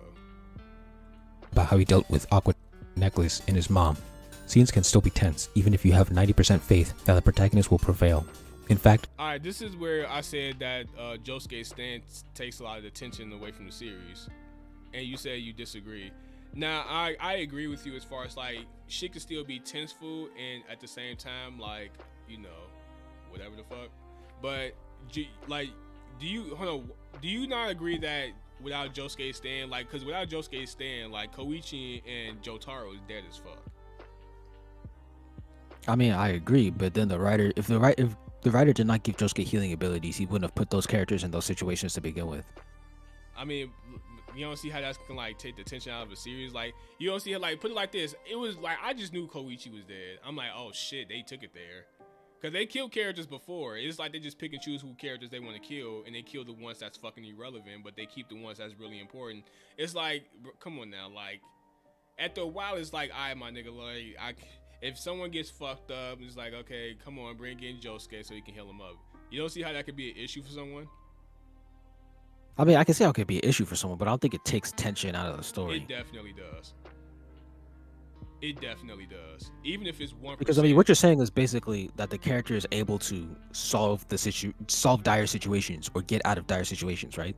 About how he dealt with Aqua Necklace and his mom. Scenes can still be tense, even if you have 90% faith that the protagonist will prevail. In fact, alright, this is where I said that Josuke's stance takes a lot of the tension away from the series, and you said you disagree. Now I agree with you as far as like shit can still be tenseful and at the same time like, you know, whatever the fuck. But like, do you not agree that without Josuke's stand, like, because without Josuke's stand, like Koichi and Jotaro is dead as fuck. I mean, I agree, but then if the writer did not give Josuke healing abilities, he wouldn't have put those characters in those situations to begin with. I mean, you don't see how that can like take the tension out of a series. Like, you don't see it, like, put it like this. It was like, I just knew Koichi was dead. I'm like, oh shit, they took it there. Because they killed characters before. It's like they just pick and choose who characters they want to kill, and they kill the ones that's fucking irrelevant, but they keep the ones that's really important. It's like, come on now, like, after a while, it's like, all right, my nigga, like, if someone gets fucked up, it's like, okay, come on, bring in Josuke so he can heal him up. You don't see how that could be an issue for someone? I mean, I can see how it could be an issue for someone, but I don't think it takes tension out of the story. It definitely does. It definitely does. Even if it's 1%. Because I mean, what you're saying is basically that the character is able to solve dire situations or get out of dire situations, right?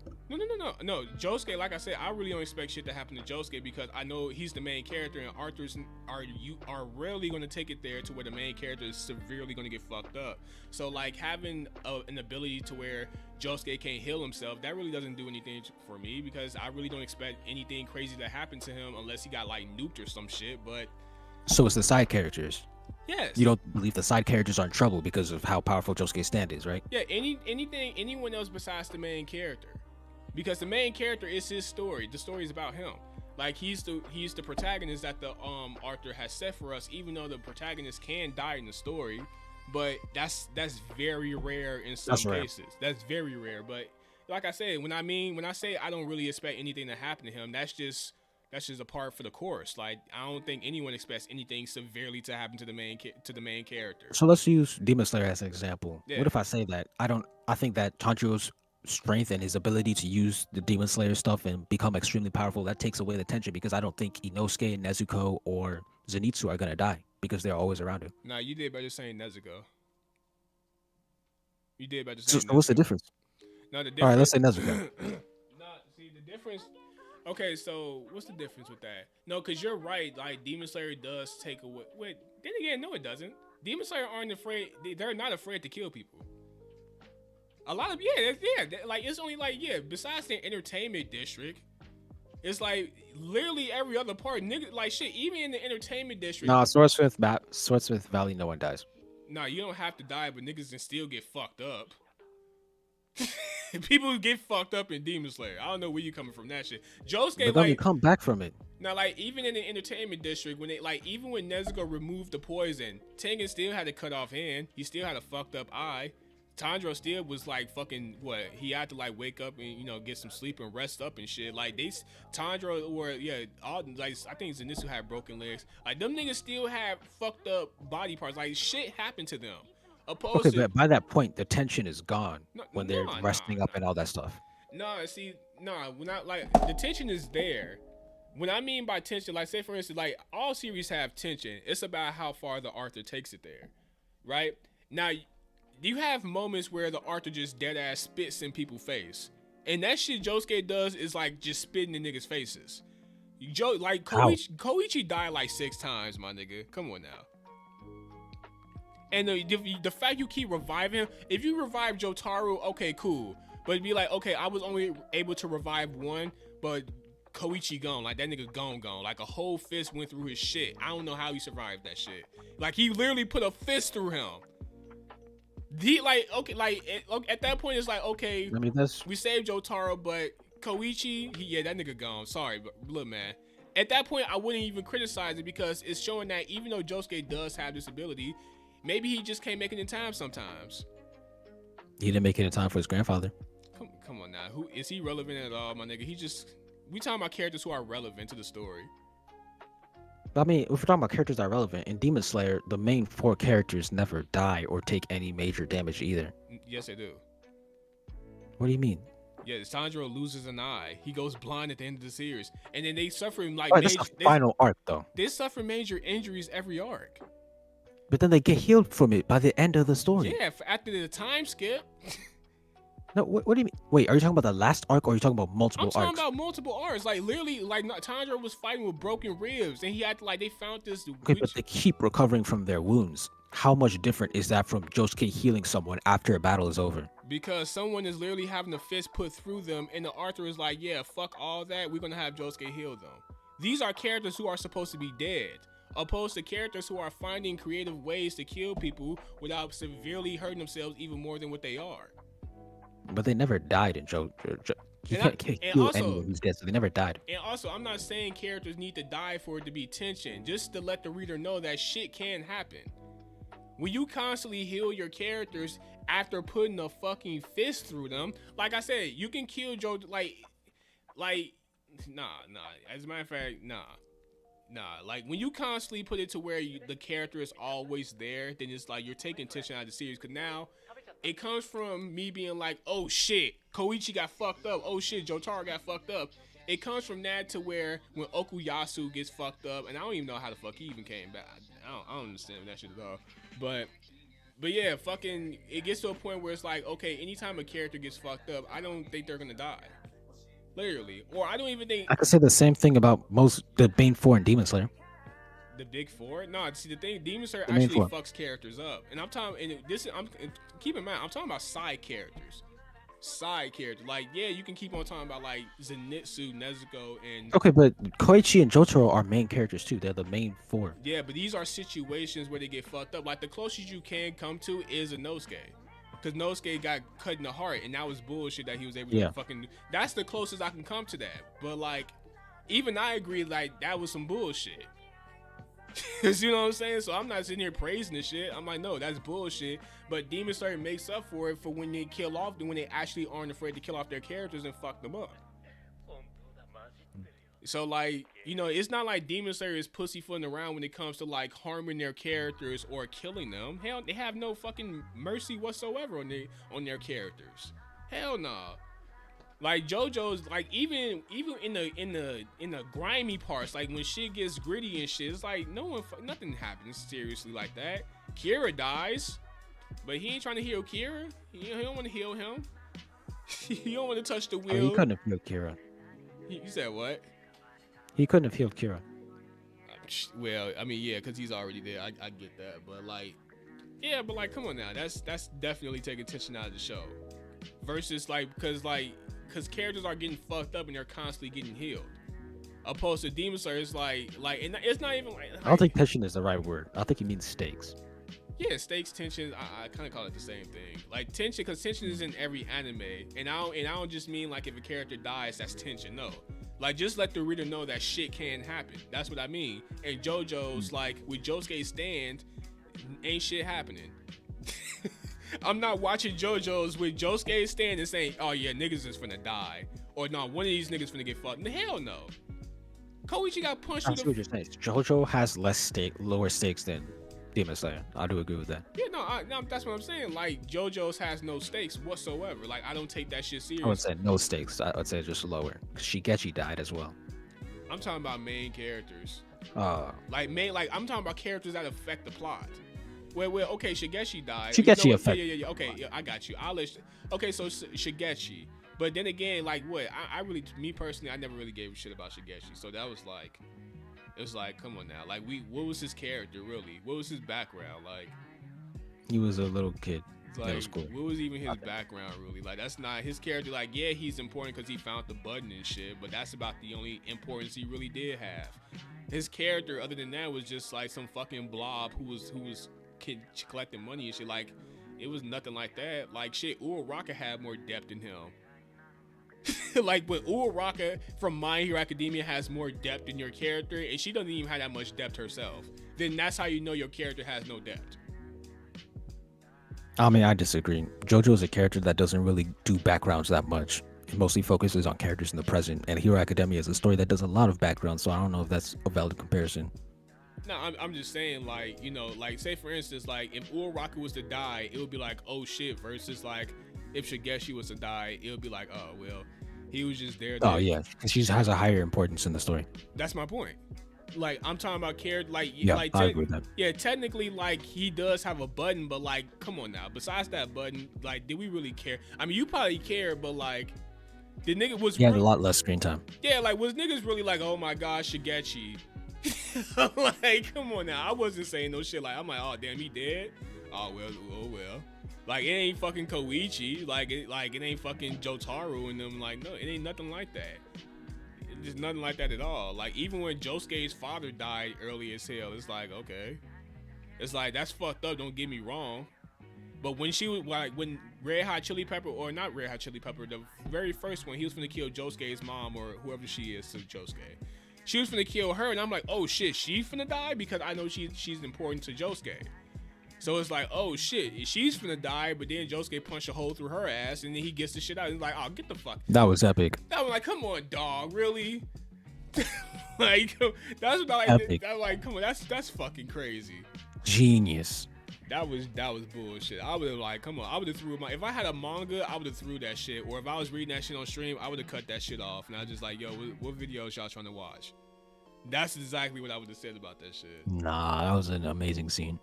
No. Josuke, like I said, I really don't expect shit to happen to Josuke because I know he's the main character, and Arthur's are rarely going to take it there to where the main character is severely going to get fucked up. So like having an ability to where Josuke can't heal himself, that really doesn't do anything for me because I really don't expect anything crazy to happen to him unless he got like nuked or some shit. But so it's the side characters. Yes. You don't believe the side characters are in trouble because of how powerful Josuke's stand is, right? Yeah. Anyone else besides the main character, because the main character is his story. The story is about him. Like he's the protagonist that the Arthur has set for us. Even though the protagonist can die in the story, but that's very rare in some cases. That's very rare. But like I said, when I say I don't really expect anything to happen to him, that's just a part for the course. Like I don't think anyone expects anything severely to happen to the main character. So let's use Demon Slayer as an example. Yeah. What if I say that I think that Tanjiro's strength and his ability to use the Demon Slayer stuff and become extremely powerful, that takes away the tension, because I don't think Inosuke, Nezuko, or Zenitsu are gonna die because they're always around him. Nah, you did better saying Nezuko. You did better saying. So what's the difference? No, the difference. All right, let's say Nezuko. See the difference. Okay, so what's the difference with that? No, because you're right. Like Demon Slayer does take away. Wait, then again, no, it doesn't. Demon Slayer aren't afraid. They're not afraid to kill people. A lot of like it's only like besides the entertainment district, it's like literally every other part, nigga. Like shit, even in the entertainment district. Nah, Swordsmith Valley, no one dies. Nah, you don't have to die, but niggas can still get fucked up. People get fucked up in Demon Slayer. I don't know where you coming from that shit. Josuke, but then you come back from it. Now, like even in the entertainment district, when even when Nezuko removed the poison, Tengen still had to cut off hand. He still had a fucked up eye. Tanjiro still was like fucking what? He had to like wake up and get some sleep and rest up and shit. Like Tanjiro or all like I think Zenitsu had broken legs. Like them niggas still have fucked up body parts. Like shit happened to them. Okay, but by that point, the tension is gone when they're resting up and all that stuff. When the tension is there. When I mean by tension, like say for instance, like all series have tension. It's about how far the author takes it there, right? Now, you have moments where the author just dead ass spits in people's face, and that shit Josuke does is like just spitting in niggas' faces. Koichi died like 6 times, my nigga. Come on now. And the fact you keep reviving him, if you revive Jotaro, okay, cool. But it'd be like, okay, I was only able to revive one, but Koichi gone. Like, that nigga gone. Like, a whole fist went through his shit. I don't know how he survived that shit. Like, he literally put a fist through him. At that point, it's like, okay, we saved Jotaro, but Koichi, that nigga gone. Sorry, but look, man. At that point, I wouldn't even criticize it because it's showing that even though Josuke does have this ability, maybe he just can't make it in time sometimes. He didn't make it in time for his grandfather. Come on now. Who is he relevant at all, my nigga? We talking about characters who are relevant to the story. I mean, if we're talking about characters that are relevant, in Demon Slayer, the main 4 characters never die or take any major damage either. Yes, they do. What do you mean? Yeah, Tanjiro loses an eye. He goes blind at the end of the series. And then they suffer like that's the final arc, though. They suffer major injuries every arc. But then they get healed from it by the end of the story. Yeah, after the time skip. No, what do you mean? Wait, are you talking about the last arc or are you talking about multiple arcs? I'm talking about multiple arcs. Like, literally, like, Tanjiro was fighting with broken ribs, and he had to, like, they found this... Okay, but they keep recovering from their wounds. How much different is that from Josuke healing someone after a battle is over? Because someone is literally having a fist put through them, and the author is like, yeah, fuck all that, we're gonna have Josuke heal them. These are characters who are supposed to be dead, opposed to characters who are finding creative ways to kill people without severely hurting themselves even more than what they are. But they never died in JoJo. You can't kill anyone who's dead, so they never died. And also, I'm not saying characters need to die for it to be tension, just to let the reader know that shit can happen. When you constantly heal your characters after putting a fucking fist through them, like I said, you can kill JoJo, nah. As a matter of fact, nah. Like, when you constantly put it to where the character is always there, then it's like you're taking tension out of the series, because now it comes from me being like, oh shit, Koichi got fucked up. Oh shit, Jotaro got fucked up. It comes from that to where when Okuyasu gets fucked up, and I don't even know how the fuck he even came back. I don't understand that shit at all. But yeah, fucking, it gets to a point where it's like, okay, anytime a character gets fucked up, I don't think they're gonna die. Literally. Or I don't even think... I could say the same thing about the main 4 in Demon Slayer. The big 4? No, see, the thing, Demon Slayer actually fucks characters up. And I'm talking, keep in mind, I'm talking about side characters. Like, yeah, you can keep on talking about, like, Zenitsu, Nezuko, and... Okay, but Koichi and Jotaro are main characters, too. They're the main 4. Yeah, but these are situations where they get fucked up. Like, the closest you can come to is a Inosuke. Because Inosuke got cut in the heart, and that was bullshit that he was able to fucking... That's the closest I can come to that. But, like, even I agree, like, that was some bullshit. You know what I'm saying? So I'm not sitting here praising the shit. I'm like, no, that's bullshit. But Demon Slayer makes up for it for when they kill off, when they actually aren't afraid to kill off their characters and fuck them up. So like, you know, it's not like Demon Slayer is pussyfooting around when it comes to like harming their characters or killing them. Hell, they have no fucking mercy whatsoever on their characters. Hell no. Like JoJo's, like even in the grimy parts, like when shit gets gritty and shit, it's like nothing happens seriously like that. Kira dies, but he ain't trying to heal Kira. He don't want to heal him. He don't want to touch the wheel. He couldn't have healed Kira. You said what? He couldn't have healed Kira. Well, I mean, yeah, because he's already there. I get that, but like, yeah, but like, come on now, that's definitely taking tension out of the show. Versus like, because characters are getting fucked up and they're constantly getting healed. Opposed to Demon Slayer, it's like it's not even like. I don't think tension is the right word. I think it means stakes. Yeah, stakes, tension. I kind of call it the same thing. Like tension, because tension is in every anime, and I don't just mean like if a character dies, that's tension. No, like just let the reader know that shit can happen. That's what I mean. And JoJo's like with Josuke's stand, ain't shit happening. I'm not watching JoJo's with Josuke's stand and saying, oh yeah, niggas is finna die, or no, one of these niggas finna get fucked. Hell no. Koichi got punched. That's what you're saying. JoJo has lower stakes than Demon Slayer. I do agree with that. Yeah, no, that's what I'm saying. Like JoJo's has no stakes whatsoever. Like I don't take that shit serious. I would say no stakes. I would say just lower. Shigechi died as well. I'm talking about main characters. Like I'm talking about characters that affect the plot. Well, okay, Shigechi died. Shigechi affect. Yeah. Okay, yeah, I got you. Okay, so Shigechi. But then again, like what? I really, me personally, I never really gave a shit about Shigechi. So that was like, it was like, come on now. Like what was his character really? What was his background? Like, he was a little kid. Like, that was cool. What was even his background really? Like, that's not his character. Like, yeah, he's important because he found the button and shit, but that's about the only importance he really did have. His character, other than that, was just like some fucking blob who was collecting money and shit. Like, it was nothing like that. Like, shit, Uraraka had more depth in him. Like, when Uraraka from My Hero Academia has more depth in your character, and she doesn't even have that much depth herself, then that's how you know your character has no depth. I mean, I disagree. JoJo is a character that doesn't really do backgrounds that much. It mostly focuses on characters in the present, and Hero Academia is a story that does a lot of background, so I don't know if that's a valid comparison. No, I'm just saying, like, you know, like, say for instance, like, if Uraraka was to die, it would be like, oh shit, versus like, if Shigeshi was to die, it would be like, oh, well, he was just there. Oh, yeah, because she has a higher importance in the story. That's my point. Like, I'm talking about character, like, yeah, like, I agree with that. Yeah, technically, like, he does have a button, but like, come on now. Besides that button, like, did we really care? I mean, you probably care, but like, the nigga was. He had a lot less screen time. Yeah, like, was niggas really like, oh my gosh, Shigechi? Like, come on now. I wasn't saying no shit. Like, I'm like, oh damn, he dead. Oh well. Like, it ain't fucking Koichi. Like it ain't fucking Jotaro and them. Like, no, it ain't nothing like that. There's nothing like that at all. Like, even when Josuke's father died early as hell, it's like, okay. It's like, that's fucked up, don't get me wrong. But when she was, like, when Red Hot Chili Pepper, or not Red Hot Chili Pepper, the very first one, he was finna kill Josuke's mom, or whoever she is to Josuke. She was finna kill her, and I'm like, oh shit, she finna die? Because I know she's important to Josuke. So it's like, oh shit, she's finna die, but then Josuke punched a hole through her ass, and then he gets the shit out. He's like, oh, get the fuck. That was epic. That was like, come on, dog, really? Like, that's what I like. Epic. That, like, come on, that's fucking crazy. Genius. That was bullshit. I would have like, come on, I would have threw if I had a manga, I would have threw that shit. Or if I was reading that shit on stream, I would have cut that shit off. And I was just like, yo, what videos y'all trying to watch? That's exactly what I would have said about that shit. Nah, that was an amazing scene.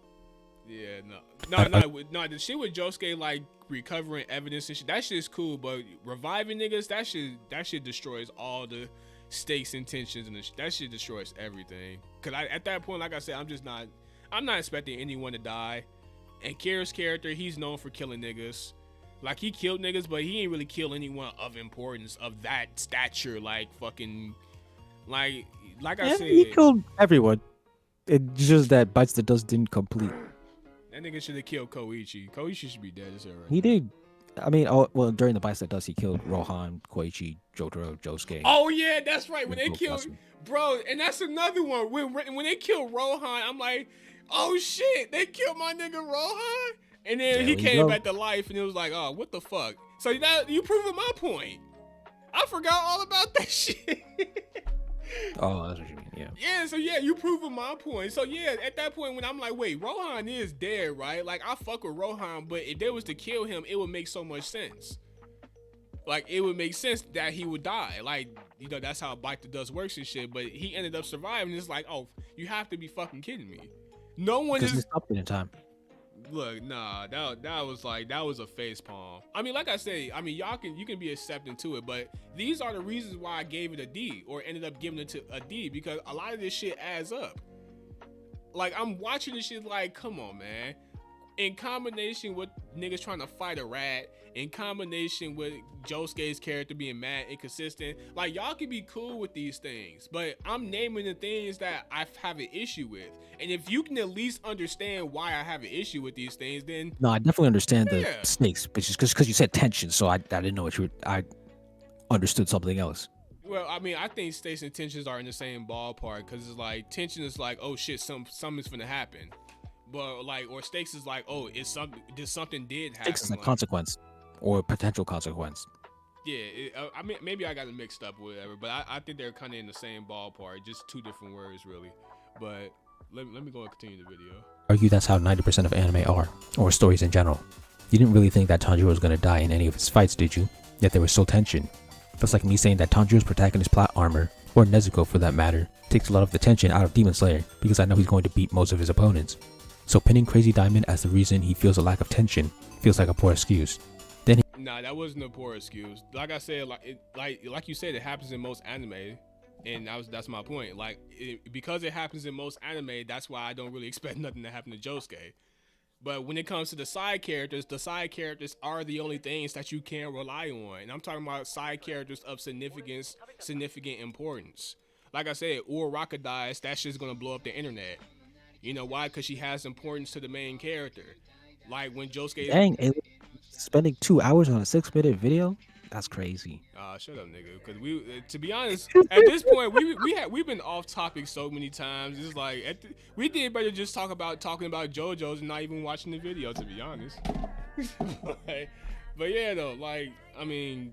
Yeah, no. The shit with Josuke like recovering evidence and shit, that shit is cool. But reviving niggas, that shit destroys all the stakes and tensions, and that shit destroys everything. Cause at that point, like I said, I'm not expecting anyone to die. And Kira's character, he's known for killing niggas. Like, he killed niggas, but he ain't really kill anyone of importance, of that stature. Like, fucking, like I said, he killed everyone. It's just that Bites the Dust didn't complete. That nigga should have killed Koichi. Koichi should be dead as hell. Right? He did. I mean, oh well, during the Bicep Dust, he killed Rohan, Koichi, Jotaro, Josuke. Oh yeah, that's right. When they Broke killed, Yasu. bro, and that's another one. When they killed Rohan, I'm like, oh shit, they killed my nigga Rohan, and then There he we came go. back to life, and it was like, oh, what the fuck? So that you proving my point. I forgot all about that shit. Oh, that's what you mean. Yeah. Yeah, so yeah, you proving my point. So yeah, at that point when I'm like, wait, Rohan is dead, right? Like I fuck with Rohan, but if they was to kill him, it would make so much sense. Like it would make sense that he would die. Like, you know, that's how Bite the Dust works and shit. But he ended up surviving. It's like, oh, you have to be fucking kidding me. No one Because he is. stopped it in time. Look, nah, that was a face palm. I mean, like I said, I mean you can be accepting to it, but these are the reasons why I gave it a D or ended up giving it to a D, because a lot of this shit adds up. Like I'm watching this shit like, come on, man. In combination with niggas trying to fight a rat, in combination with Josuke's character being mad inconsistent, like y'all can be cool with these things, but I'm naming the things that I have an issue with. And if you can at least understand why I have an issue with these things, then No, I definitely understand the Yeah. stakes, but just because you said tension, so I didn't know what you were. I understood something else. well, I mean, I think stakes and tensions are in the same ballpark, because it's like tension is like, oh shit, something's gonna happen, but like, or stakes is like, oh, something did happen. Stakes is a consequence or potential consequence. Yeah, I mean, maybe I got it mixed up, whatever. But I think they're kind of in the same ballpark, just two different words, really. But let me go and continue the video. Argue that's how 90% of anime are, or stories in general. You didn't really think that Tanjiro was gonna die in any of his fights, did you? Yet there was still tension. That's like me saying that Tanjiro's protagonist plot armor, or Nezuko for that matter, takes a lot of the tension out of Demon Slayer because I know he's going to beat most of his opponents. So pinning Crazy Diamond as the reason he feels a lack of tension feels like a poor excuse. Nah, that wasn't a poor excuse. Like I said, like you said, it happens in most anime, and that's my point. Like because it happens in most anime, that's why I don't really expect nothing to happen to Josuke. But when it comes to the side characters are the only things that you can rely on, and I'm talking about side characters of significant importance. Like I said, Uraraka dies, that shit's gonna blow up the internet. You know why? Because she has importance to the main character. Like when Josuke. Dang, spending 2 hours on a 6-minute video? That's crazy. Shut up, nigga. Because we, to be honest, at this point, we've been off topic so many times. It's like we did better just talking about JoJo's and not even watching the video. To be honest, but yeah, though, like I mean,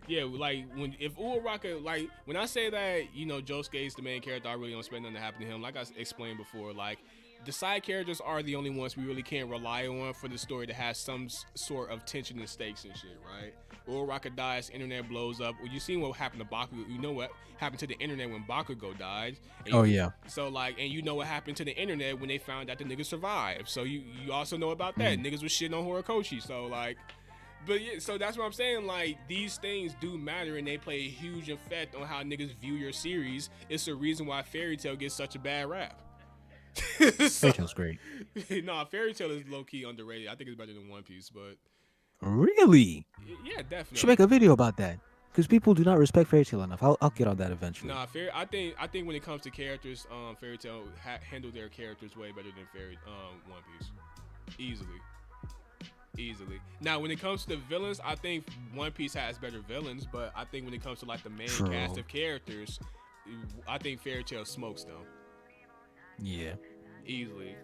yeah, like if Uraraka, like when I say that, you know, Josuke is the main character, I really don't expect nothing to happen to him. Like I explained before, like. The side characters are the only ones we really can't rely on for the story to have some sort of tension and stakes and shit, right? Uraraka dies, internet blows up. Well, you seen what happened to Bakugo. You know what happened to the internet when Bakugo died. Yeah. So like, and you know what happened to the internet when they found out the nigga survived. So you also know about that. Niggas was shitting on Horikoshi. So like, but yeah, so that's what I'm saying. Like these things do matter and they play a huge effect on how niggas view your series. It's the reason why Fairy Tail gets such a bad rap. Fairy Tail's great. Nah, Fairy Tail is low key underrated. I think it's better than One Piece, but Really? yeah, definitely. Should make a video about that because people do not respect Fairy Tail enough. I'll get on that eventually. Nah, I think when it comes to characters, Fairy Tail handle their characters way better than One Piece, easily. Now, when it comes to the villains, I think One Piece has better villains, but I think when it comes to like the main cast of characters, I think Fairy Tail smokes them. Yeah. Easily.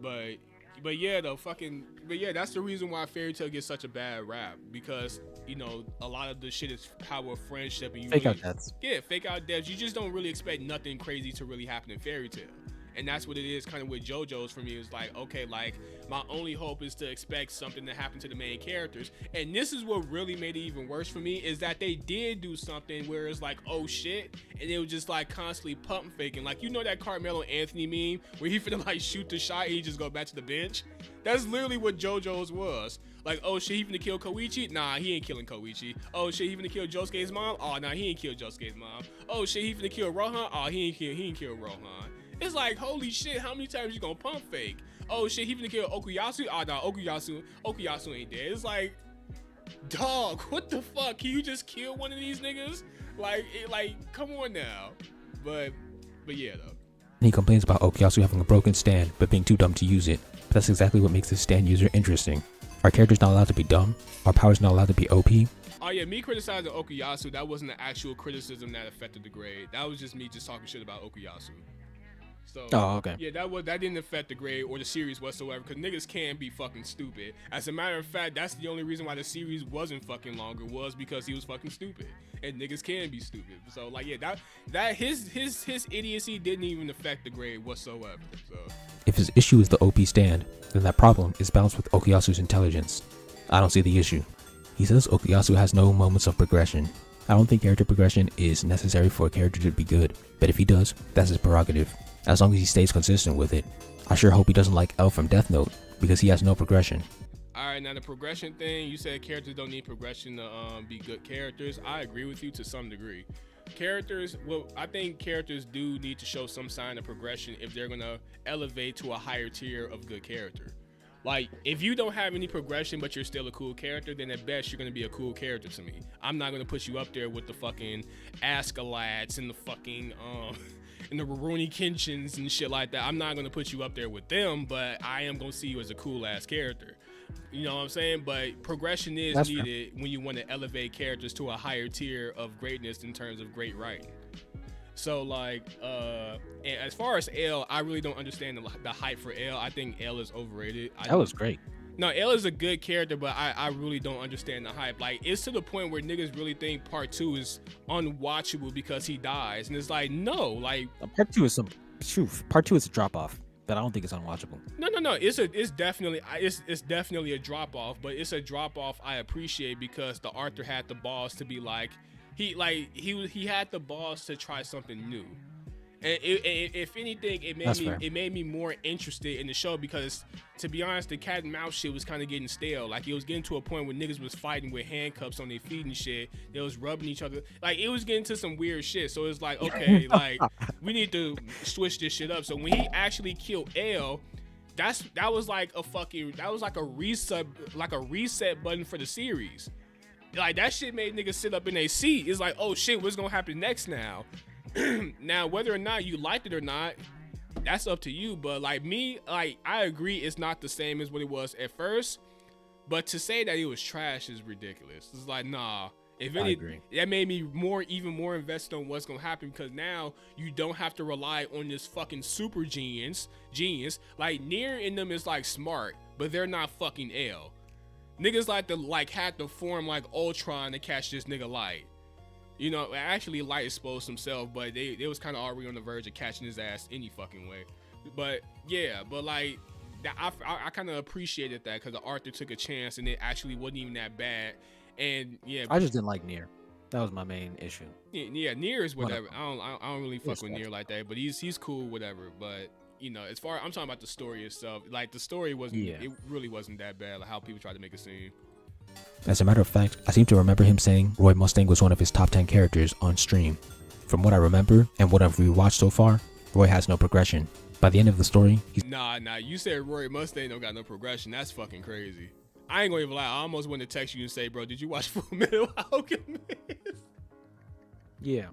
But yeah, though, that's the reason why Fairy Tail gets such a bad rap, because you know a lot of the shit is power of friendship and you Fake out deaths. Yeah, fake out deaths. You just don't really expect nothing crazy to really happen in Fairy Tail. And that's what it is kind of with JoJo's for me. It's like, okay, like my only hope is to expect something to happen to the main characters. And this is what really made it even worse for me, is that they did do something where it's like, oh shit, and it was just like constantly pump faking. Like, you know that Carmelo Anthony meme where he finna like shoot the shot and he just go back to the bench? That's literally what JoJo's was. Like, oh shit, he finna kill Koichi? Nah, he ain't killing Koichi. Oh shit, he finna kill Josuke's mom? Oh, nah, he ain't kill Josuke's mom. Oh shit, he finna kill Rohan? Oh, he ain't kill Rohan. It's like, holy shit, how many times you gonna pump fake? Oh shit, he finna kill Okuyasu? Oh nah, Okuyasu ain't dead. It's like, dog, what the fuck? Can you just kill one of these niggas? Like, come on now. But yeah, though. He complains about Okuyasu having a broken stand, but being too dumb to use it. But that's exactly what makes this stand user interesting. Are characters not allowed to be dumb? Are powers not allowed to be OP? Oh yeah, me criticizing Okuyasu, that wasn't an actual criticism that affected the grade. That was just me just talking shit about Okuyasu. So, Okay. Yeah, that didn't affect the grade or the series whatsoever, because niggas can be fucking stupid. As a matter of fact, that's the only reason why the series wasn't fucking longer, was because he was fucking stupid. And niggas can be stupid. So like, yeah, that his idiocy didn't even affect the grade whatsoever. So If his issue is the OP stand, then that problem is balanced with Okuyasu's intelligence. I don't see the issue. He says Okuyasu has no moments of progression. I don't think character progression is necessary for a character to be good, but if he does, that's his prerogative. As long as he stays consistent with it. I sure hope he doesn't like L from Death Note, because he has no progression. Alright, now the progression thing, you said characters don't need progression to be good characters. I agree with you to some degree. I think characters do need to show some sign of progression if they're gonna elevate to a higher tier of good character. Like, if you don't have any progression but you're still a cool character, then at best you're gonna be a cool character to me. I'm not gonna put you up there with the fucking Askelads and the fucking and the Rurouni Kenshins and shit like that. I'm not gonna put you up there with them, but I am gonna see you as a cool ass character. You know what I'm saying? But progression is That's needed when you want to elevate characters to a higher tier of greatness in terms of great writing. So like, and as far as L, I really don't understand the hype for L. I think L is overrated. That was great. No, L is a good character, but I really don't understand the hype. Like, it's to the point where niggas really think part 2 is unwatchable because he dies, and it's like, no, like Part 2 is Part 2 is a drop off, but I don't think it's unwatchable. No. It's definitely a drop off, but it's a drop off I appreciate because the Arthur had the balls to be like, he had the balls to try something new. And if anything, it made me more interested in the show because, to be honest, the cat and mouse shit was kind of getting stale. Like, it was getting to a point where niggas was fighting with handcuffs on their feet and shit. They was rubbing each other. Like, it was getting to some weird shit. So it's like, okay, like, we need to switch this shit up. So when he actually killed L, that was like a reset button for the series. Like, that shit made niggas sit up in their seat. It's like, oh shit, what's gonna happen next now? Now, whether or not you liked it or not, that's up to you. But like me, like, I agree it's not the same as what it was at first. But to say that it was trash is ridiculous. It's like, nah. If any, that made me even more invested on what's gonna happen, because now you don't have to rely on this fucking super genius. Like, Nier in them is like smart, but they're not fucking L. Niggas had to form like Ultron to catch this nigga Light. You know, actually Light exposed himself, but they was kind of already on the verge of catching his ass any fucking way. But yeah, but like, I kind of appreciated that because Arthur took a chance and it actually wasn't even that bad. And yeah, I just didn't like Nier. That was my main issue. Yeah, Nier is whatever. I don't really fuck with Nier like that, but he's cool, whatever. But you know, as far I'm talking about the story itself, like the story it really wasn't that bad. Like how people tried to make it seem. As a matter of fact, I seem to remember him saying Roy Mustang was one of his top 10 characters on stream. From what I remember and what I've rewatched so far, Roy has no progression. By the end of the story, he's Nah, you said Roy Mustang don't got no progression. That's fucking crazy. I ain't gonna even lie, I almost wanted to text you and say, bro, did you watch Full Metal Alchemist? Yeah.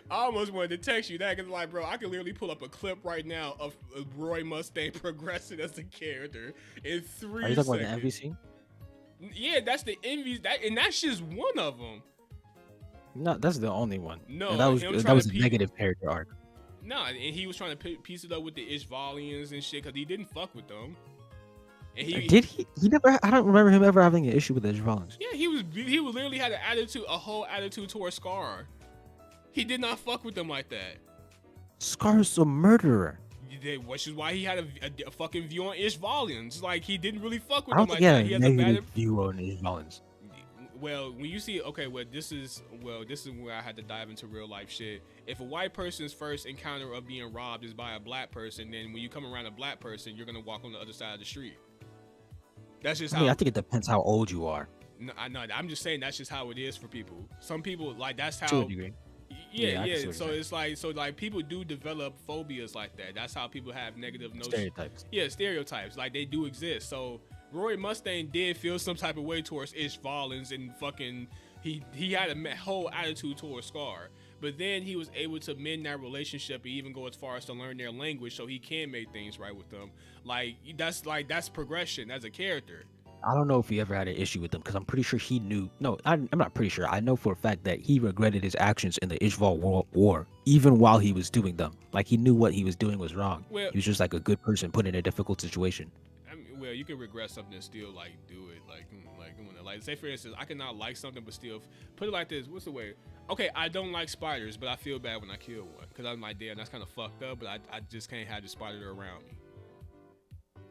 I almost wanted to text you that because, like, bro, I can literally pull up a clip right now of Roy Mustang progressing as a character in 3 seconds. Are you talking about the MVC? Yeah, that's the envy. And that's just one of them. No, that's the only one. No, and that was a negative character arc. No, and he was trying to piece it up with the Ishvalians and shit because he didn't fuck with them. And he never? I don't remember him ever having an issue with the Ishvalians. Yeah, he literally had an attitude, a whole attitude towards Scar. He did not fuck with them like that. Scar's a murderer. Which is why he had a fucking view on Ishvalians. Like, he didn't really fuck with them like that. He had a negative view on Ishvalians. Well, when you see, this is where I had to dive into real life shit. If a white person's first encounter of being robbed is by a black person, then when you come around a black person, you're gonna walk on the other side of the street. That's just how. I think it depends how old you are. No, I know. I'm just saying that's just how it is for people. Some people, like, that's how. To a degree. Yeah. So it's like people do develop phobias like that. That's how people have negative notions. Stereotypes. Yeah, stereotypes. Like, they do exist. So Roy Mustang did feel some type of way towards Ishvalians, and fucking he had a whole attitude towards Scar. But then he was able to mend that relationship and even go as far as to learn their language so he can make things right with them. Like, that's progression as a character. I don't know if he ever had an issue with them because I'm pretty sure he knew. No, I'm not pretty sure. I know for a fact that he regretted his actions in the Ishval War, even while he was doing them. Like he knew what he was doing was wrong. Well, He was just like a good person put in a difficult situation. I mean, well, you can regret something and still like do it. Like say for instance, I cannot like something but still put it like this. What's the way? Okay, I don't like spiders, but I feel bad when I kill one because I'm like, damn, that's kind of fucked up. But I just can't have the spider around me.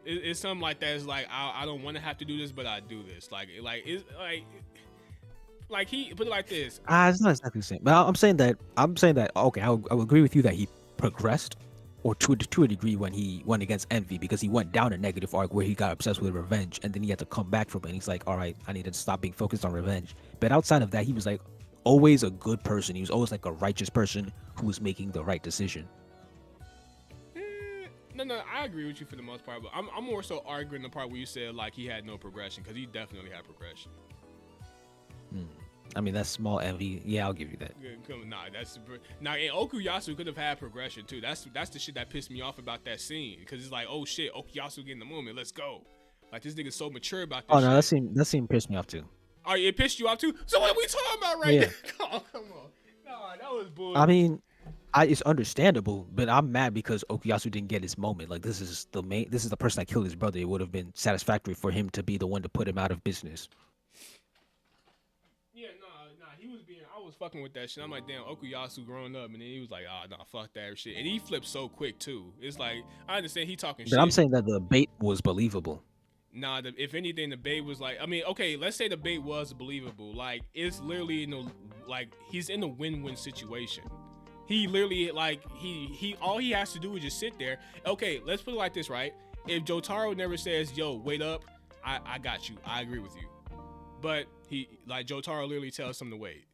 It's something like that. It's like I don't want to have to do this, but I do this. It's like he put it like this. It's not exactly the same. But I'm saying that. Okay, I would agree with you that he progressed, or to a degree when he went against Envy because he went down a negative arc where he got obsessed with revenge and then he had to come back from it. And he's like, all right, I need to stop being focused on revenge. But outside of that, he was like always a good person. He was always like a righteous person who was making the right decision. No, I agree with you for the most part, but I'm more so arguing the part where you said like he had no progression because he definitely had progression. I mean, that's small Envy. Yeah, I'll give you that. Nah. And Okuyasu could have had progression too. That's the shit that pissed me off about that scene because it's like, oh shit, Okuyasu getting the moment. Let's go. Like this nigga's so mature about this. Oh no, shit. that scene pissed me off too. Oh, it pissed you off too. So what are we talking about right Yeah. now? Oh, come on. Nah, that was bullshit. I mean, it's understandable, but I'm mad because Okuyasu didn't get his moment. Like this is the person that killed his brother. It would have been satisfactory for him to be the one to put him out of business. Yeah, nah, I was fucking with that shit. I'm like, damn, Okuyasu growing up, and then he was like, nah, fuck that shit. And he flipped so quick too. It's like, I understand he talking shit. But I'm saying that the bait was believable. Nah, if anything, the bait was like, I mean, okay, let's say the bait was believable. Like, it's literally, he's in a win-win situation. He literally, like, he all he has to do is just sit there. Okay, let's put it like this, right? If Jotaro never says, yo, wait up, I got you. I agree with you. But Jotaro literally tells him to wait.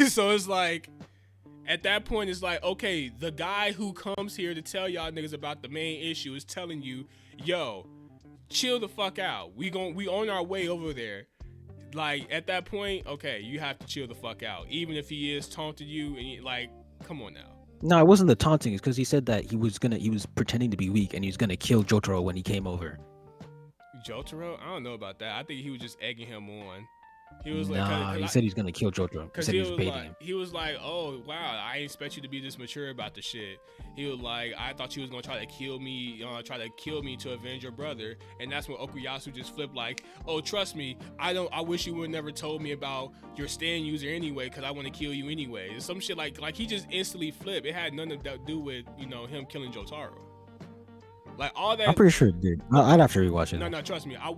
So it's like, at that point, it's like, okay, the guy who comes here to tell y'all niggas about the main issue is telling you, yo, chill the fuck out. We on our way over there. Like, at that point, okay, you have to chill the fuck out. Even if he is taunting you, and come on now. No, it wasn't the taunting. It's because he said that he was pretending to be weak and he was gonna kill Jotaro when he came over. Jotaro? I don't know about that. I think he was just egging him on. He was he said he's gonna kill Jotaro. He said he was baiting him. He was like, oh wow, I didn't expect you to be this mature about the shit. He was like, I thought you was gonna try to kill me to avenge your brother. And that's when Okuyasu just flipped like, oh, trust me, I wish you would never told me about your stand user anyway, because I want to kill you anyway. Some shit like he just instantly flipped. It had nothing to do with him killing Jotaro. Like all that. I'm pretty sure it did. I'd have to rewatch it. No, trust me. I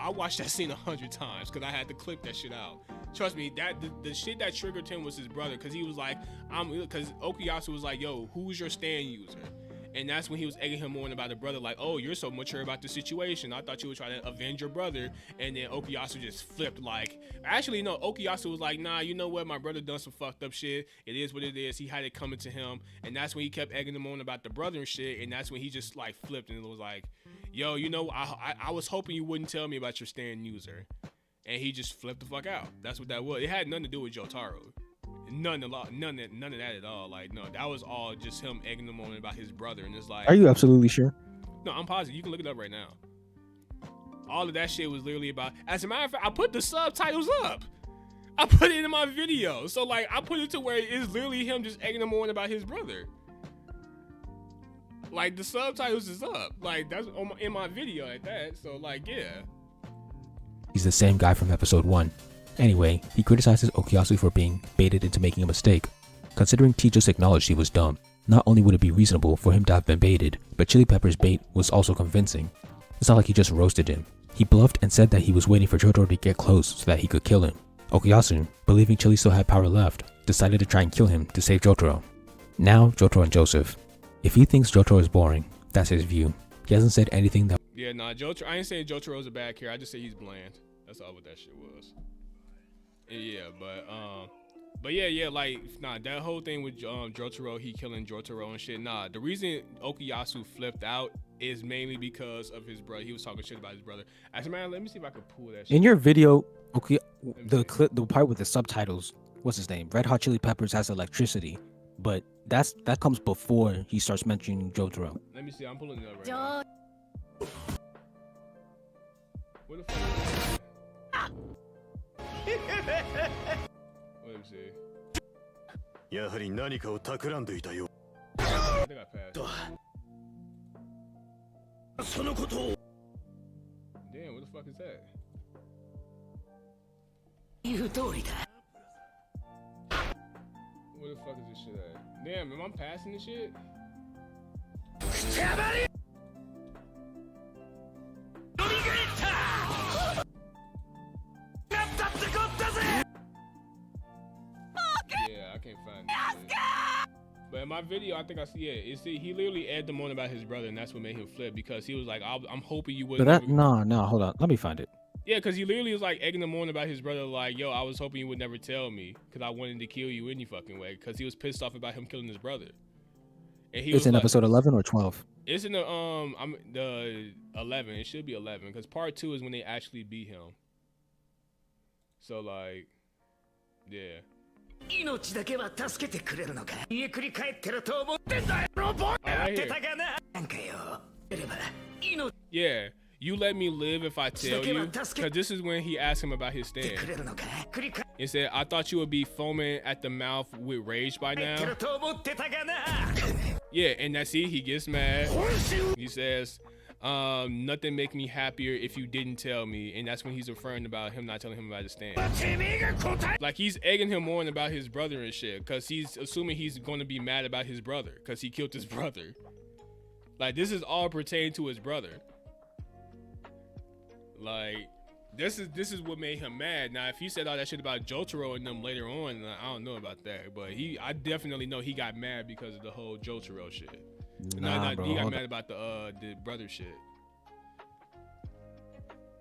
watched that scene 100 times because I had to clip that shit out. Trust me, that the shit that triggered him was his brother because he was like, because Okuyasu was like, yo, who's your stand user? And that's when he was egging him on about the brother, like, oh, you're so mature about the situation. I thought you would try to avenge your brother. And then Okuyasu just flipped like, actually, no, Okuyasu was like, nah, you know what? My brother done some fucked up shit. It is what it is. He had it coming to him. And that's when he kept egging him on about the brother and shit. And that's when he just like flipped and it was like, yo, I was hoping you wouldn't tell me about your stand user. And he just flipped the fuck out. That's what that was. It had nothing to do with Jotaro. None of that at all. Like, no, that was all just him egging him on about his brother. And it's like, are you absolutely sure? No, I'm positive. You can look it up right now. All of that shit was literally about. As a matter of fact, I put the subtitles up. I put it in my video. So like, I put it to where it's literally him just egging him on about his brother. Like the subtitles is up. Like that's in my video at that. So like, yeah. He's the same guy from episode 1. Anyway, he criticizes Okuyasu for being baited into making a mistake. Considering T just acknowledged he was dumb, not only would it be reasonable for him to have been baited, but Chili Pepper's bait was also convincing. It's not like he just roasted him. He bluffed and said that he was waiting for Jotaro to get close so that he could kill him. Okuyasu, believing Chili still had power left, decided to try and kill him to save Jotaro. Now, Jotaro and Joseph. If he thinks Jotaro is boring, that's his view. He hasn't said anything that— Yeah, nah, Jotaro, I ain't saying Jotaro's a bad character. I just say he's bland. That's all what that shit was. Yeah, but yeah, like, nah, that whole thing with Jotaro, he killing Jotaro and shit, nah, the reason Okuyasu flipped out is mainly because of his brother. He was talking shit about his brother. As a matter, let me see if I can pull that shit. In your video, okay, the part with the subtitles, what's his name? Red Hot Chili Peppers has electricity, but that comes before he starts mentioning Jotaro. Let me see, I'm pulling it up right now. What the fuck is that? Let me see. やはり何かを企んでいたよ。 I think I passed. そのことを Damn, what the fuck is that? 言う通りだ。 Where the fuck is this shit at? Damn, am I passing this shit? Yeah, I can't find this shit. But in my video, I think I see it. You see, he literally egged him on about his brother, and that's what made him flip because he was like, I'm hoping you But wouldn't. that no, hold on. Let me find it. Yeah, because he literally was like egging him on about his brother, like, yo, I was hoping you would never tell me because I wanted to kill you any fucking way because he was pissed off about him killing his brother. And he It's was in like, episode 11 or 12. It's in the 11. It should be 11 because part 2 is when they actually beat him. So like, yeah. 命だけは助けてくれるのか。家繰り返ってると思ってんだよ。ロボットやってたがな。なんかよ。やれば命 Yeah, you let me live if I tell you. Because this is when he asked him about his く stand. れるのか。繰り返 He said, I thought you would be foaming at the mouth with rage by って now. ると思ってたがな。 Yeah, and that's it. He gets mad. He says, nothing make me happier if you didn't tell me. And that's when he's referring about him not telling him about his stand. てめえが答え Like he's egging him on about his brother and shit. Because he's assuming he's going to be mad about his brother. Because he killed his brother. Like this is all pertaining to his brother. Like this is what made him mad. Now if he said all that shit about Jotaro and them later on, I don't know about that. But I definitely know he got mad because of the whole Jotaro shit. Nah, bro. He got hold mad on. about the brother shit.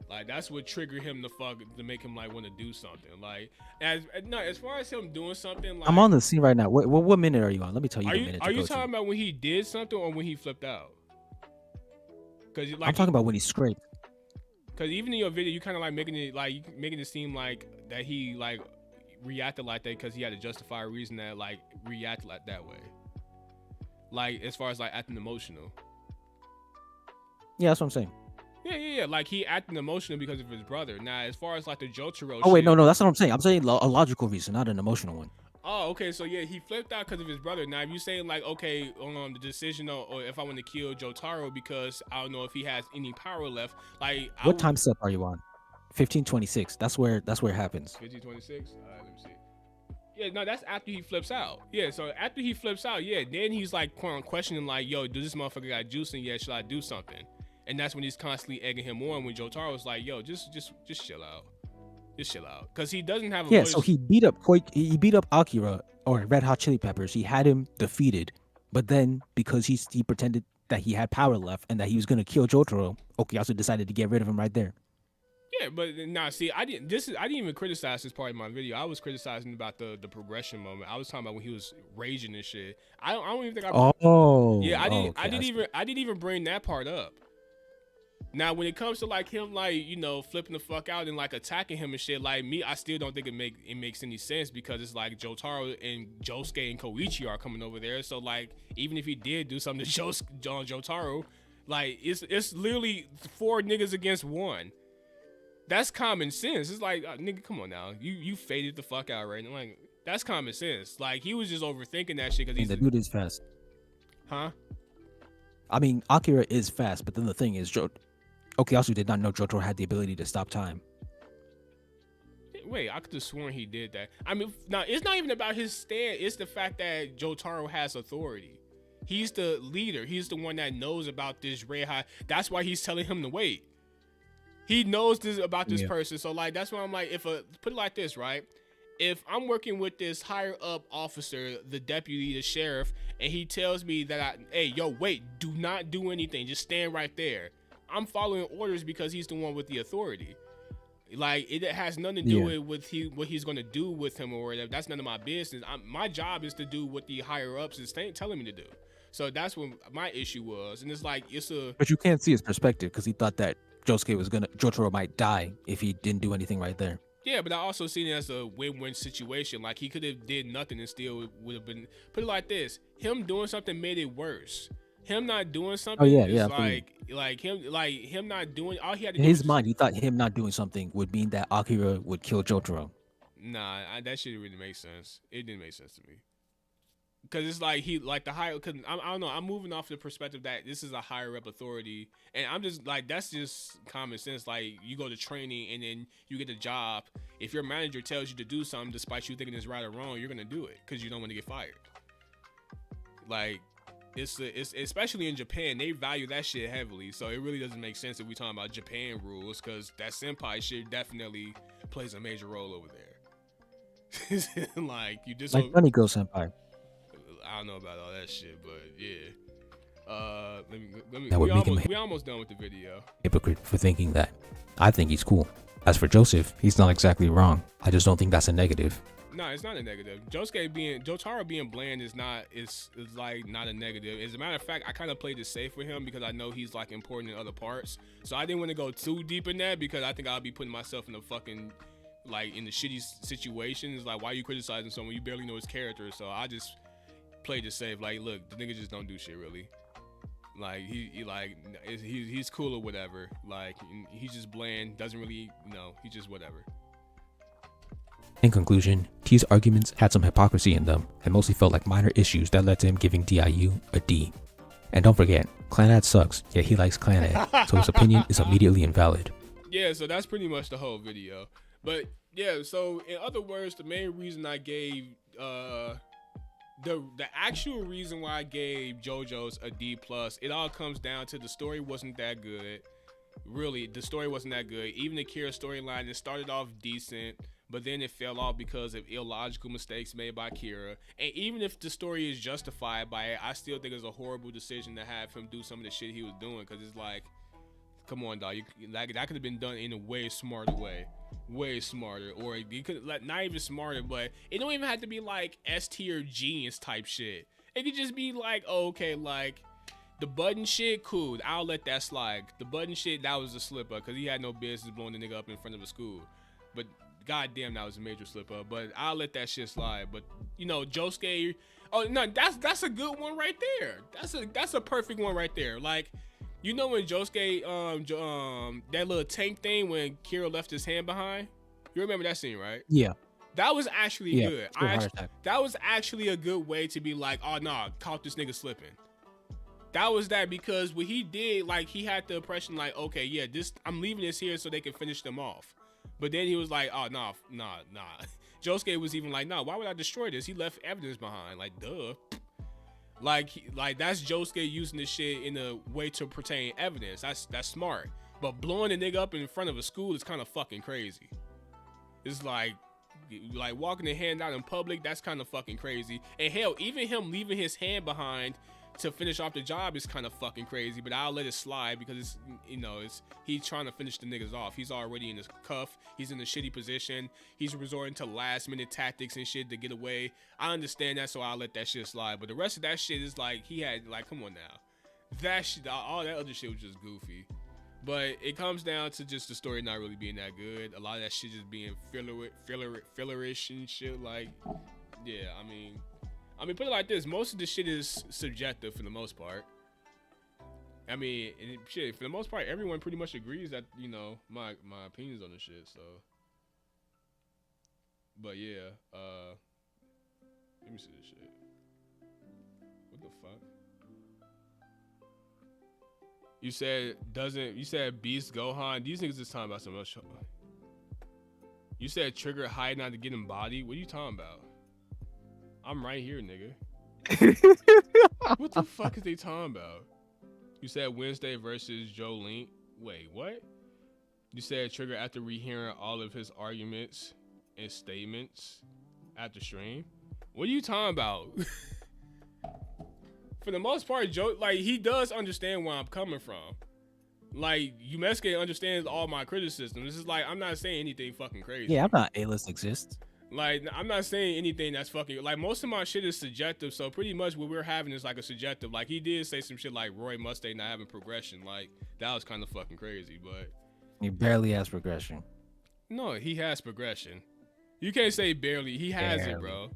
Like that's what triggered him to make him like want to do something. Like as far as him doing something, like I'm on the scene right now. What minute are you on? Let me tell you the minute are to you go talking to. about when he did something or when he flipped out? Because like I'm talking about when he scraped. because even in your video, you kind of like making it seem like that he like reacted like that because he had to justify a reason that like reacted like that way. Like as far as like acting emotional. Yeah, that's what I'm saying. Yeah. Like he acting emotional because of his brother. Now, as far as like the Jotaro. Oh wait, shit, no, that's what I'm saying. I'm saying a logical reason, not an emotional one. Oh, okay. So yeah, he flipped out because of his brother. Now, if you saying like, okay, the decision or if I want to kill Jotaro because I don't know if he has any power left. Like, What time step are you on? 1526. That's where it happens. 1526. Let me see. Yeah, no, that's after he flips out. Yeah, so after he flips out, yeah, then he's like questioning like, yo, does this motherfucker got juice in yet? Should I do something? And that's when he's constantly egging him on. When Jotaro's like, yo, just chill out. Just chill out, because he doesn't have a Yeah, voice. so he beat up Akira or Red Hot Chili Peppers. He had him defeated, but then because he pretended that he had power left and that he was gonna kill Jotaro, Okuyasu decided to get rid of him right there. Yeah, but nah, see, I didn't even criticize this part of my video. I was criticizing about the progression moment. I was talking about when he was raging and shit. I don't even think I. I didn't even bring that part up. Now, when it comes to like him, like, you know, flipping the fuck out and like attacking him and shit, like me, I still don't think it makes any sense because it's like Jotaro and Josuke and Koichi are coming over there. So like, even if he did do something to Jotaro, like it's literally 4 niggas against 1. That's common sense. It's like, nigga, come on now, you faded the fuck out right now. Like that's common sense. Like he was just overthinking that shit because The dude is fast. Huh? I mean, Akira is fast, but then the thing is, Okuyasu did not know Jotaro had the ability to stop time. Wait, I could have sworn he did that. I mean, now it's not even about his stand. It's the fact that Jotaro has authority. He's the leader. He's the one that knows about this red hot. That's why he's telling him to wait. He knows this about this person. So like, that's why I'm like, put it like this, right? If I'm working with this higher up officer, the deputy, the sheriff, and he tells me that hey, yo, wait, do not do anything. Just stand right there. I'm following orders because he's the one with the authority. Like it has nothing to do with what he's going to do with him or whatever. That's none of my business. My job is to do what the higher ups is telling me to do. So that's what my issue was. And it's like But you can't see his perspective because he thought that Jotaro might die if he didn't do anything right there. Yeah, but I also seen it as a win-win situation. Like he could have did nothing and still would have been. Put it like this: him doing something made it worse. him not doing something is like him not doing all he had to In do his was, mind, he thought him not doing something would mean that Akira would kill Jotaro. nah, that shit really makes sense. It didn't make sense to me. Cause it's like he like the higher. Cause I don't know. I'm moving off the perspective that this is a higher up authority, and I'm just like that's just common sense. Like you go to training and then you get a job. If your manager tells you to do something, despite you thinking it's right or wrong, you're gonna do it because you don't want to get fired. Like it's especially in Japan, they value that shit heavily. So it really doesn't make sense if we talking about Japan rules, because that senpai shit definitely plays a major role over there. Like you just Like Funny Girl Senpai. I don't know about all that shit, but yeah. Let me. That would make him We almost done with the video. hypocrite for thinking that. I think he's cool. As for Joseph, he's not exactly wrong. I just don't think that's a negative. No, it's not a negative. Jotaro being bland is like not a negative. As a matter of fact, I kind of played it safe with him because I know he's like important in other parts. So I didn't want to go too deep in that because I think I'll be putting myself in a fucking like in the shitty situations. Like why are you criticizing someone you barely know his character? So I just played it safe. Like look, the nigga just don't do shit really. Like he's cool or whatever. Like he's just bland. Doesn't really he's just whatever. In conclusion, T's arguments had some hypocrisy in them and mostly felt like minor issues that led to him giving DIU a D. And don't forget, Clanad sucks, yet he likes Clanad, so his opinion is immediately invalid. Yeah, so that's pretty much the whole video. But yeah, so in other words, the main reason I gave the actual reason why I gave JoJo's a D+, it all comes down to the story wasn't that good. Really, the story wasn't that good. Even the Kira storyline, it started off decent, but then it fell off because of illogical mistakes made by Kira. And even if the story is justified by it, I still think it's a horrible decision to have him do some of the shit he was doing, because it's like, come on, dog. That could have been done in a way smarter way. Way smarter. Or you could, like, not even smarter, but it don't even have to be like S tier genius type shit. It could just be like, oh, okay, like, the button shit, cool. I'll let that slide. The button shit, that was a slip up, because he had no business blowing the nigga up in front of a school. But goddamn, that was a major slip up. But I'll let that shit slide. But Josuke, oh no, that's a good one right there. That's a perfect one right there. Like, when Josuke, that little tank thing when Kira left his hand behind, you remember that scene, right? Yeah. That was actually good. That was actually a good way to be like, oh nah, caught this nigga slipping. That was that, because what he did, like, he had the impression like, okay, yeah, I'm leaving this here so they can finish them off. But then he was like, oh, nah. Josuke was even like, nah, why would I destroy this? He left evidence behind. Like, duh. Like that's Josuke using this shit in a way to pertain evidence. That's smart. But blowing a nigga up in front of a school is kind of fucking crazy. It's like walking the hand out in public, that's kind of fucking crazy. And hell, even him leaving his hand behind to finish off the job is kind of fucking crazy, but I'll let it slide because it's he's trying to finish the niggas off. He's already in his cuff. He's in a shitty position. He's resorting to last minute tactics and shit to get away. I understand that, so I'll let that shit slide. But the rest of that shit is like, he had, like, come on now. That shit, all that other shit was just goofy. But it comes down to just the story not really being that good. A lot of that shit just being fillerish and shit. Like, yeah, I mean, put it like this: most of the shit is subjective for the most part. I mean, shit, for the most part, everyone pretty much agrees that my opinions on the shit. So, but yeah, let me see this shit. What the fuck? You said Beast Gohan. These niggas is talking about some else. You said Trigger hiding out to get him body. What are you talking about? I'm right here, nigga. What the fuck is they talking about? You said Wednesday versus Joe Link. Wait, what? You said Trigger after rehearing all of his arguments and statements after stream. What are you talking about? For the most part, Joe, like, he does understand where I'm coming from. Like, Yumesuke understands all my criticism. This is like, I'm not saying anything fucking crazy. Yeah, I'm not A-list exists. Like, I'm not saying anything that's fucking, like, most of my shit is subjective, so pretty much what we're having is like a subjective. Like, he did say some shit like Roy Mustang not having progression. Like, that was kind of fucking crazy, but He barely has progression. no, he has progression. You can't say barely. He has it, bro.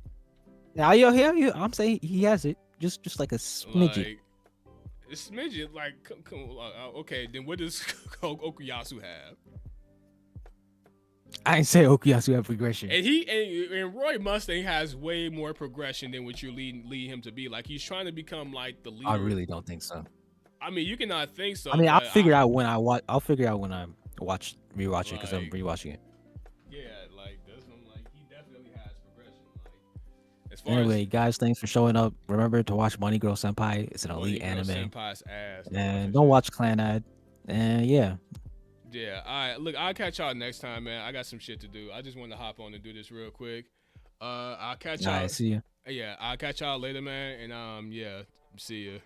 Now, I'm saying he has it. Just like a smidget. Like, It's smidget. Like, okay, then what does Okuyasu have? I didn't say Okuyasu have progression. And and Roy Mustang has way more progression than what you lead him to be. Like, he's trying to become like the leader. I really don't think so. I mean, you cannot think so. I mean, I'll figure out when I watch. I'll figure out when I rewatch it because I'm rewatching it. Yeah, like that's like he definitely has progression. Like, as Anyway, guys, thanks for showing up. Remember to watch Money Girl Senpai. It's an elite Money Girl anime. Senpai's ass. And don't watch Clan Ad. And yeah. Yeah, all right. Look, I'll catch y'all next time, man. I got some shit to do. I just wanted to hop on and do this real quick. I'll catch y'all. All right, see ya. Yeah, I'll catch y'all later, man. And yeah, see ya.